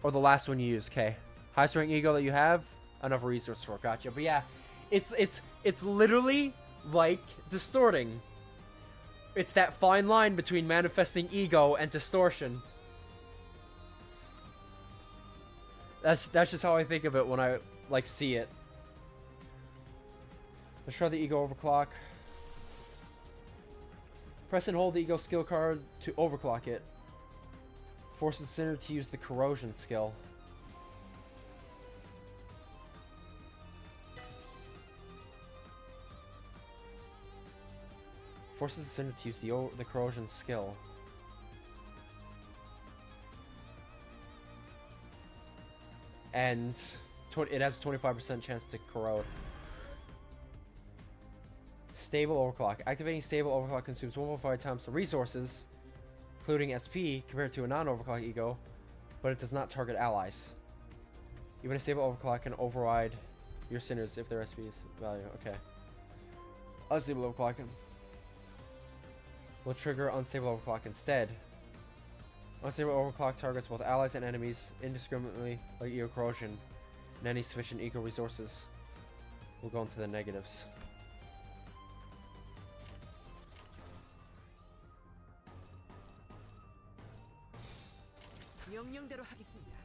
Or the last one you use, okay. Highest rank ego that you have, enough resource for it. Gotcha. But yeah, it's literally like distorting. It's that fine line between manifesting ego and distortion. That's just how I think of it when I like see it. Let's try the ego overclock. Press and hold the ego skill card to overclock it. Forces the sinner to use the corrosion skill. Forces the sinner to use the corrosion skill. And it has a 25% chance to corrode. Stable overclock. Activating stable overclock consumes 1.5 times the resources, including SP, compared to a non-overclock ego, but it does not target allies. Even a stable overclock can override your sinners if their SP's value. Okay. Unstable overclocking will trigger unstable overclock instead. Unstable overclock targets both allies and enemies indiscriminately, like ego corrosion, and any sufficient ego resources will go into the negatives. 명령대로 하겠습니다.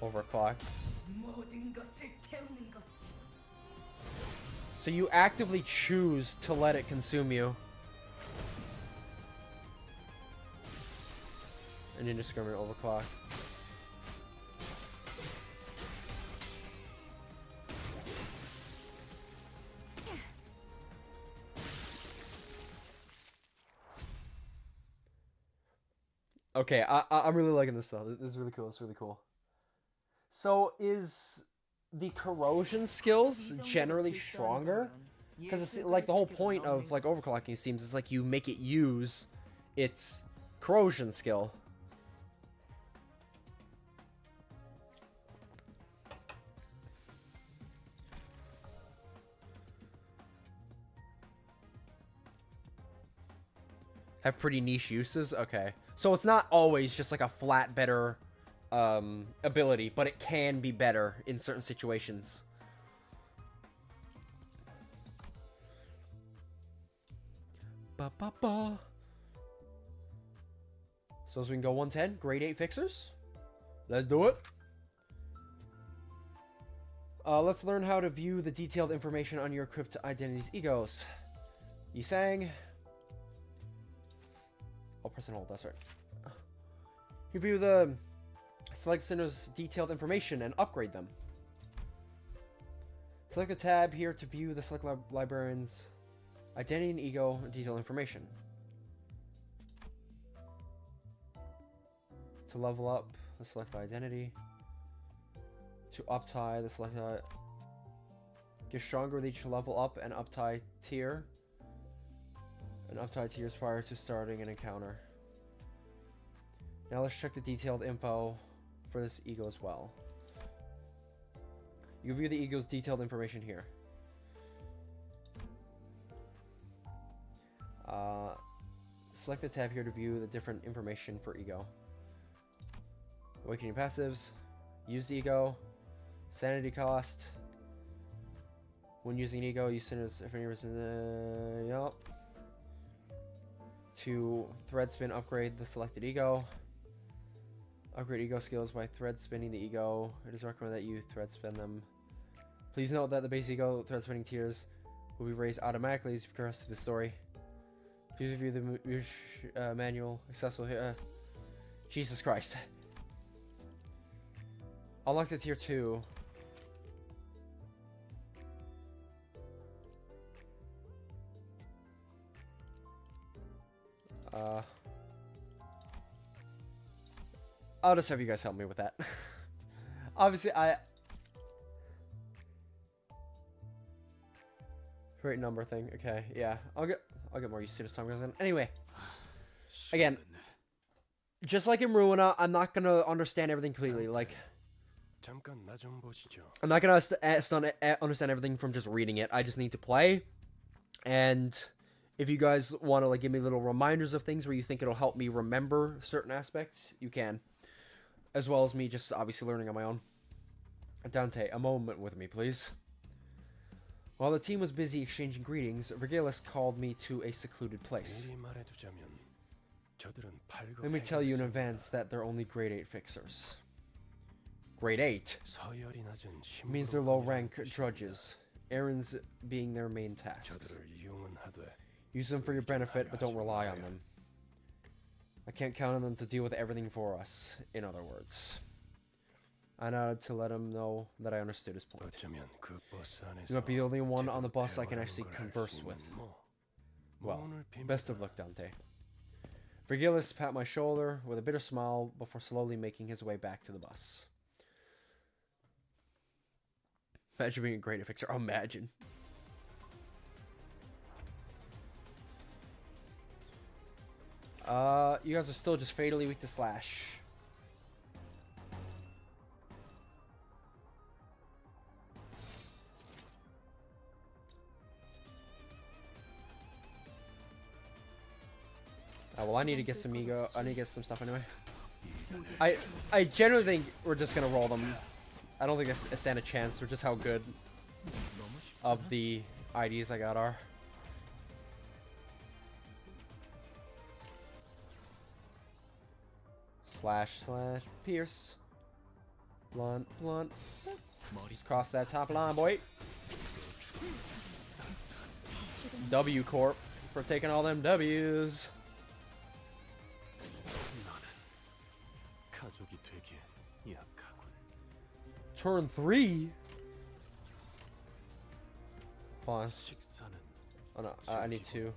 Overclock. 모든 것을 태우는 것. So you actively choose to let it consume you. An indiscriminate overclock. Okay, I'm really liking this though. This is really cool. It's really cool. So is the corrosion skills generally stronger? Because it's like the whole point of like overclocking seems is like you make it use its corrosion skill. Have pretty niche uses? Okay. So it's not always just like a flat better ability, but it can be better in certain situations. Ba ba ba. So as we can go 110, grade 8 fixers. Let's do it. Let's learn how to view the detailed information on your crypt identities egos. You sang. Oh, press and hold, that's right. You view the select center's detailed information and upgrade them. Select the tab here to view the select librarian's identity and ego and detailed information. To level up, the select identity. To uptie, the select get stronger with each level up and uptie tier. And uptie tiers prior to starting an encounter. Now let's check the detailed info for this ego as well. You can view the ego's detailed information here. Select the tab here to view the different information for ego. Awakening passives, use the ego, sanity cost. When using ego, use sinners if any reason. Yup. To thread spin, upgrade the selected ego. Upgrade ego skills by thread spinning the ego. It is recommended that you thread spin them. Please note that the base ego thread spinning tiers will be raised automatically as you progress through the story. Please review the manual accessible here. Jesus Christ. Unlock the tier 2. I'll just have you guys help me with that. Obviously, Great number thing. Okay, yeah. I'll get more used to this time. Anyway, again, just like in Ruina, I'm not gonna understand everything completely. Like, I'm not gonna understand everything from just reading it. I just need to play. And if you guys want to like give me little reminders of things where you think it'll help me remember certain aspects, you can. As well as me just obviously learning on my own. Dante, a moment with me, please. While the team was busy exchanging greetings, Vergilius called me to a secluded place. Let me tell you in advance that they're only grade 8 fixers. Grade 8 means they're low rank drudges, errands being their main tasks. Use them for your benefit, but don't rely on them. I can't count on them to deal with everything for us, in other words. I nodded to let him know that I understood his point. You might be the only one on the bus I can actually converse with. Well, best of luck, Dante. Vergilius pat my shoulder with a bitter smile before slowly making his way back to the bus. Imagine being a great fixer. Oh, imagine. You guys are still just fatally weak to slash. Well, I need to get some ego. I need to get some stuff anyway. I generally think we're just gonna roll them. I don't think I stand a chance for just how good of the IDs I got are. Slash, pierce. Blunt. Just cross that top line, boy. W Corp for taking all them W's. Turn 3? Hold on. Oh no, I need 2.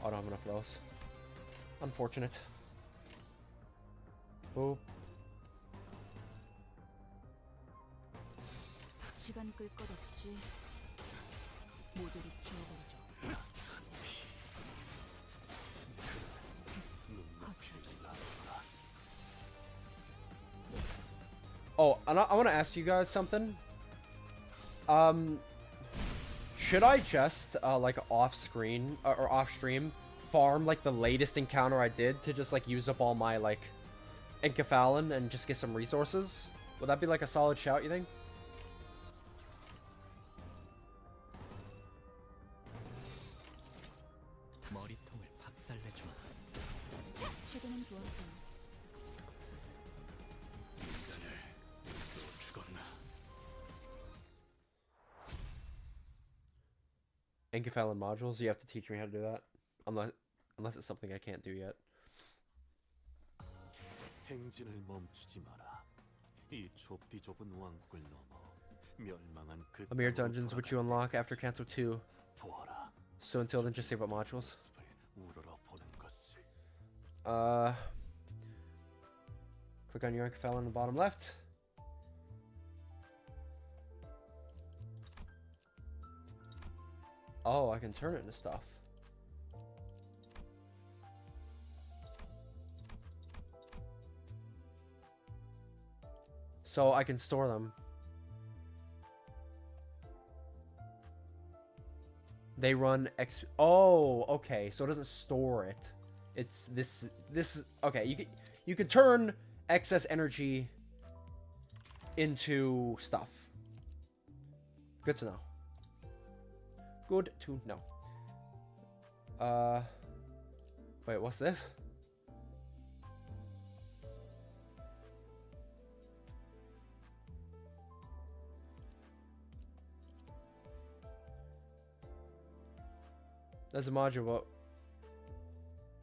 I don't have enough of those. Unfortunate. Boop. 시간 끌 것 없이 모조리 지워버리죠. Oh, and I want to ask you guys something. Should I just like off screen or off stream farm like the latest encounter I did to just like use up all my like Encephalon and just get some resources? Would that be like a solid shout, you think? 머리통을 박살내주마. 최근엔 좋았어요. 또 죽었나? Encephalon modules, you have to teach me how to do that. Unless it's something I can't do yet. 행진을 멈추지 마라. 이 좁디 좁은 왕국을 넘어 멸망한 그 Amir 땅으로 dungeons which you 돌아가는 unlock after Canto 2. 보아라. So until then just save up modules. 모습을 우러러보는 것을. Click on your Encephalon in the bottom left. Oh, I can turn it into stuff. So I can store them. They run X. Oh, okay. So it doesn't store it. It's this. Okay. You can turn excess energy into stuff. Good to know. Good to know. Wait, what's this? There's a module, but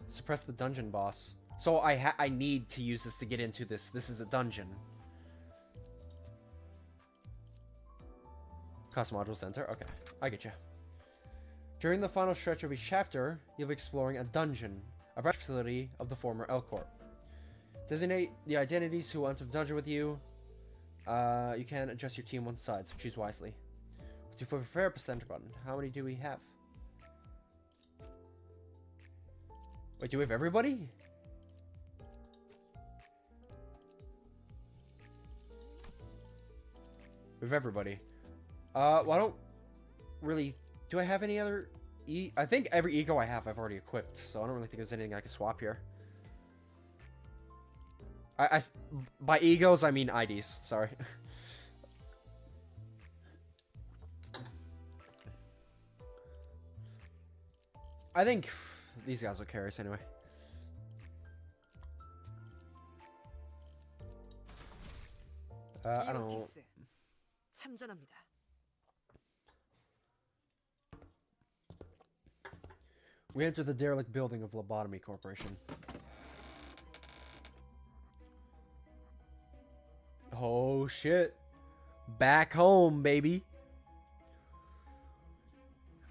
suppress the dungeon boss. So I need to use this to get into this. This is a dungeon. Cost modules to enter. Okay, I get you. During the final stretch of each chapter, you'll be exploring a dungeon, a branch facility of the former L Corp. Designate the identities who enter the dungeon with you. You can adjust your team one side, so choose wisely. To prepare percent button. How many do we have? Wait, do we have everybody? We have everybody. Well, I don't really... Do I have any other... I think every ego I have, I've already equipped, so I don't really think there's anything I can swap here. By egos, I mean IDs. Sorry. I think these guys will carry us anyway. I don't know. 참전합니다. We enter the derelict building of Lobotomy Corporation. Oh shit. Back home, baby.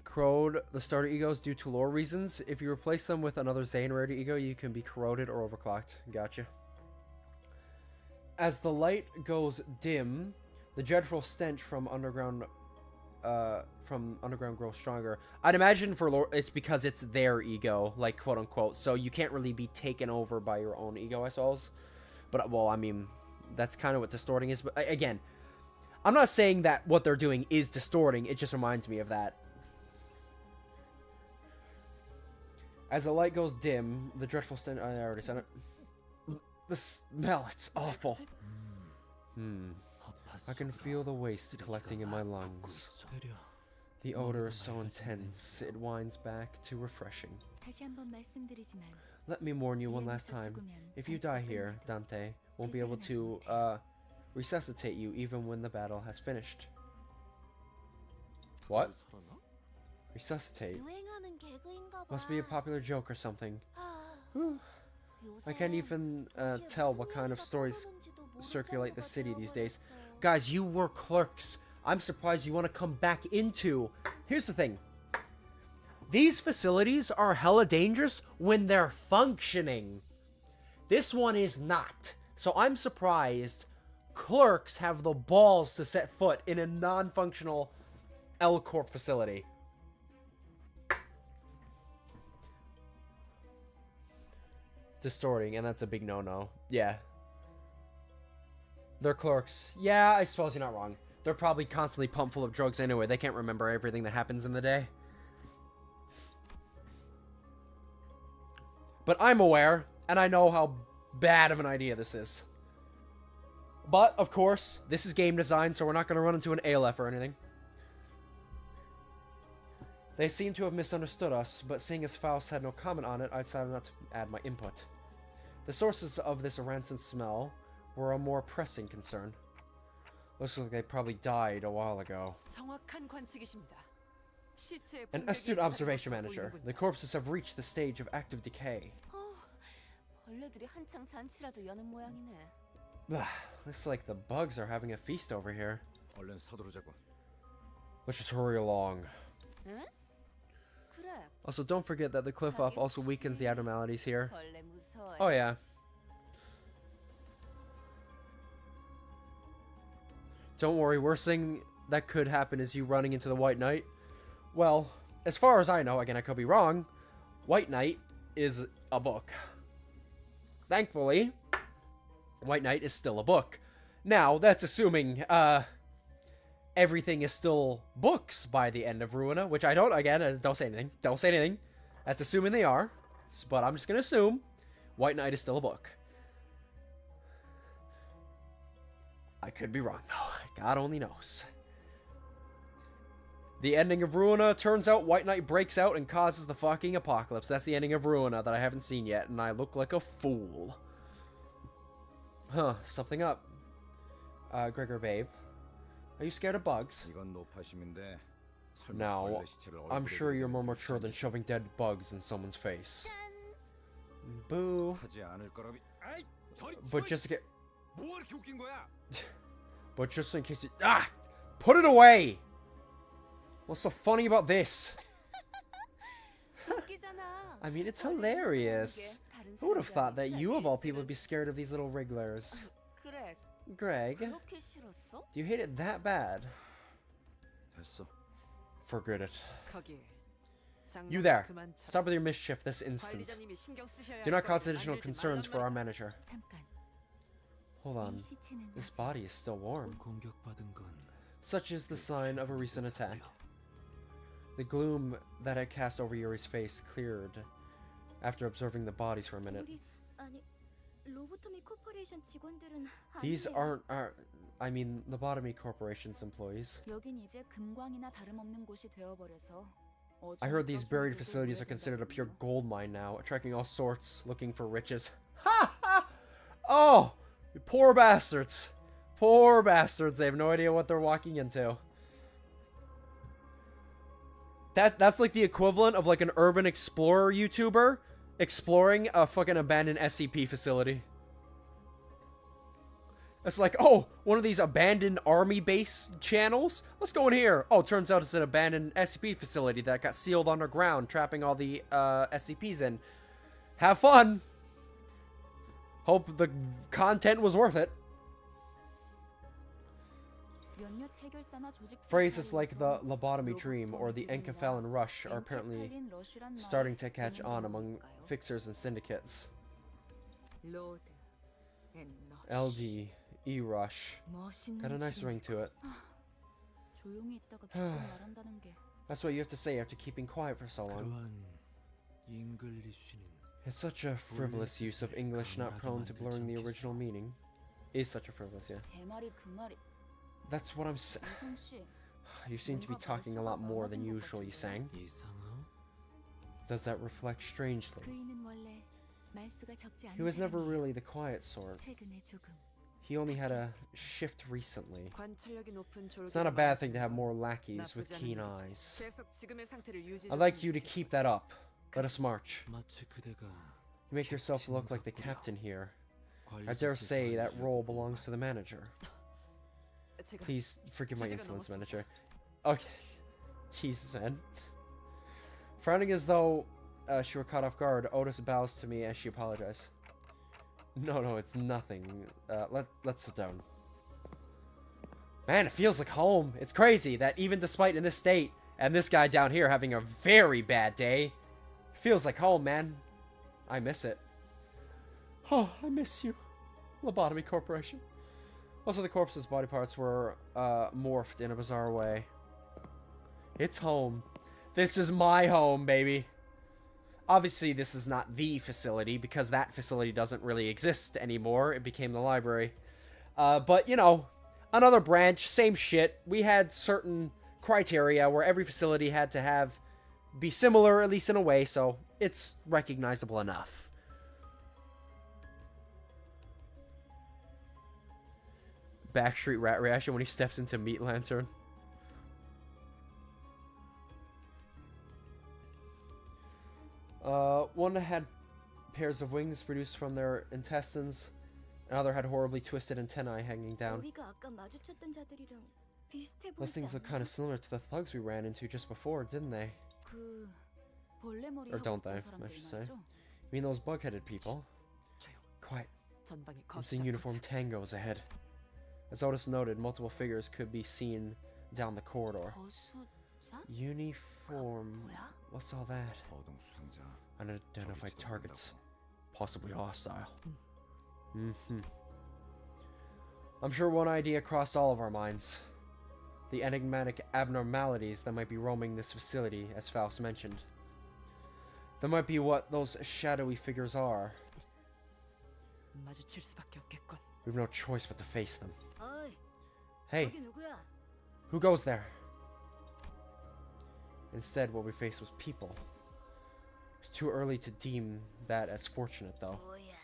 Corrode the starter egos due to lore reasons. If you replace them with another Zane rarity ego, you can be corroded or overclocked. Gotcha. As the light goes dim, the dreadful stench from underground grows stronger. I'd imagine for lore, it's because it's their ego, like quote unquote. So you can't really be taken over by your own ego, I suppose. But well, I mean, that's kind of what distorting is. But again, I'm not saying that what they're doing is distorting. It just reminds me of that. As the light goes dim, the dreadful stench... I already said it. The smell, it's awful. I can feel the waste collecting in my lungs. The odor is so intense, it winds back to refreshing. 다시 한번 말씀드리지만 Let me warn you one last time. If you die here, Dante won't be able to, resuscitate you even when the battle has finished. What? Resuscitate? 유행하는 개그인가 봐. Must be a popular joke or something. 요새 I can't even tell what kind of stories circulate the city these days. Guys, you were clerks. I'm surprised you want to come back into... Here's the thing. These facilities are hella dangerous when they're functioning. This one is not. So I'm surprised clerks have the balls to set foot in a non-functional L Corp facility. Distorting, and that's a big no-no. Yeah. They're clerks. Yeah, I suppose you're not wrong. They're probably constantly pumped full of drugs anyway. They can't remember everything that happens in the day. But I'm aware, and I know how bad of an idea this is. But, of course, this is game design, so we're not going to run into an ALF or anything. They seem to have misunderstood us, but seeing as Faust had no comment on it, I decided not to add my input. The sources of this rancid smell were a more pressing concern. Looks like they probably died a while ago. 정확한 관측이십니다. 시체의 An 분명히 astute observation 다른 것으로 manager. 보이는군요. The corpses have reached the stage of active decay. 벌레들이 한창 잔치라도 여는 모양이네. Looks like the bugs are having a feast over here. 얼른 서두르자고. Let's just hurry along. 응? 그래. Also, don't forget that the cliff off also weakens the abnormalities here. 벌레 무서워. Oh yeah. Don't worry, worst thing that could happen is you running into the White Knight. Well, as far as I know, again I could be wrong, White Knight is a book. Thankfully, White Knight is still a book. Now, that's assuming everything is still books by the end of Ruina, which I don't, again, don't say anything. Don't say anything. That's assuming they are. But I'm just going to assume White Knight is still a book. I could be wrong, though. God only knows. The ending of Ruina, turns out White Knight breaks out and causes the fucking apocalypse. That's the ending of Ruina that I haven't seen yet, and I look like a fool. Huh, something up. Gregor, babe. Are you scared of bugs? 이건 노파심인데. 설마 Now, 벌레 시체를 I'm 얼굴에 sure you're more 대고 mature than 있는지 shoving dead bugs in someone's face. Boo. 하지 않을 거라비. 아이, 저리 But just to get... 뭐 이렇게 웃긴 거야? But just in case you... Ah! Put it away! What's so funny about this? 웃기잖아. I mean, it's hilarious. Who would have thought that you, of all people, would be scared of these little wrigglers? 그래. Greg, do 그렇게 싫었어? you hate it that bad? 됐어. Forget it. 거기. You there. 그만 쳐. Stop with your mischief this instant. 관리자님이 신경 쓰셔야 Do 할 not cause 거를 additional 만들지 concerns 말란 for our 말이야. manager. 잠깐. Hold 이 on. 시체는 This 아직 body is still warm. 공격받은 건 Such is the sign of a recent attack. The gloom that had cast over Yuri's face cleared after observing the bodies for a minute. 우리 아니 로보토미 코퍼레이션 직원들은 These 아니에요. I mean, Lobotomy Corporation's employees. 여긴 이제 금광이나 다름없는 곳이 되어버려서. I heard these buried facilities are considered a pure gold mine now, attracting all sorts, looking for riches. Ha ha! Oh! Poor bastards. Poor bastards. They have no idea what they're walking into. That's like the equivalent of like an urban explorer YouTuber exploring a fucking abandoned SCP facility. It's like, oh, one of these abandoned army base channels? Let's go in here. Oh, turns out it's an abandoned SCP facility that got sealed underground, trapping all the SCPs in. Have fun. Hope the content was worth it. 몇몇 해결사나 조직 Phrases like the lobotomy dream or the encephalon rush are apparently starting to catch on among fixers and syndicates. 로드 앤 러쉬. LD, E-rush. Got a nice ring to it. 조용히 있다가 기껏 말한다는 게. That's what you have to say after keeping quiet for so long. 그러한 잉글리쉬는 It's such a frivolous use of English not prone to blurring the original meaning. Is such a frivolous, yeah. 제 말이 그 말이. That's what I'm saying. 이성 씨. You seem to be talking a lot more than usual, you sang. 이상하? Does that reflect strangely? 그이는 원래 말수가 적지 않은 He was never 사람이에요. really the quiet sort. 최근에 조금. He only had a shift recently. 관찰력이 높은 It's not a bad thing to have more lackeys with keen eyes. 계속 지금의 상태를 유지해 I'd like you to keep that up. Let us march. 마치 그대가 You make yourself look like the captain here. I dare say that role belongs to the manager. 제가 Please forgive my 주제가 insolence, 넘었습니다. manager. Okay. Jesus, man. Frowning as though she were caught off guard, Otis bows to me as she apologizes. No, it's nothing. Let's sit down. Man, it feels like home. It's crazy that even despite in this state, and this guy down here having a very bad day, it feels like home, man. I miss it. Oh, I miss you. Lobotomy Corporation. Also, the corpse's body parts were morphed in a bizarre way. It's home. This is my home, baby. Obviously, this is not the facility, because that facility doesn't really exist anymore. It became the library. But, you know, another branch, same shit. We had certain criteria where every facility had to be similar, at least in a way, so it's recognizable enough. Backstreet Rat reaction when he steps into Meat Lantern. One had pairs of wings produced from their intestines. Another had horribly twisted antennae hanging down. 우리가 아까 마주쳤던 자들이랑 비슷해 Those 보이지 things look 않아? kind of similar to the thugs we ran into just before, didn't they? 그 벌레머리 Or 하고 don't 있던 they, I 사람들 should say. 말이죠? You mean those bug-headed people? 조용. Quiet. 전방에 I'm seeing uniformed tangos ahead. As Otis noted, multiple figures could be seen down the corridor. 거수자? Uniform... 뭐야? What's all that? 거동 수상자. Unidentified targets. Possibly hostile. Mm-hmm. I'm sure one idea crossed all of our minds. The enigmatic abnormalities that might be roaming this facility, as Faust mentioned. That might be what those shadowy figures are. 마주칠 수밖에 없겠군. We've no choice but to face them. 어이, Hey, 거기 누구야? who goes there? Instead, what we faced was people. It's too early to deem that as fortunate, though. 뭐야?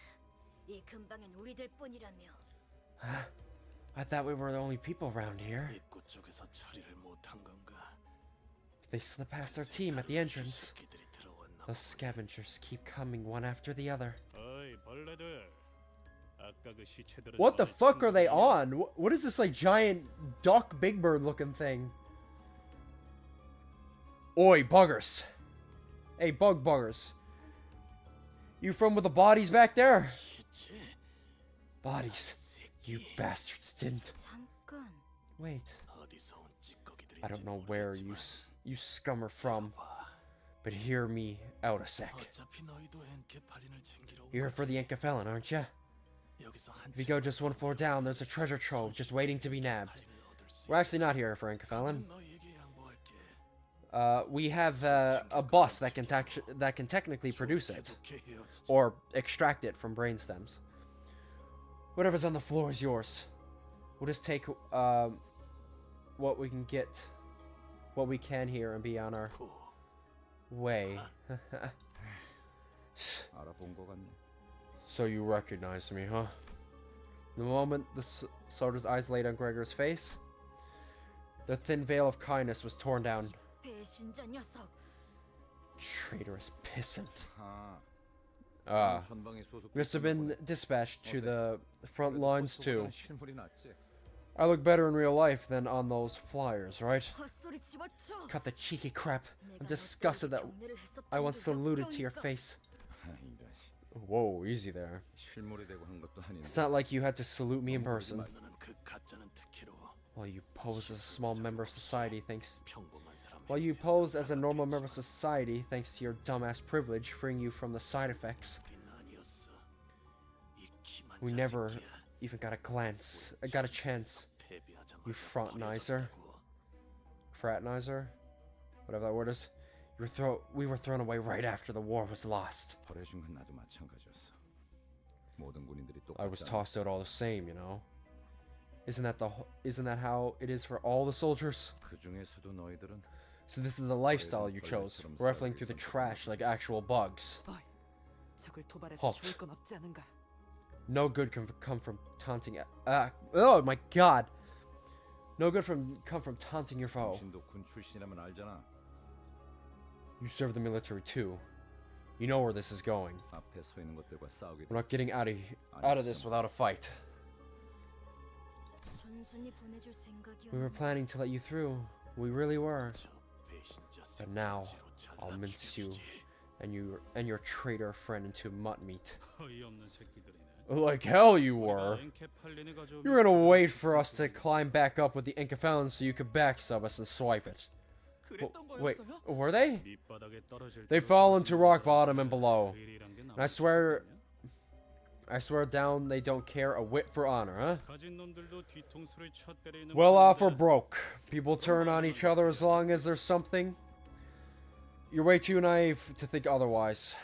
이 근방엔 우리들 뿐이라며. I thought we were the only people around here. 입구 쪽에서 처리를 못한 건가? They slip past our team at the entrance. Those scavengers keep coming one after the other. 어이 벌레들. 아까 그 시체들은 What the 너네 fuck are they 친구들이냐? on? What is this, like, giant Doc Big Bird looking thing? Oi, buggers. Hey, buggers. You from with the bodies back there? Bodies. You bastards didn't. 잠깐. Wait. 어디서 온 찌꺼기들인지 I don't know where 모르겠지만 you scum are from, but hear me out a sec. 어차피 너희도 엔케팔린을 챙기러 온 You're here for the Enkefelin, aren't you? 거지. 여기서 If you go just one floor down, there's a treasure trove just waiting to be nabbed. We're actually not here for Enkefelin. 너희에게 양보할게. We have a bus that can technically produce it, 좋게 헤어지자. or extract it from brain stems. Whatever's on the floor is yours. We'll just take what we can get, what we can here, and be on our 고. way. 알아본 거 같네. So you recognize me, huh? The moment the soldier's eyes laid on Gregor's face, the thin veil of kindness was torn down. 배신자 녀석. Traitorous pissant. 아, 전방에 소속. Must have been dispatched to the front lines too. 실물이 낫지. I look better in real life than on those flyers, right? 헛소리 집어쳐. Cut the cheeky crap. I'm 내가 disgusted that 너희들 경례를 했었던 I once 게 saluted to your 역겨우니까. face. 이런 Whoa, easy there. 실물이 되고 한 것도 아닌데. It's not like you had to salute me in person. 너는 그 가짜는 특혜로 While you pose as a small member of society thanks 평범한 사람. While you pose as a normal member of society thanks to your dumbass privilege, freeing you from the side effects. 아니었어. 이 기만 We never 자식이야. even got a glance. I got a chance. 패배하자마자 You fraternizer. 버려졌다고. Fraternizer? Whatever that word is. We were thrown away right after the war was lost. 버려준 건 나도 마찬가지였어. 모든 군인들이 I was 똑같지 않아. tossed out all the same, you know. Isn't that how it is for all the soldiers? 그 중에서도 너희들은 So this is the lifestyle you chose, rifling through the trash like actual bugs. 어이, 적을 도발해서 Halt. 좋을 건 없지 않은가? No good can come from taunting. Oh my God! No good come from taunting your foe. 당신도 군 출신이라면 알잖아. You serve the military too. You know where this is going. 앞에 서 있는 것들과 싸우게. We're not getting out of this without a fight. 순순히 보내줄 We were 생각이었는데 planning to let you through. We really were. But now, I'll mince you and your traitor friend into mutton meat. 어이없는 새끼들이네. Like hell you 우리가 were. 엔캡 팔리니 가져오면 You were gonna wait for us to climb back up with the Inca so you could backstab us and swipe it. Wait, were they? 밑바닥에 떨어질 They 때 fall into rock 가진 bottom and 놈들은 below. 의리란 게 And I swear down they don't care a whit for honor, huh? 가진 놈들도 뒤통수를 쳐 때리는 Well off or 분인데 broke. People turn on each other as long as there's something. You're way too naive to think otherwise.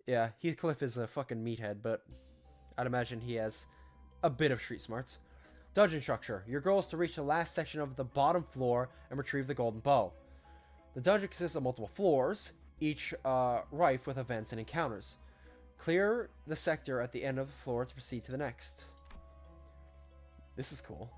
Yeah, Heathcliff is a fucking meathead, but I'd imagine he has a bit of street smarts. Dungeon structure. Your goal is to reach the last section of the bottom floor and retrieve the golden bow. The dungeon consists of multiple floors, each rife with events and encounters. Clear the sector at the end of the floor to proceed to the next. This is cool.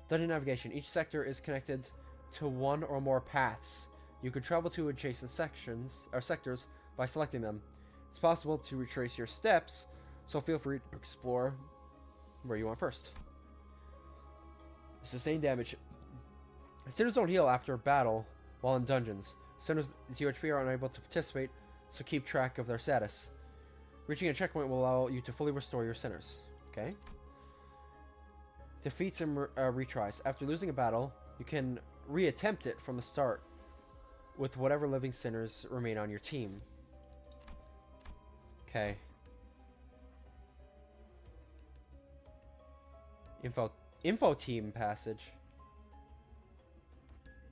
Dungeon navigation. Each sector is connected to one or more paths. You can travel to adjacent sections or sectors by selecting them. It's possible to retrace your steps, so feel free to explore where you want first. Sustain damage. Sinners don't heal after a battle while in dungeons. Sinners with 0 HP are unable to participate, so keep track of their status. Reaching a checkpoint will allow you to fully restore your sinners. Okay. Defeats and retries. After losing a battle, you can reattempt it from the start with whatever living sinners remain on your team. Okay. Info team passage.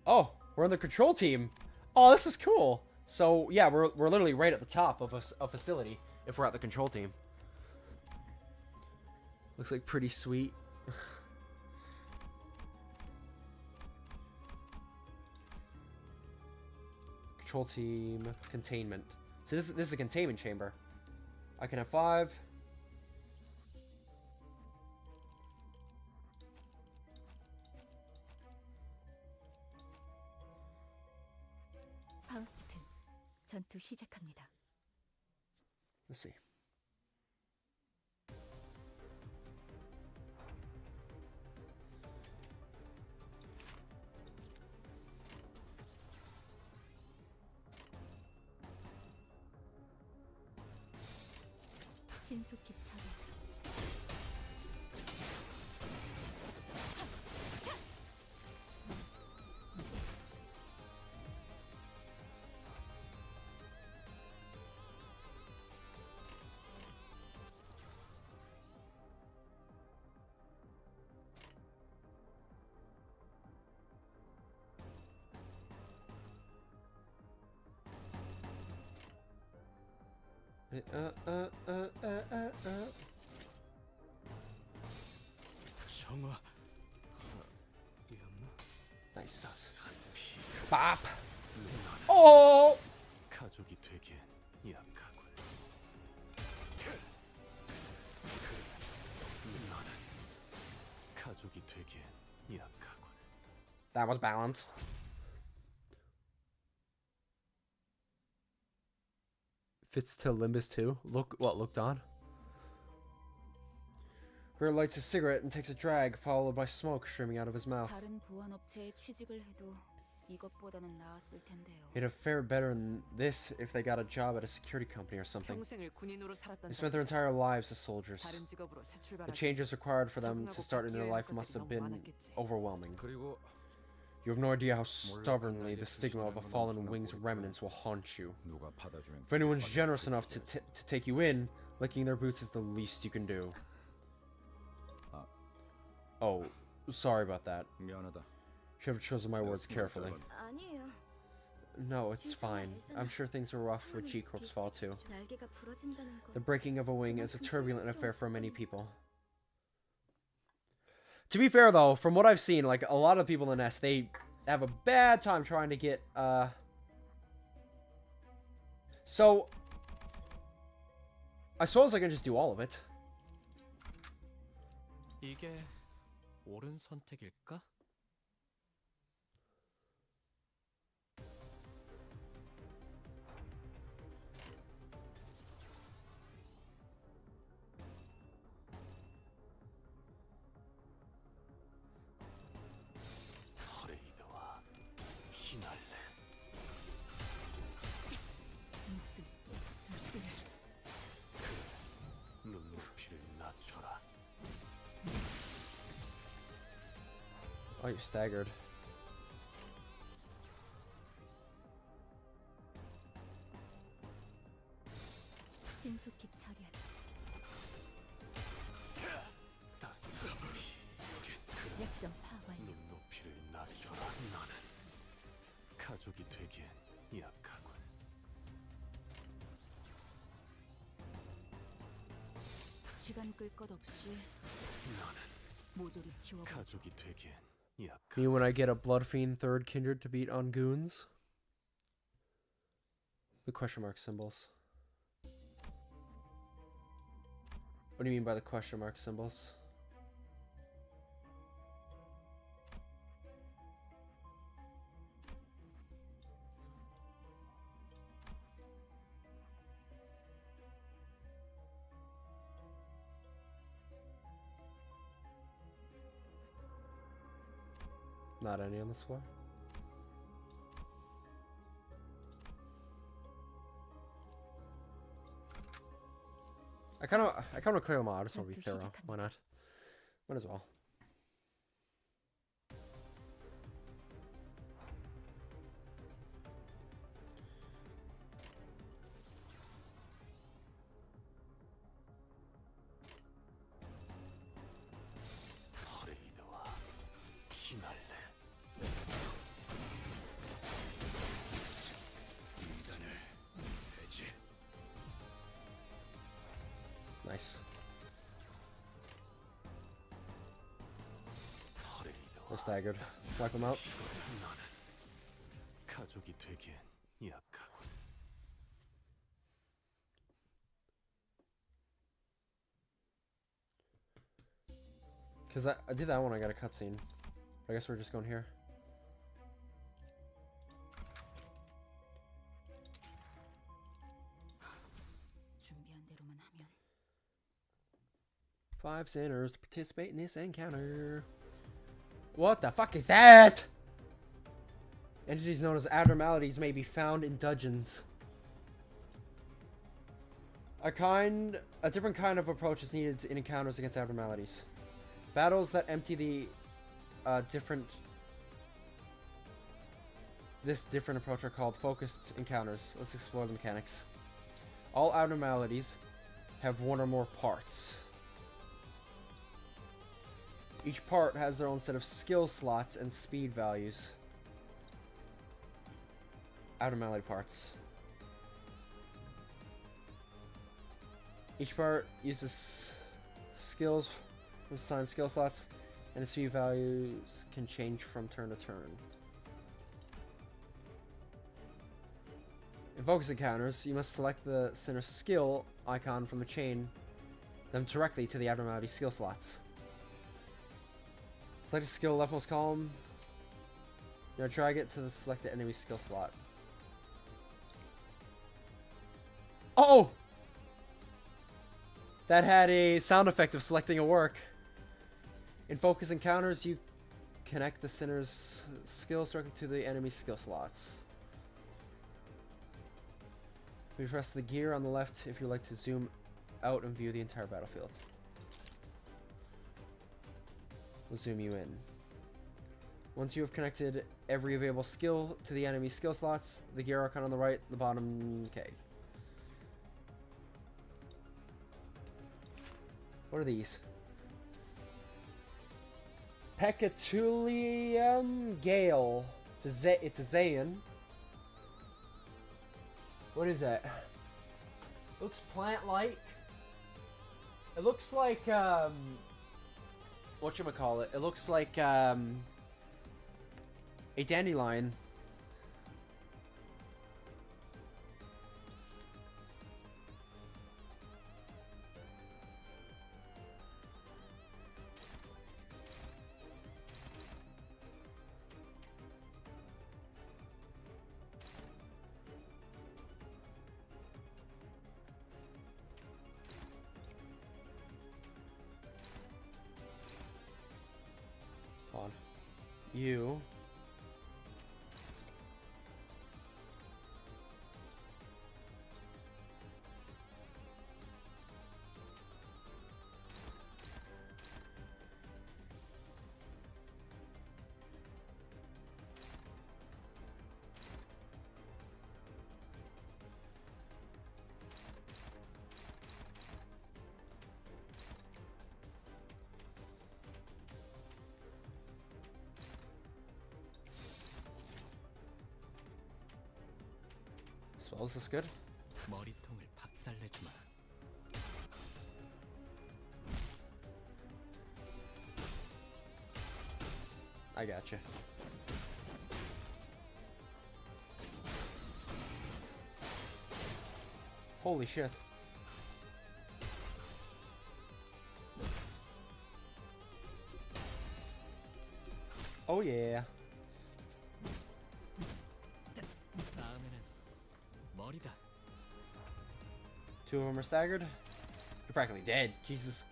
Oh, we're on the control team. Oh, this is cool. So yeah, we're literally right at the top of a facility if we're at the control team. Looks like pretty sweet. Control team containment. So this is a containment chamber. I can have 5. 파우스트, 전투 시작합니다. Let's see. 신속히 처리하자. 정화. Nice. Bop. Oh. 가족이 되기엔 약하군. 너는 가족이 되기엔 약하군. That was balanced. Fits to Limbus too. Looked on. Gert lights a cigarette and takes a drag, followed by smoke streaming out of his mouth. 다른 보안 업체에 취직을 해도 이것보다는 나았을 텐데요. He'd have fared better than this if they got a job at a security company or something. 평생을 군인으로 살았던 They spent their entire lives as soldiers. 다른 직업으로 새 The 출발할 changes required for them to start a new life must have been overwhelming. You have no idea how stubbornly the stigma of a fallen wing's remnants will haunt you. If anyone's generous enough to take you in, licking their boots is the least you can do. Oh, sorry about that. Should have chosen my words carefully. 아니에요. No, it's fine. I'm sure things were rough for G-Corp's fall too. 날개가 부러진다는 거. The breaking of a wing is a turbulent affair for many people. To be fair though, from what I've seen, like a lot of people in S, they have a bad time trying to get so I suppose I can just do all of it. 이게 옳은 선택일까? 퍼레이드와 you're staggered. 신속히 처리하자. 약점 파악. 눈높이를 낮춰라. 나는 가족이 되기엔 약하군. 시간 끌 것 없이 나는 모조리 지워버려. 가족이 되기엔 약하군. Me when I get a Blood Fiend third kindred to beat on goons. The question mark symbols. What do you mean by the question mark symbols? Not any on this floor. I kind of clear them all. I just want to be thorough. Why not? Might as well. 퍼레이드와 피날레. 인간을 해지. Nice. They're staggered. Wipe them out. 나는 가족이 되기엔 약하군. Because I did that one, I got a cutscene. But I guess we're just going here. 준비한 대로만 하면 5 sinners to participate in this encounter. What the fuck is that? Entities known as abnormalities may be found in dungeons. A different kind of approach is needed in encounters against abnormalities. Battles that empty the this different approach are called focused encounters. Let's explore the mechanics. All abnormalities have one or more parts. Each part has their own set of skill slots and speed values. Abnormality parts. Each part uses skills with assigned skill slots, and the speed values can change from turn to turn. In focus encounters, you must select the center skill icon from the chain, them directly to the abnormality skill slots. Select a skill leftmost column. Now drag it to the selected enemy skill slot. Oh! That had a sound effect of selecting a work. In focus encounters, you connect the center's skills directly to the enemy skill slots. We press the gear on the left if you'd like to zoom out and view the entire battlefield. We'll zoom you in. Once you have connected every available skill to the enemy skill slots, the gear icon on the right, the bottom, okay. What are these? Pecatulium Gale. It's a Zayan. What is that? Looks plant-like. It looks like whatchamacallit? It looks like a dandelion. On you. spells. Is this good? 머리통을 박살내주마. I gotcha. Holy shit. Oh yeah. 다음에는 머리다. Two of them are staggered. They're practically dead. Jesus.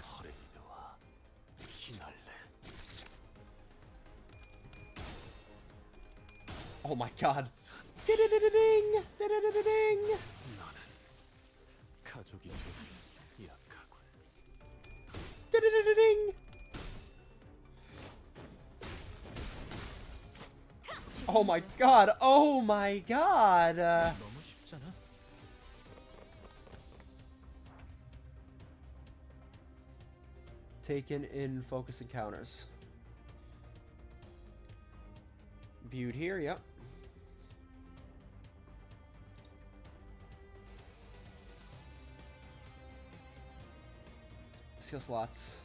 퍼레이드와 피날레. Oh my god. Ding! Ding! 나는 가족이 되기 약하군. Ding! Oh my god. Oh my god. 너무 쉽잖아. Taken in focus encounters. Viewed here, yep. Skill slots.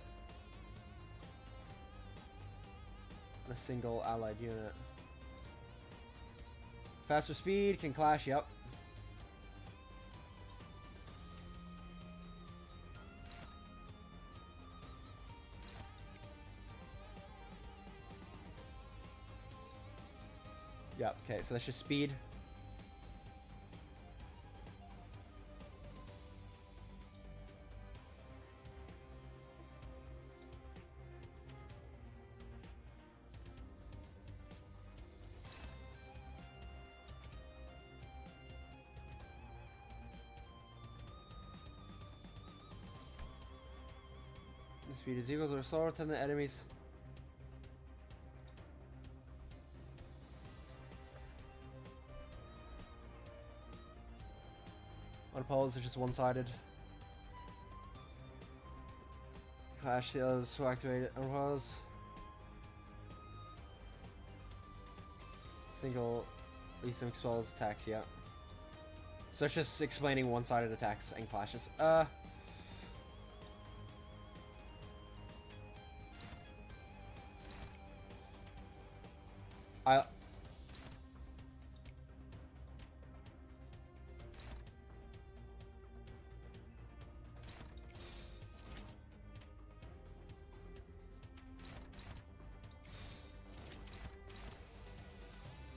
And a single allied unit. Faster speed, can clash, yep. Yep, okay, so that's just speed. The speed is equal to the slower than the enemies. Unopposed are just one-sided. Clash the others who activate it. Unopposed. Single least exposed attacks, yeah. So it's just explaining one-sided attacks and clashes.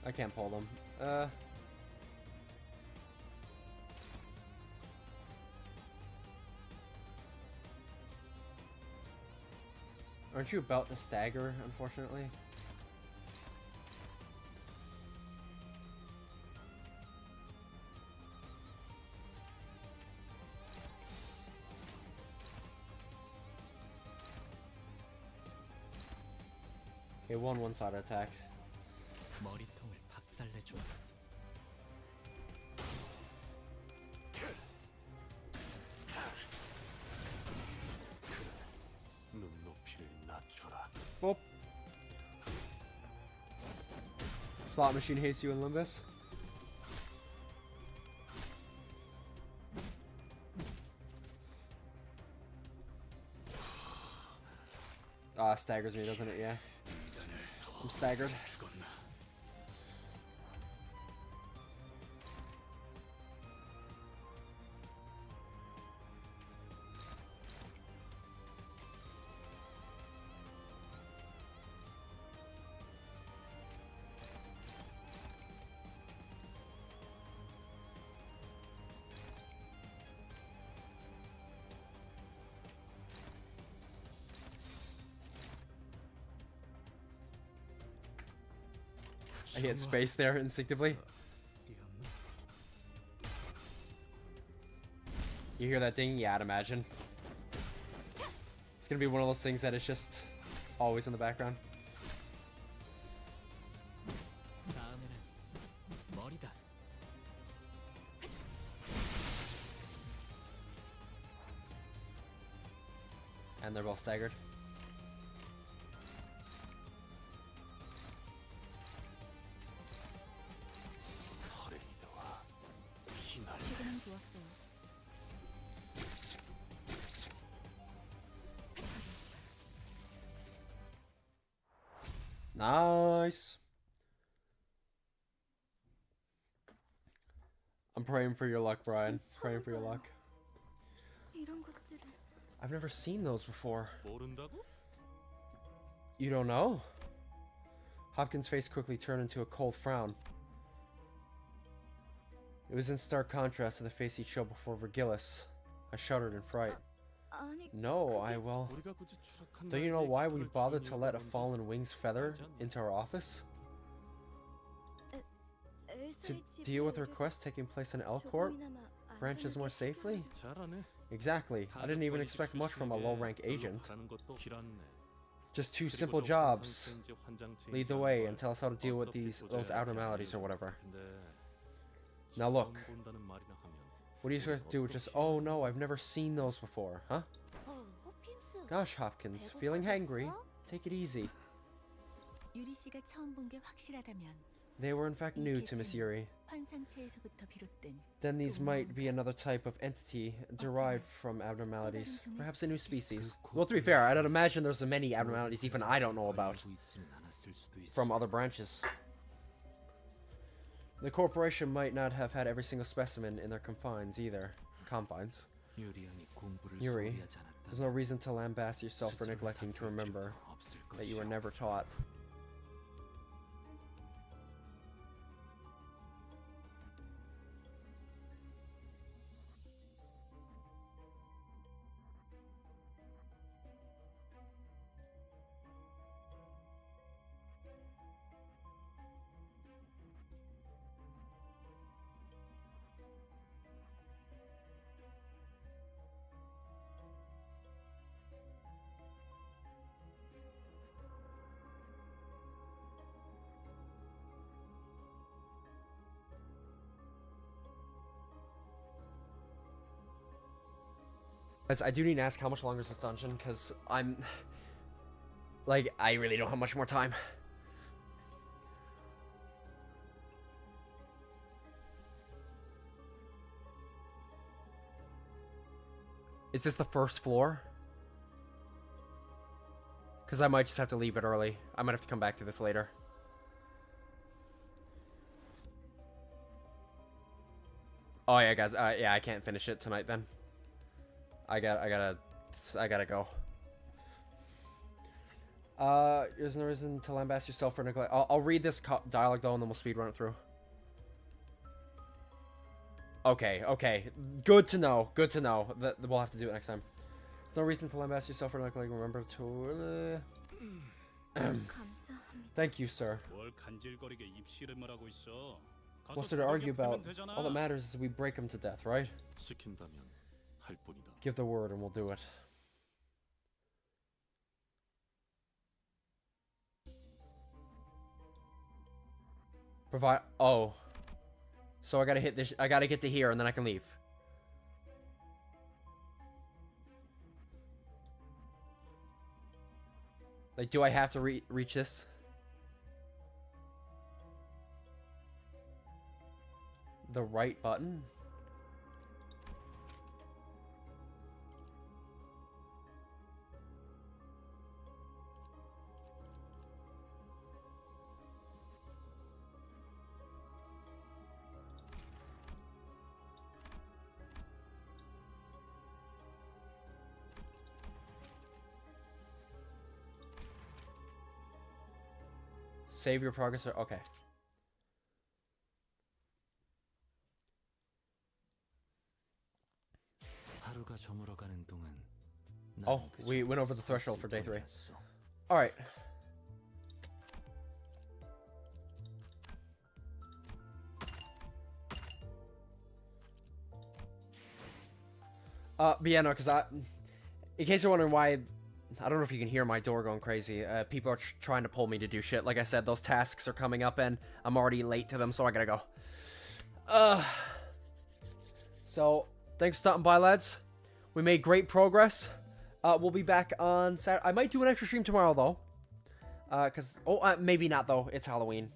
I can't pull them. Aren't you about to stagger, unfortunately? Okay, one-sided attack. 머리통을 박살내주마. 눈높이를 낮춰라. Boop. Slot machine hates you in Limbus. Staggers me, doesn't it? Yeah. I'm staggered. I hit space there instinctively. You hear that ding? Yeah, I'd imagine. It's gonna be one of those things that is just always in the background. 다음에는 머리다. And they're both staggered. 터레이드와 피날. 지금은 좋았어요. Nice. I'm praying for your luck, Brian. Praying for your luck. 이런 것들을 I've never seen those before. 모른다고? You don't know? Hopkins' face quickly turned into a cold frown. It was in stark contrast to the face he'd showed before Vergillis. I shuddered in fright. 아니 No, well... 우리가 굳이 추락한 Don't you know 날개에 why we 깃털을 bothered to 쥐는 let a 이유가 fallen wing's feather into our office? To deal with requests taking place in Elcourt? Branches more safely? 뭔지? 잘하네. Exactly. I didn't even expect much from a low-rank agent. 가는 것도 길었네. Just two 그리고 simple 저 jobs. 환상체인지 환장체인지 Lead the 하는 way 걸 and tell us how to deal with 어떻게 those 조절해야 outer 할지 maladies or 알려줄 whatever. 것 같은데 Now look. 처음 본다는 말이나 하면 What do you expect to do with just, oh no, I've never seen those before, huh? Gosh, Hopkins, feeling hangry? Take it easy. 유리 씨가 처음 본 게 확실하다면 They were in fact new to Miss Yuri. 환상체에서부터 비롯된 Then these might be another type of entity derived from abnormalities. Perhaps a new species. Well, to be fair, I'd imagine there's many abnormalities even I don't know about 알고 있지는 않았을 수도 있어. from other branches. The corporation might not have had every single specimen in their confines either. Confines. 유리안이 공부를 Yuri, 소홀히 하지 않았다. there's no reason to lambaste yourself for neglecting to remember that you were never taught. Guys, I do need to ask how much longer is this dungeon, because I'm... Like, I really don't have much more time. Is this the first floor? Because I might just have to leave it early. I might have to come back to this later. Oh yeah, guys. Yeah, I can't finish it tonight then. I gotta go. There's no reason to lambaste yourself for neglect. I'll read this dialogue though, and then we'll speedrun it through. Okay. Good to know. Good to know. That we'll have to do it next time. There's no reason to lambaste yourself for neglect. Remember to. 감사합니다. Thank you, sir. 뭘 간질거리게 입씨름을 하고 있어. 가서 What's there to argue 두들겨 about? 패면 되잖아. All that matters is we break him to death, right? 시킨다면 할 뿐이다. Give the word and we'll do it. Provide. Oh. So I gotta hit this. I gotta get to here and then I can leave. Like, do I have to reach this? The right button? Save your progress. Okay. 하루가 저물어가는 동안 Oh, 나는 그저 we went over the 서 threshold 있을 for day 3. 뿐이었어. All right. But yeah, no, because in case you're wondering why, I don't know if you can hear my door going crazy. People are trying to pull me to do shit. Like I said, those tasks are coming up and I'm already late to them, so I gotta go. So, thanks for stopping by, lads. We made great progress. We'll be back on Saturday. I might do an extra stream tomorrow, though. Maybe not, though. It's Halloween.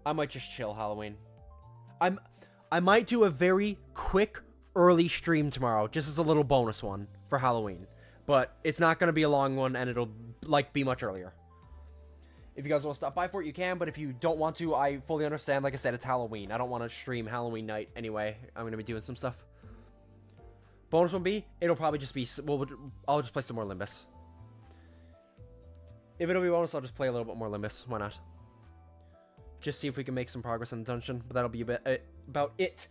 I might just chill Halloween. I might do a very quick, early stream tomorrow, just as a little bonus one for Halloween. But it's not going to be a long one, and it'll, like, be much earlier. If you guys want to stop by for it, you can, but if you don't want to, I fully understand. Like I said, it's Halloween. I don't want to stream Halloween night anyway. I'm going to be doing some stuff. Bonus one B, it'll probably just be, well, I'll just play some more Limbus. If it'll be bonus, I'll just play a little bit more Limbus. Why not? Just see if we can make some progress in the dungeon, but that'll be about it.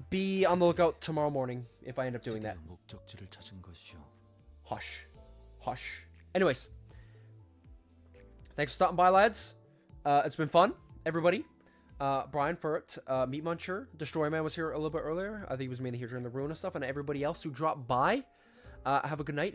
Be on the lookout tomorrow morning if I end up doing that. 목적지를 찾은 것이요. Hush. Hush. Anyways. Thanks for stopping by, lads. It's been fun, everybody. Brian Furt, Meat Muncher, Destroy Man was here a little bit earlier. I think he was mainly here during the Ruina stuff, and everybody else who dropped by. Have a good night.